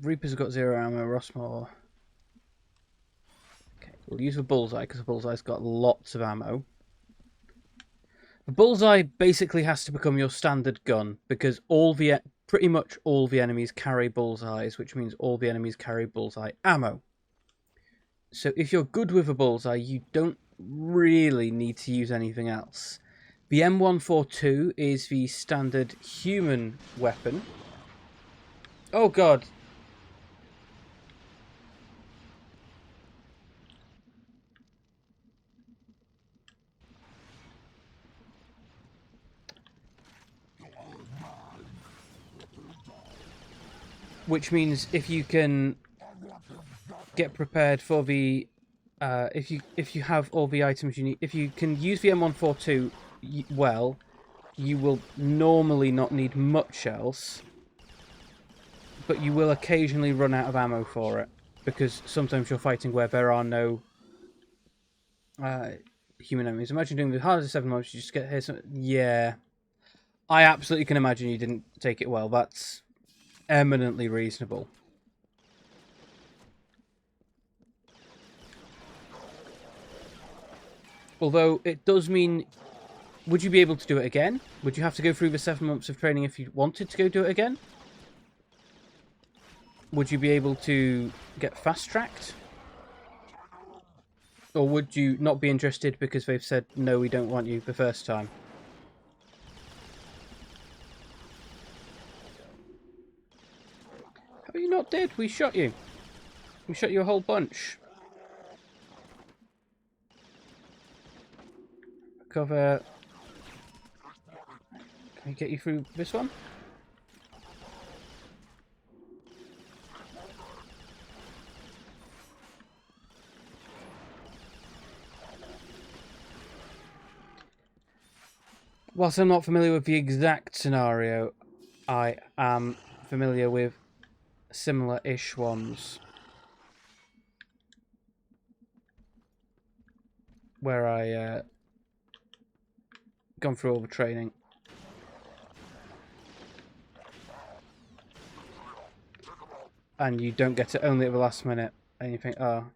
Reaper's got 0 ammo, Rossmore. Okay, we'll use the Bullseye, because the Bullseye's got lots of ammo. The Bullseye basically has to become your standard gun, because pretty much all the enemies carry Bullseyes, which means all the enemies carry Bullseye ammo. So if you're good with a Bullseye, you don't really need to use anything else. The M142 is the standard human weapon. Oh god. Which means if you can get prepared for the if you have all the items you need, if you can use the M142 well, you will normally not need much else, but you will occasionally run out of ammo for it, because sometimes you're fighting where there are no human enemies. Imagine doing the hardest of 7 months, you just get here. Yeah, I absolutely can imagine you didn't take it well. That's eminently reasonable. Although it does mean, would you be able to do it again? Would you have to go through the 7 months of training if you wanted to go do it again? Would you be able to get fast-tracked? Or would you not be interested because they've said, no, we don't want you the first time? How are you not dead? We shot you. We shot you a whole bunch. Cover. Can we get you through this one? Whilst I'm not familiar with the exact scenario, I am familiar with similar-ish ones. Where I gone through all the training. And you don't get it only at the last minute. And you think, oh,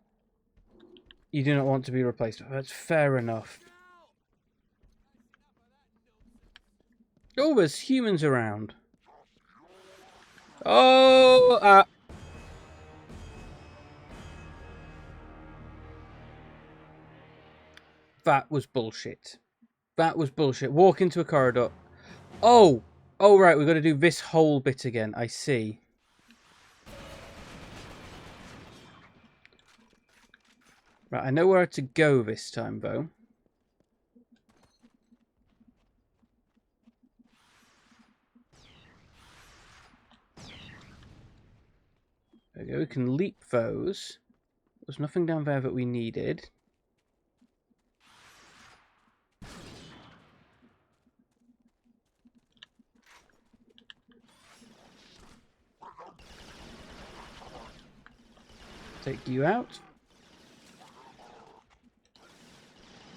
you do not want to be replaced. That's fair enough. Oh, there's humans around. Oh, that was bullshit. That was bullshit. Walk into a corridor. Oh! Oh, right, we've got to do this whole bit again. I see. Right, I know where to go this time, though. There we go. We can leap those. There's nothing down there that we needed. Take you out.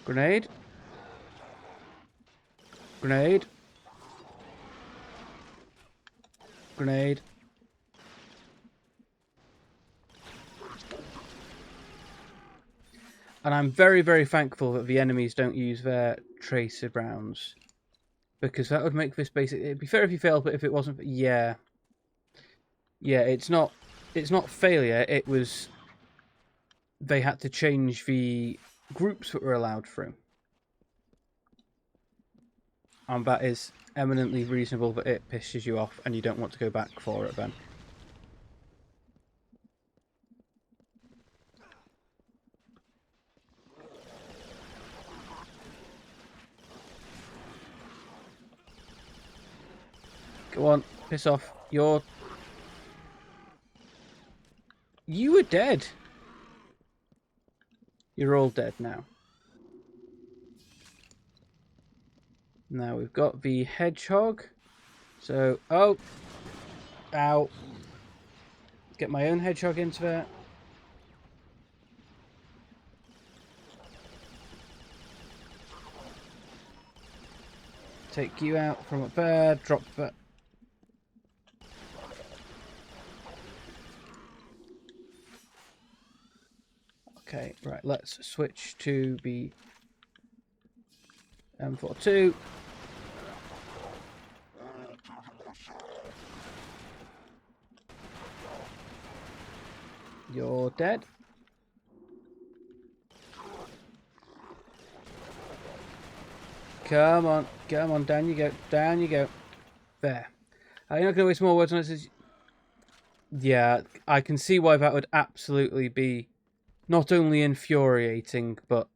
Grenade. Grenade. Grenade. And I'm very, very thankful that the enemies don't use their tracer rounds, because that would make this basic. It'd be fair if you failed, but if it wasn't, yeah, it's not failure. It was they had to change the groups that were allowed through. And that is eminently reasonable that it pisses you off and you don't want to go back for it then. Go on, piss off. You were dead. You're all dead now. Now we've got the hedgehog. So, oh. Ow. Get my own hedgehog into there. Take you out from up there. Drop that. Okay, right, let's switch to the M42. You're dead. Come on, down you go, down you go. There. You're not going to waste more words on this. Yeah, I can see why that would absolutely be not only infuriating, but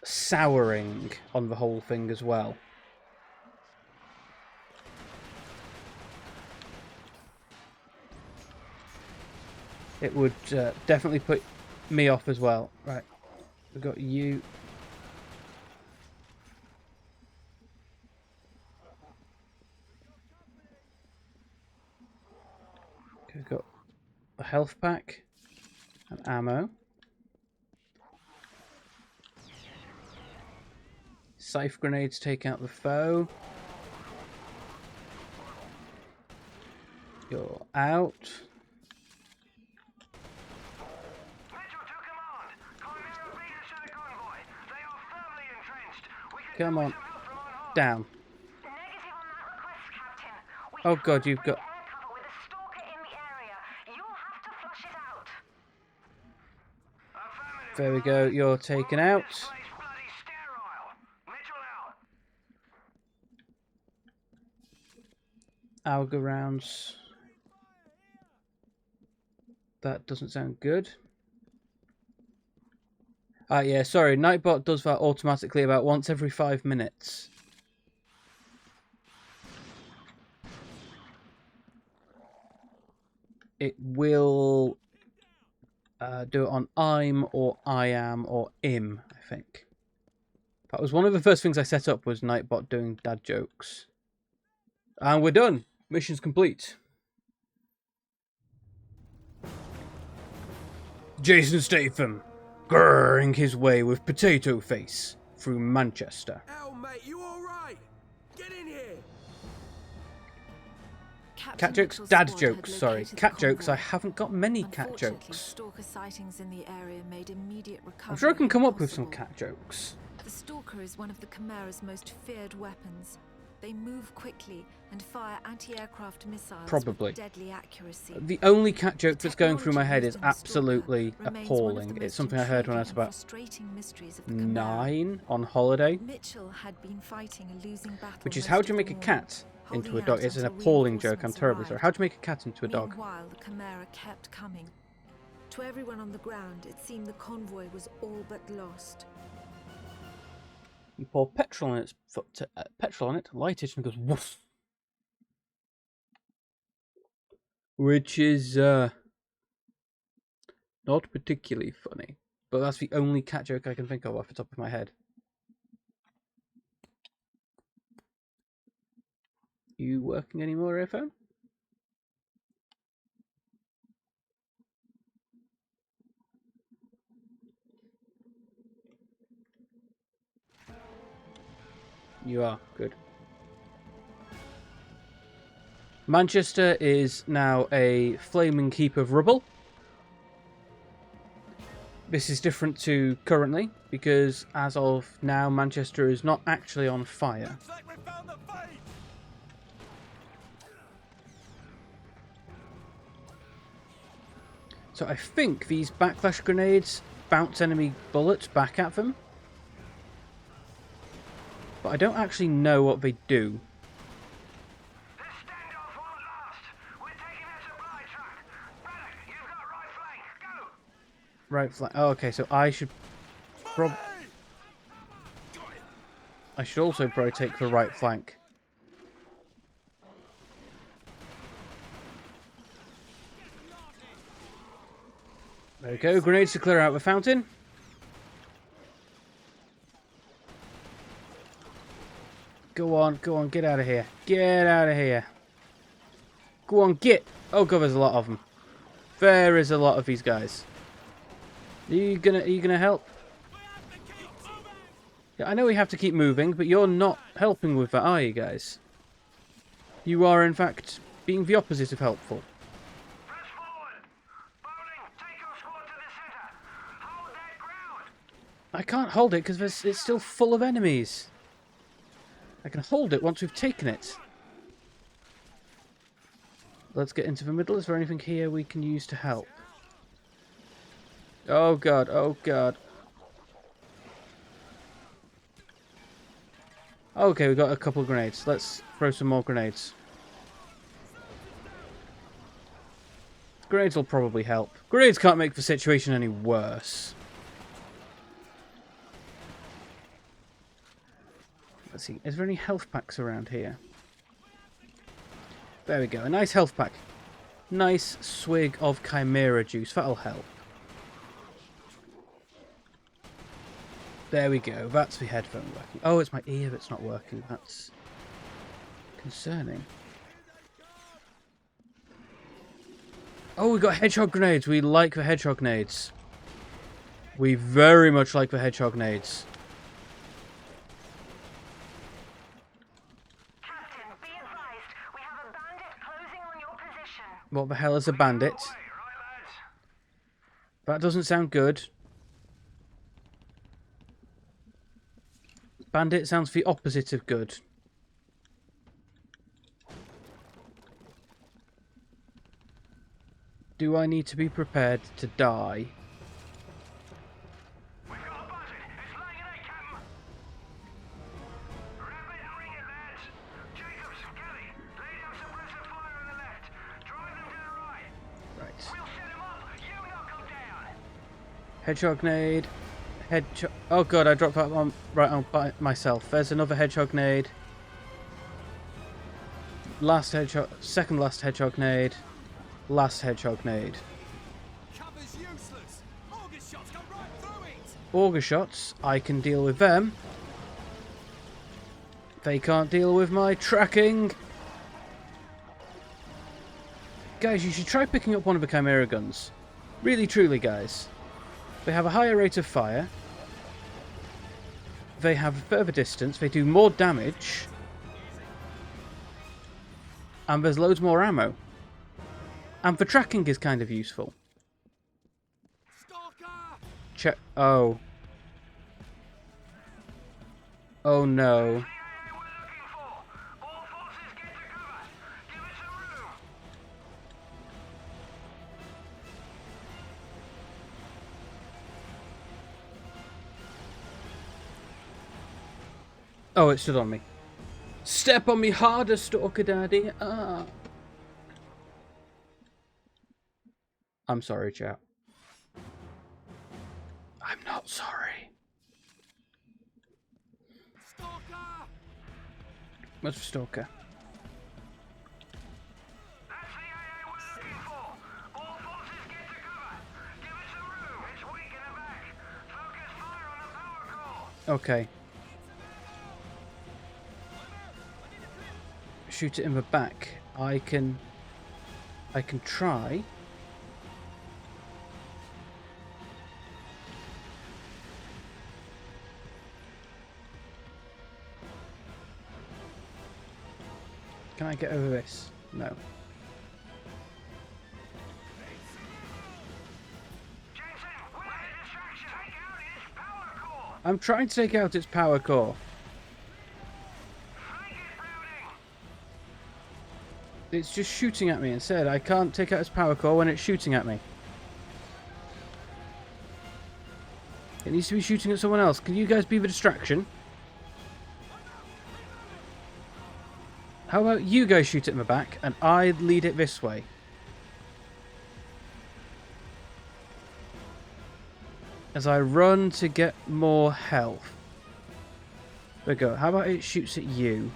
souring on the whole thing as well. It would definitely put me off as well. Right, we've got you. Okay, we've got a health pack and ammo. Scythe grenades take out the foe. You're out. Come on. Down. Oh god, you've got... There we go, you're taken out. Alga rounds. That doesn't sound good. Yeah, sorry, Nightbot does that automatically about once every 5 minutes. It will do it on I'm or I am or im, I think. That was one of the first things I set up, was Nightbot doing dad jokes. And we're done. Mission's complete. Jason Statham, grrring his way with potato face through Manchester. Ow, mate, you alright? Get in here! Cat jokes? Dad jokes, sorry. Cat jokes, I haven't got many cat jokes. Stalker sightings in the area made immediate recovery. I'm sure I can come up with some cat jokes. The Stalker is one of the Chimera's most feared weapons. They move quickly and fire anti-aircraft missiles Probably. with deadly accuracy. The only cat joke that's going through my head is absolutely appalling. It's something I heard when I was about 9 on holiday. Mitchell had been fighting a losing battle, which is, how do you make a cat into a dog? It's an appalling joke. I'm terribly sorry. How do you make a cat into a dog? Meanwhile, the Chimera kept coming. To everyone on the ground, it seemed the convoy was all but lost. You pour petrol on it, light it, and it goes woof. Which is not particularly funny, but that's the only cat joke I can think of off the top of my head. You working anymore, earphone? You are, good. Manchester is now a flaming heap of rubble. This is different to currently, because as of now, Manchester is not actually on fire. Looks like we found the fight! So I think these backlash grenades bounce enemy bullets back at them. but I don't actually know what they do. This standoff won't last. We're taking a supply truck. Braddock, you've got right flank. Go. Right flank. Oh, okay, so I should also probably take the right flank. There we go. Grenades to clear out the fountain. Go on, get out of here. Get out of here. Go on, get. Oh god, there's a lot of them. There is a lot of these guys. Are you gonna help? Yeah, I know we have to keep moving, but you're not helping with that, are you guys? You are, in fact, being the opposite of helpful. Press forward. Bowling, take your squad to the center. Hold that ground. I can't hold it because it's still full of enemies. I can hold it once we've taken it. Let's get into the middle. Is there anything here we can use to help? Oh god, oh god. Okay, we got a couple of grenades. Let's throw some more grenades. Grenades will probably help. Grenades can't make the situation any worse. Let's see, is there any health packs around here? There we go, a nice health pack. Nice swig of Chimera juice, that'll help. There we go, that's the headphone working. Oh, it's my ear that's not working, that's concerning. Oh, we got hedgehog grenades, we like the hedgehog grenades. We very much like the hedgehog grenades. What the hell is a bandit? That doesn't sound good. Bandit sounds the opposite of good. Do I need to be prepared to die? We've got a buzzard. It's laying an egg, Captain. Wrap it and ring it, lads. Jacobs, Kelly, lay down suppressive fire on the left. Drive them to the right. Right. We'll set them up. You knock them down. Hedgehog nade. Hedgehog. Oh god, I dropped that one right on by myself. There's another hedgehog nade. Last hedgehog. Second last hedgehog nade. Last hedgehog nade. Cover's useless. Auger shots come right through it. Auger shots, I can deal with them. They can't deal with my tracking. Guys, you should try picking up one of the Chimera guns. Really, truly, guys. They have a higher rate of fire. They have further distance. They do more damage. And there's loads more ammo. And the tracking is kind of useful. Stalker! Check. Oh. Oh no. We're looking for. All forces get to cover. Give us some room. Oh, it stood on me. Step on me harder, Stalker Daddy. Ah. I'm sorry, chat. I'm not sorry. Stalker! What's for Stalker? That's the AA we're looking for. All forces get to cover. Give us some room. It's weak in the back. Focus fire on the power core. Okay. Shoot it in the back. I can try. Can I get over this? No. Jensen, we're a distraction. Take out its power core. I'm trying to take out its power core. Flank it, Browning. It's just shooting at me instead. I can't take out its power core when it's shooting at me. It needs to be shooting at someone else. Can you guys be the distraction? How about you guys shoot it in the back and I lead it this way? As I run to get more health. There we go. How about it shoots at you?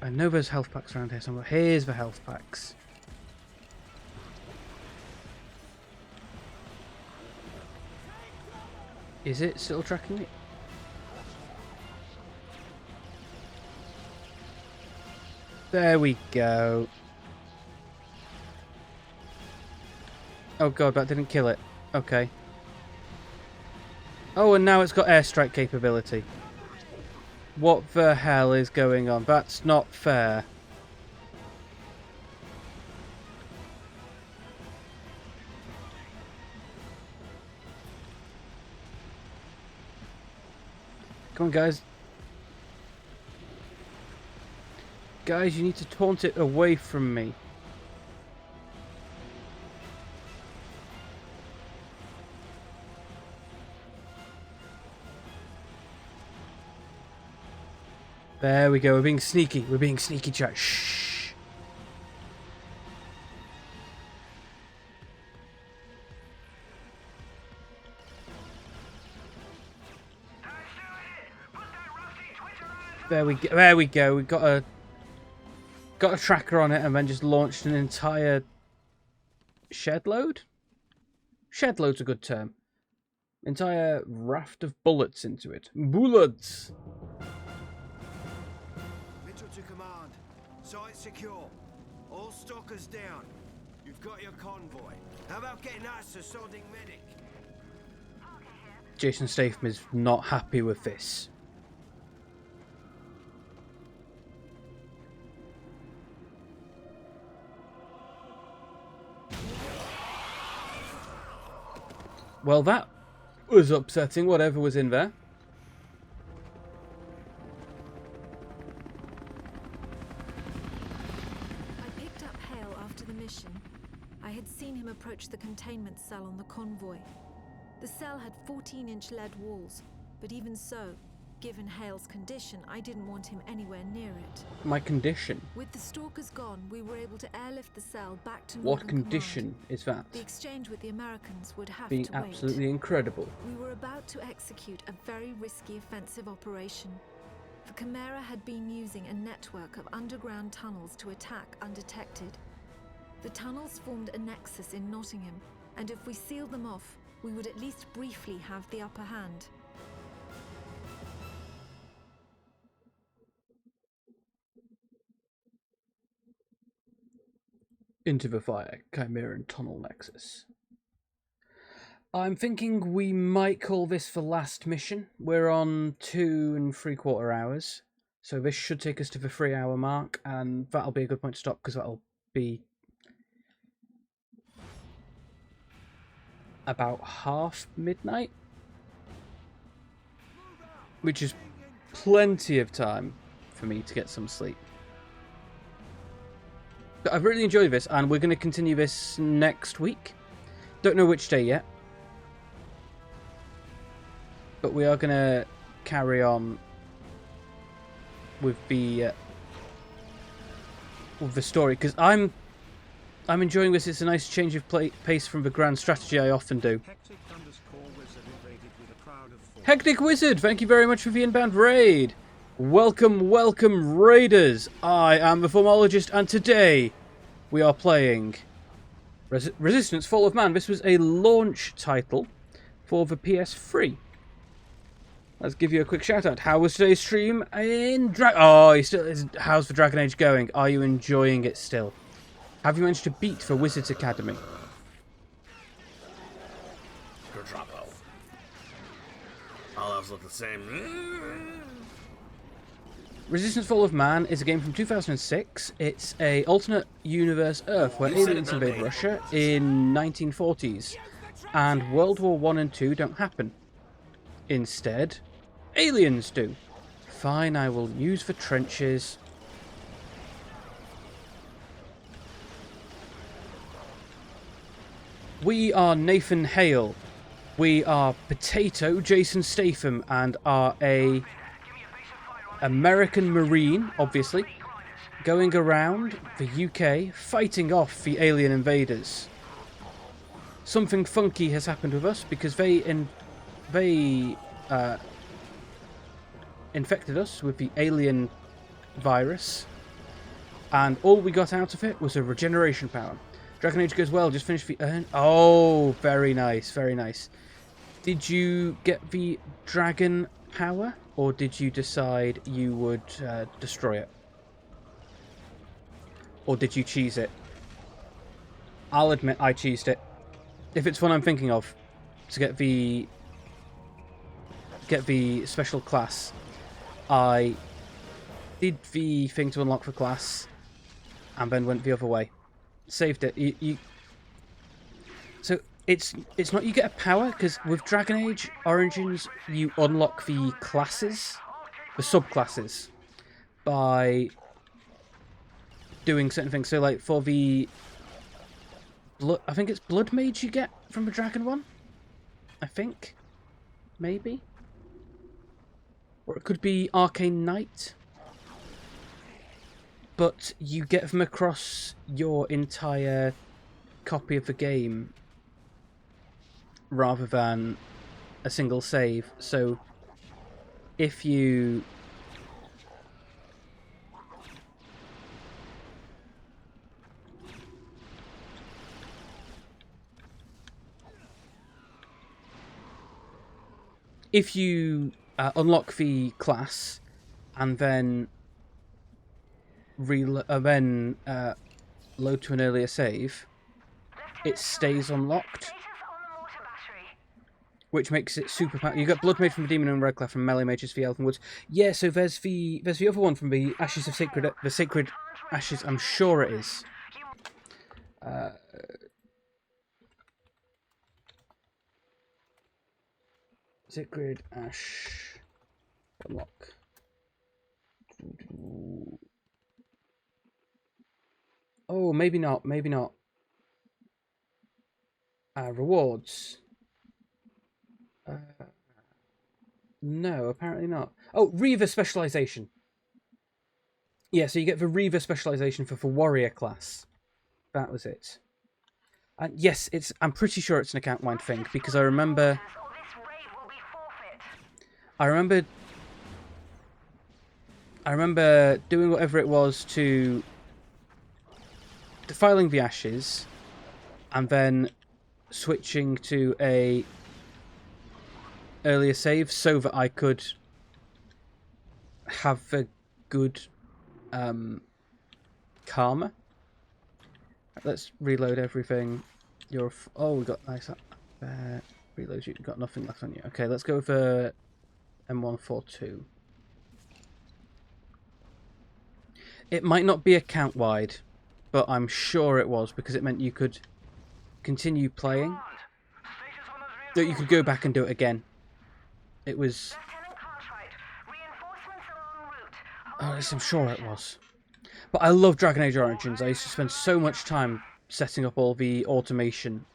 I know there's health packs around here somewhere. Here's the health packs. Is it still tracking me? There we go. Oh god, that didn't kill it. Okay. Oh, and now it's got airstrike capability. What the hell is going on? That's not fair. Come on, guys. Guys, you need to taunt it away from me. There we go. We're being sneaky. We're being sneaky, chat. Shh. There we go. There we go. We got a tracker on it, and then just launched an entire shed load. Shed load's a good term. Entire raft of bullets into it. Bullets. Mitchell to command. Site secure. All stalkers down. You've got your convoy. How about getting us a sodding medic? Jason Statham is not happy with this. Well, that was upsetting, whatever was in there. I picked up Hale after the mission. I had seen him approach the containment cell on the convoy. The cell had 14-inch lead walls, but even so, given Hale's condition, I didn't want him anywhere near it. My condition? With the stalkers gone, we were able to airlift the cell back to What Northern condition Command. is that? The exchange with the Americans would have Being to wait. absolutely incredible. We were about to execute a very risky offensive operation. The Chimera had been using a network of underground tunnels to attack undetected. The tunnels formed a nexus in Nottingham, and if we sealed them off, we would at least briefly have the upper hand. Into the fire, Chimeran Tunnel Nexus. I'm thinking we might call this the last mission. We're on 2 3/4 hours, so this should take us to the 3-hour mark, and that'll be a good point to stop because that'll be about half midnight, which is plenty of time for me to get some sleep. But I've really enjoyed this, and we're going to continue this next week. Don't know which day yet, but we are going to carry on with the story, because I'm enjoying this. It's a nice change of pace from the grand strategy I often do. Hectic_Wizard invaded with a crowd of 4. Hectic Wizard, thank you very much for the inbound raid. Welcome, welcome, raiders. I am the Formologist, and today we are playing Resistance Fall of Man. This was a launch title for the PS3. Let's give you a quick shout out. How was today's stream in how's the Dragon Age going? Are you enjoying it still? Have you managed to beat the Wizards Academy? Good drop out. All else look the same. Resistance Fall of Man is a game from 2006. It's a alternate universe Earth where aliens invade Russia in 1940s, and World War 1 and 2 don't happen. Instead, aliens do. Fine, I will use the trenches. We are Nathan Hale. We are Potato Jason Statham, and are a American Marine, obviously, going around the UK fighting off the alien invaders. Something funky has happened with us because they infected us with the alien virus, and all we got out of it was a regeneration power. Dragon Age goes well, just finished the urn. Oh, very nice, very nice. Did you get the dragon power, or did you decide you would destroy it? Or did you cheese it? I'll admit I cheesed it. If it's one I'm thinking of, to get the special class, I did the thing to unlock the class, and then went the other way. Saved it. So it's not you get a power, because with Dragon Age Origins you unlock the classes, the subclasses, by doing certain things. So like for the I think it's Blood Mage you get from the Dragon one. I think. Maybe. Or it could be Arcane Knight. But you get them across your entire copy of the game rather than a single save. So if you unlock the class and then load to an earlier save, it stays unlocked, which makes it super powerful. You got Blood Mage from the Demon and Redcliffe from Melee Mages for the Elven Woods. Yeah, so there's the other one from the Ashes of Sacred, the Sacred Ashes. I'm sure it is. Sacred Ash unlock. Oh, maybe not. Maybe not. Rewards. No, apparently not. Oh, Reaver specialization. Yeah, so you get the Reaver specialization for warrior class. That was it. And yes, I'm pretty sure it's an account-wide thing because I remember doing whatever it was to defiling the ashes, and then switching to a earlier save so that I could have a good karma. Let's reload everything. We got nice. Reload. You got nothing left on you. Okay, let's go for M142. It might not be account wide, but I'm sure it was because it meant you could continue playing. That you could go back and do it again. It was. Oh, I'm sure it was. But I love Dragon Age Origins. I used to spend so much time setting up all the automation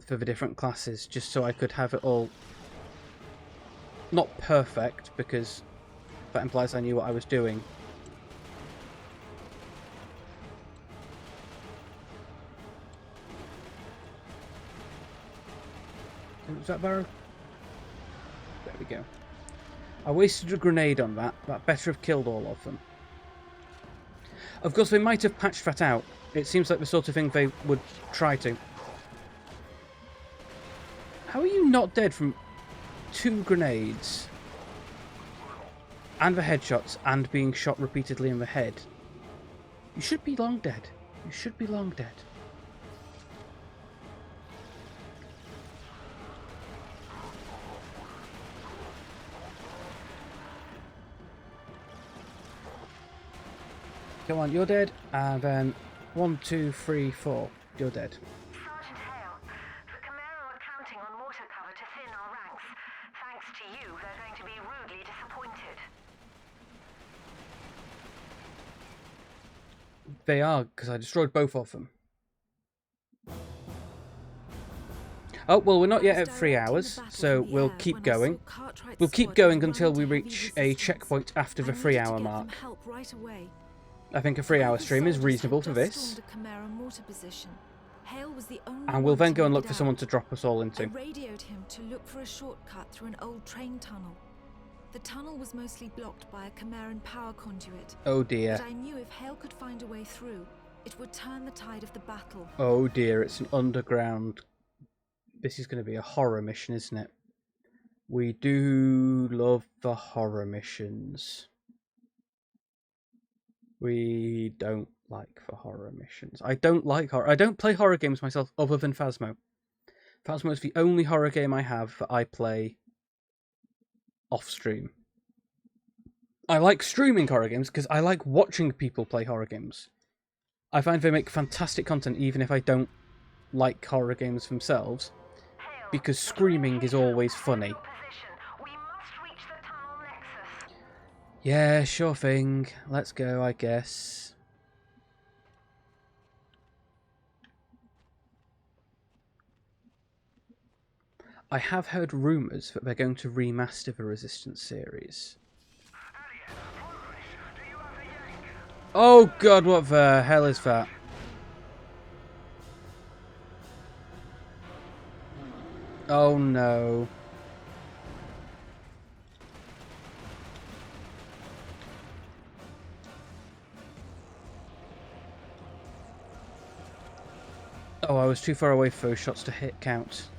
for the different classes just so I could have it all not perfect, because that implies I knew what I was doing. Was that Barrow? There we go. I wasted a grenade on that. That better have killed all of them. Of course, they might have patched that out. It seems like the sort of thing they would try to. How are you not dead from 2 grenades and the headshots and being shot repeatedly in the head? You should be long dead. You should be long dead. Come on, you're dead. And then 1, 2, 3, 4. You're dead. Sergeant Hale, the Camaro are counting on mortar cover to thin our ranks. Thanks to you, they're going to be rudely disappointed. They are, because I destroyed both of them. Oh, well, we're not yet I was at 3 directing the hours, battle so from the we'll air keep when I saw going. Cartwright's We'll keep squad going run until we into heavy reach a resistance. checkpoint after the I needed 3 to hour get them mark. help right away. I think a 3 hour Group of stream is soldiers reasonable had for just this. stormed a Chimera mortar position. Hale was the only And we'll one then to go and make look it for someone out. to drop us all I into. radioed him to look for a shortcut through an old train tunnel. The tunnel was mostly blocked by a Chimeran power conduit. Oh dear. But I knew if Hale could find a way through, it would turn the tide of the battle. Oh dear, it's an underground... This is going to be a horror mission, isn't it? We do love the horror missions. We don't like the horror missions. I don't like horror. I don't play horror games myself other than Phasmo. Phasmo is the only horror game I have that I play off stream. I like streaming horror games because I like watching people play horror games. I find they make fantastic content even if I don't like horror games themselves, because screaming is always funny. We must reach the tunnel nexus. Yeah, sure thing. Let's go, I guess. I have heard rumours that they're going to remaster the Resistance series. Oh god, what the hell is that? Oh no. Oh, I was too far away for those shots to hit count.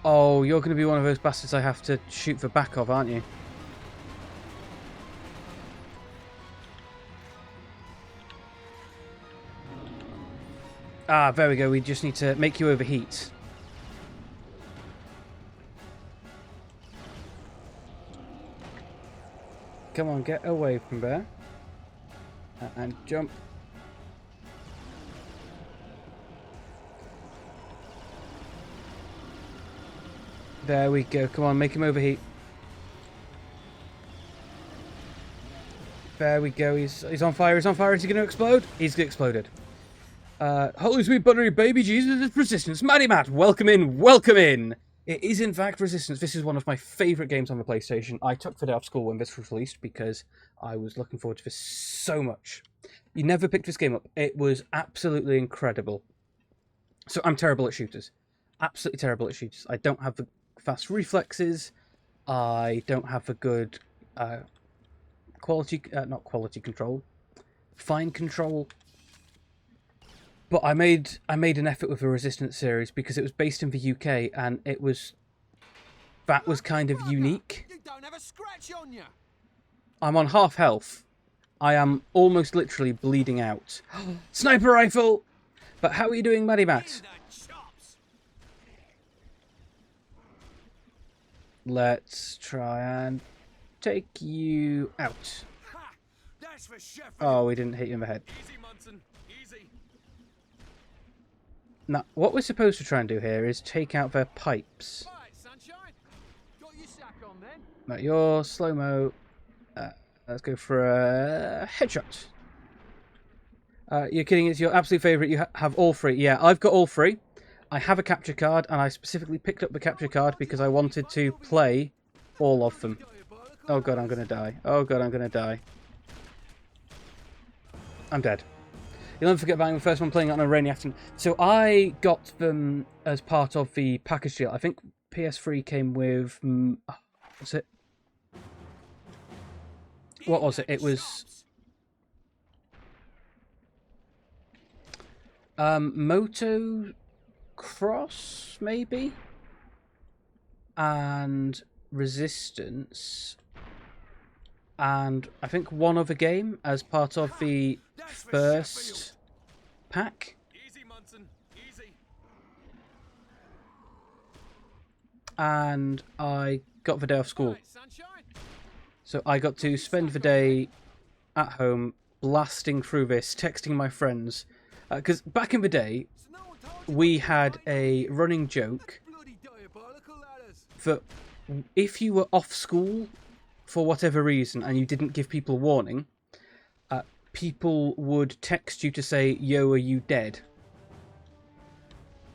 Oh, you're going to be one of those bastards I have to shoot the back of, aren't you? Ah, there we go. We just need to make you overheat. Come on, get away from there. And jump. There we go. Come on, make him overheat. There we go. He's on fire. He's on fire. Is he going to explode? He's exploded. Holy sweet buttery baby Jesus, it's Resistance. Matty Matt, welcome in. Welcome in. It is in fact Resistance. This is one of my favourite games on the PlayStation. I took the day off school when this was released because I was looking forward to this so much. You never picked this game up. It was absolutely incredible. So I'm terrible at shooters. Absolutely terrible at shooters. I don't have the fast reflexes. I don't have the good not quality control, fine control. But I made an effort with the Resistance series because it was based in the UK and that was kind of unique. You don't have a scratch on you. I'm on half health. I am almost literally bleeding out. Sniper rifle! But how are you doing, Matty Matt? Let's try and take you out. Oh, we didn't hit you in the head. Easy, Munson. Easy. Now, what we're supposed to try and do here is take out their pipes. Right, sunshine. Got your sack on then. Now, your slow-mo. Let's go for a headshot. You're kidding, it's your absolute favourite. You have all three. Yeah, I've got all three. I have a capture card, and I specifically picked up the capture card because I wanted to play all of them. Oh god, I'm going to die. Oh god, I'm going to die. I'm dead. You'll never forget about the first one playing it on a rainy afternoon. So I got them as part of the package deal. I think PS3 came with... what's it? What was it? It was... Moto Cross, maybe? And Resistance. And I think one other game as part of the first pack. Easy, Munson. Easy. And I got the day off school. Right, sunshine. So I got to spend the day at home blasting through this, texting my friends. Because back in the day, we had a running joke that if you were off school for whatever reason and you didn't give people warning, people would text you to say, "Yo, are you dead?"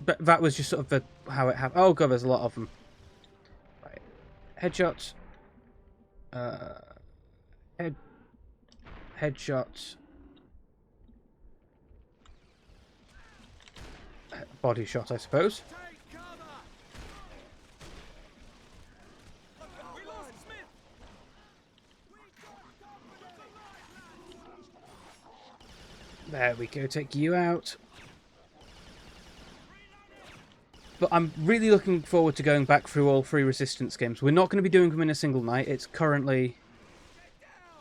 But that was just sort of how it happened. Oh god, there's a lot of them. Right. Headshots. Headshots. Body shot, I suppose. There we go, take you out. But I'm really looking forward to going back through all 3 Resistance games. We're not going to be doing them in a single night. It's currently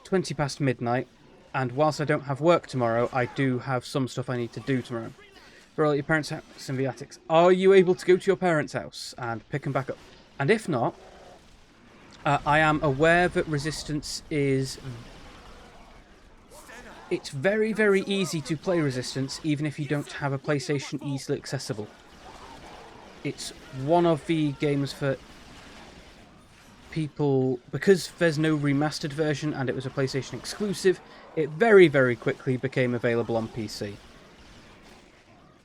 20 past midnight. And whilst I don't have work tomorrow, I do have some stuff I need to do tomorrow. For all your parents' house in the attics. Are you able to go to your parents' house and pick them back up? And if not, I am aware that Resistance is... It's very, very easy to play Resistance, even if you don't have a PlayStation easily accessible. It's one of the games for people... Because there's no remastered version and it was a PlayStation exclusive, it very, very quickly became available on PC.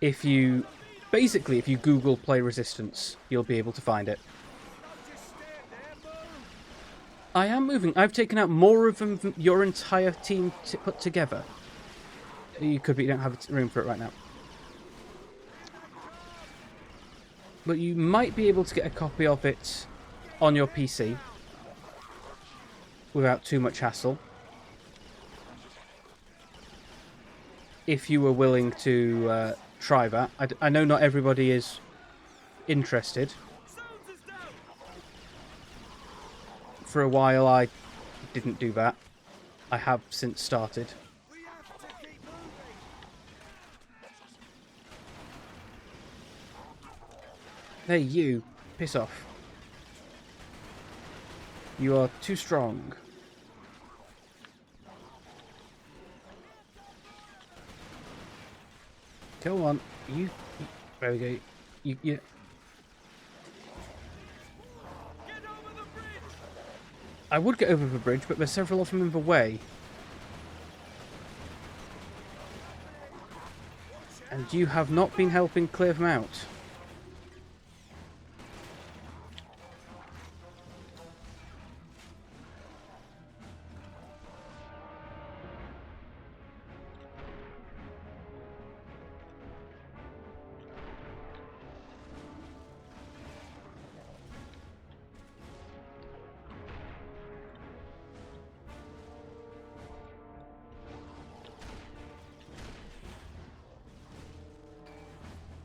If you... Basically, if you Google Play Resistance, you'll be able to find it. I am moving. I've taken out more of them than your entire team put together. You could, but you don't have room for it right now. But you might be able to get a copy of it on your PC without too much hassle. If you were willing to try that. I know not everybody is interested. For a while I didn't do that. I have since started. Hey you, piss off. You are too strong. Come on, you there we go. You I would get over the bridge, but there's several of them in the way. And you have not been helping clear them out.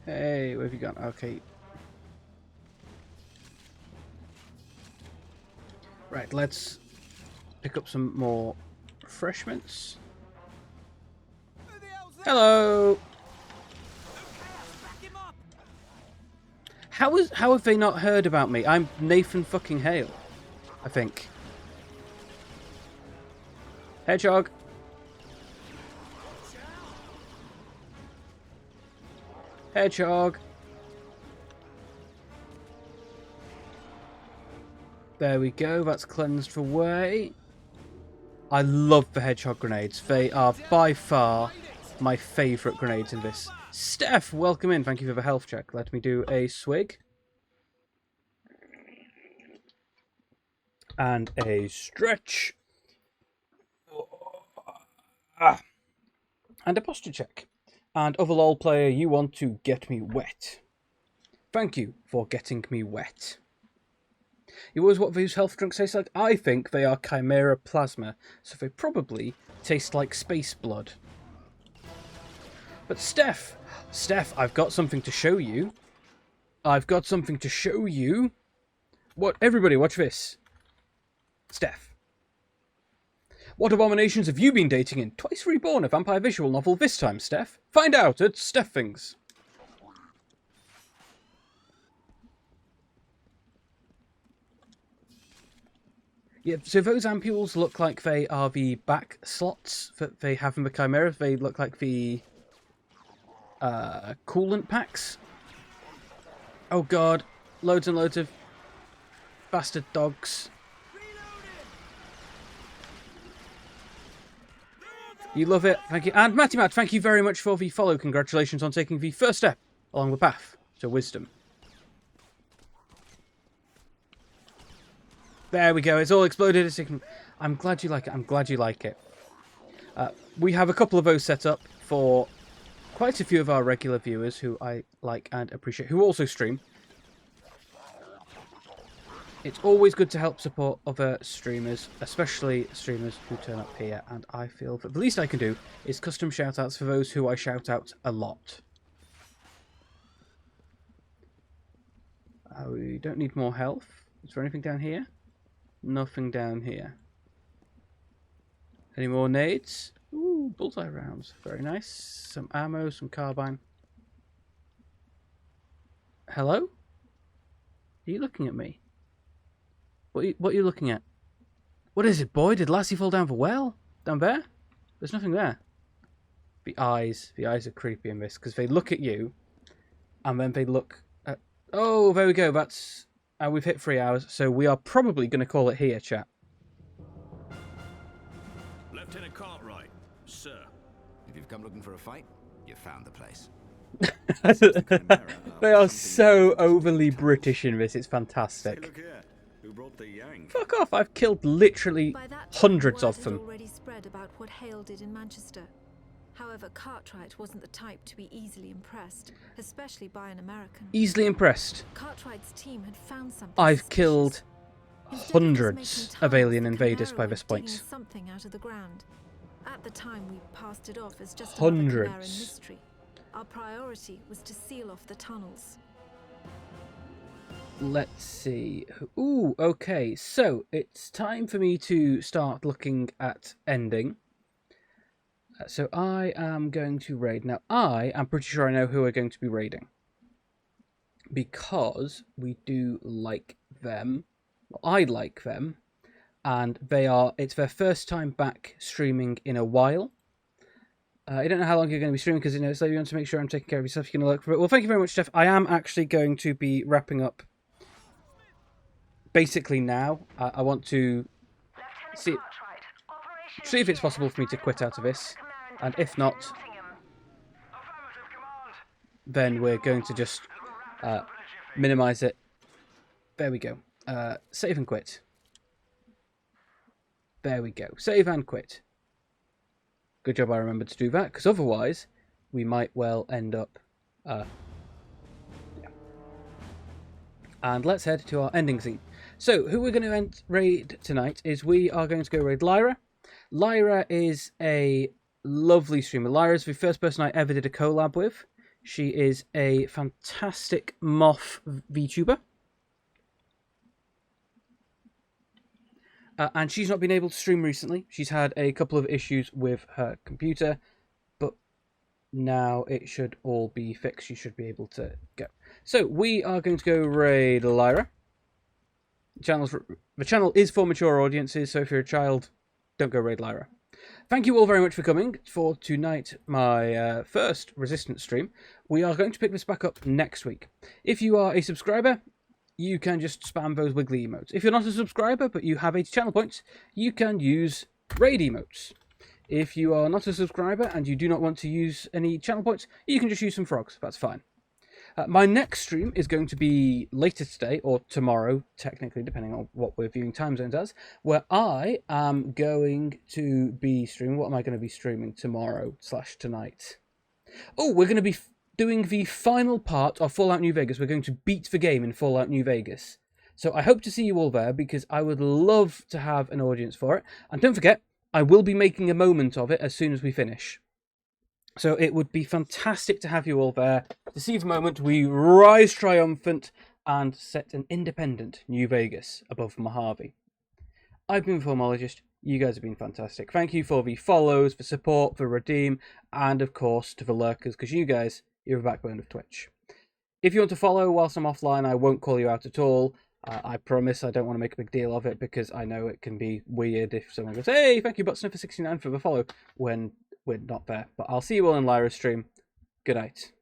Hey, where have you gone? Okay. Right, let's pick up some more refreshments. Hello! How have they not heard about me? I'm Nathan fucking Hale, I think. Hedgehog. Hedgehog. There we go, that's cleansed away. I love the hedgehog grenades. They are by far my favourite grenades in this. Steph, welcome in. Thank you for the health check. Let me do a swig. And a stretch. And a posture check. And other LOL player, you want to get me wet. Thank you for getting me wet. You always what these health drinks taste like? I think they are Chimera Plasma, so they probably taste like space blood. But Steph, I've got something to show you. I've got something to show you. What? Everybody, watch this. Steph. What abominations have you been dating in? Twice Reborn, a vampire visual novel this time, Steph. Find out at Steph Things. Yeah, so those ampules look like they are the back slots that they have in the Chimera. They look like the coolant packs. Oh god, loads and loads of bastard dogs. You love it. Thank you. And Matty Matt, thank you very much for the follow. Congratulations on taking the first step along the path to wisdom. There we go. It's all exploded. I'm glad you like it. I'm glad you like it. We have a couple of those set up for quite a few of our regular viewers who I like and appreciate, who also stream. It's always good to help support other streamers, especially streamers who turn up here, and I feel that the least I can do is custom shoutouts for those who I shout out a lot. We don't need more health. Is there anything down here? Nothing down here. Any more nades? Ooh, bullseye rounds. Very nice. Some ammo, some carbine. Hello? Are you looking at me? What are you looking at? What is it, boy? Did Lassie fall down the well? Down there? There's nothing there. The eyes are creepy in this, because they look at you, and then they look at... Oh, there we go. That's... we've hit 3 hours, so we are probably going to call it here, chat. Lieutenant Cartwright, sir. If you've come looking for a fight, you found the place. They are so overly British in this, it's fantastic. Look here. Who brought the yang? Fuck off, I've killed literally By that time, hundreds word of had them. already spread about what Hale did in Manchester. However, Cartwright wasn't the type to be easily impressed, especially by an American. Easily impressed. Cartwright's team had found something I've suspicious. killed Instead of just hundreds making of tunnels, alien the invaders Camaro by was this digging point. something out of the ground. At the time, we passed it off as just Hundreds. another Camaro mystery. Our priority was to seal off the tunnels. Let's see. Ooh, okay. So, it's time for me to start looking at ending. So, I am going to raid. Now, I am pretty sure I know who we're going to be raiding. Because we do like them. Well, I like them. And it's their first time back streaming in a while. I don't know how long you're going to be streaming because so you want to make sure I'm taking care of yourself. You're going to look for it. Well, thank you very much, Steph. I am actually going to be wrapping up basically now. I want to see if it's possible for me to quit out of this. And if not, then we're going to just minimize it. There we go. Save and quit. There we go. Save and quit. Good job I remembered to do that, because otherwise we might well end up... yeah. And let's head to our ending scene. So, who we're going to raid tonight is we are going to go raid Lyra. Lyra is a lovely streamer. Lyra is the first person I ever did a collab with. She is a fantastic moth VTuber. And she's not been able to stream recently. She's had a couple of issues with her computer, but now it should all be fixed. She should be able to go. So we are going to go raid Lyra. The channel is for mature audiences, so if you're a child, don't go raid Lyra. Thank you all very much for coming for tonight, my first Resistance stream. We are going to pick this back up next week. If you are a subscriber, you can just spam those wiggly emotes. If you're not a subscriber, but you have 80 channel points, you can use raid emotes. If you are not a subscriber and you do not want to use any channel points, you can just use some frogs. That's fine. My next stream is going to be later today, or tomorrow, technically, depending on what we're viewing time zones as, where I am going to be streaming. What am I going to be streaming tomorrow/tonight? Oh, we're going to be doing the final part of Fallout New Vegas. We're going to beat the game in Fallout New Vegas. So I hope to see you all there, because I would love to have an audience for it. And don't forget, I will be making a moment of it as soon as we finish. So it would be fantastic to have you all there to see the moment we rise triumphant and set an independent New Vegas above Mojave. I've been Formologist. You guys have been fantastic. Thank you for the follows, for support, for redeem, and of course to the lurkers, because you guys, you're the backbone of Twitch. If you want to follow whilst I'm offline, I won't call you out at all. I promise I don't want to make a big deal of it, because I know it can be weird if someone goes, hey, thank you, ButtSniffer69 for the follow, when we're not there. But I'll see you all in Lyra's stream. Good night.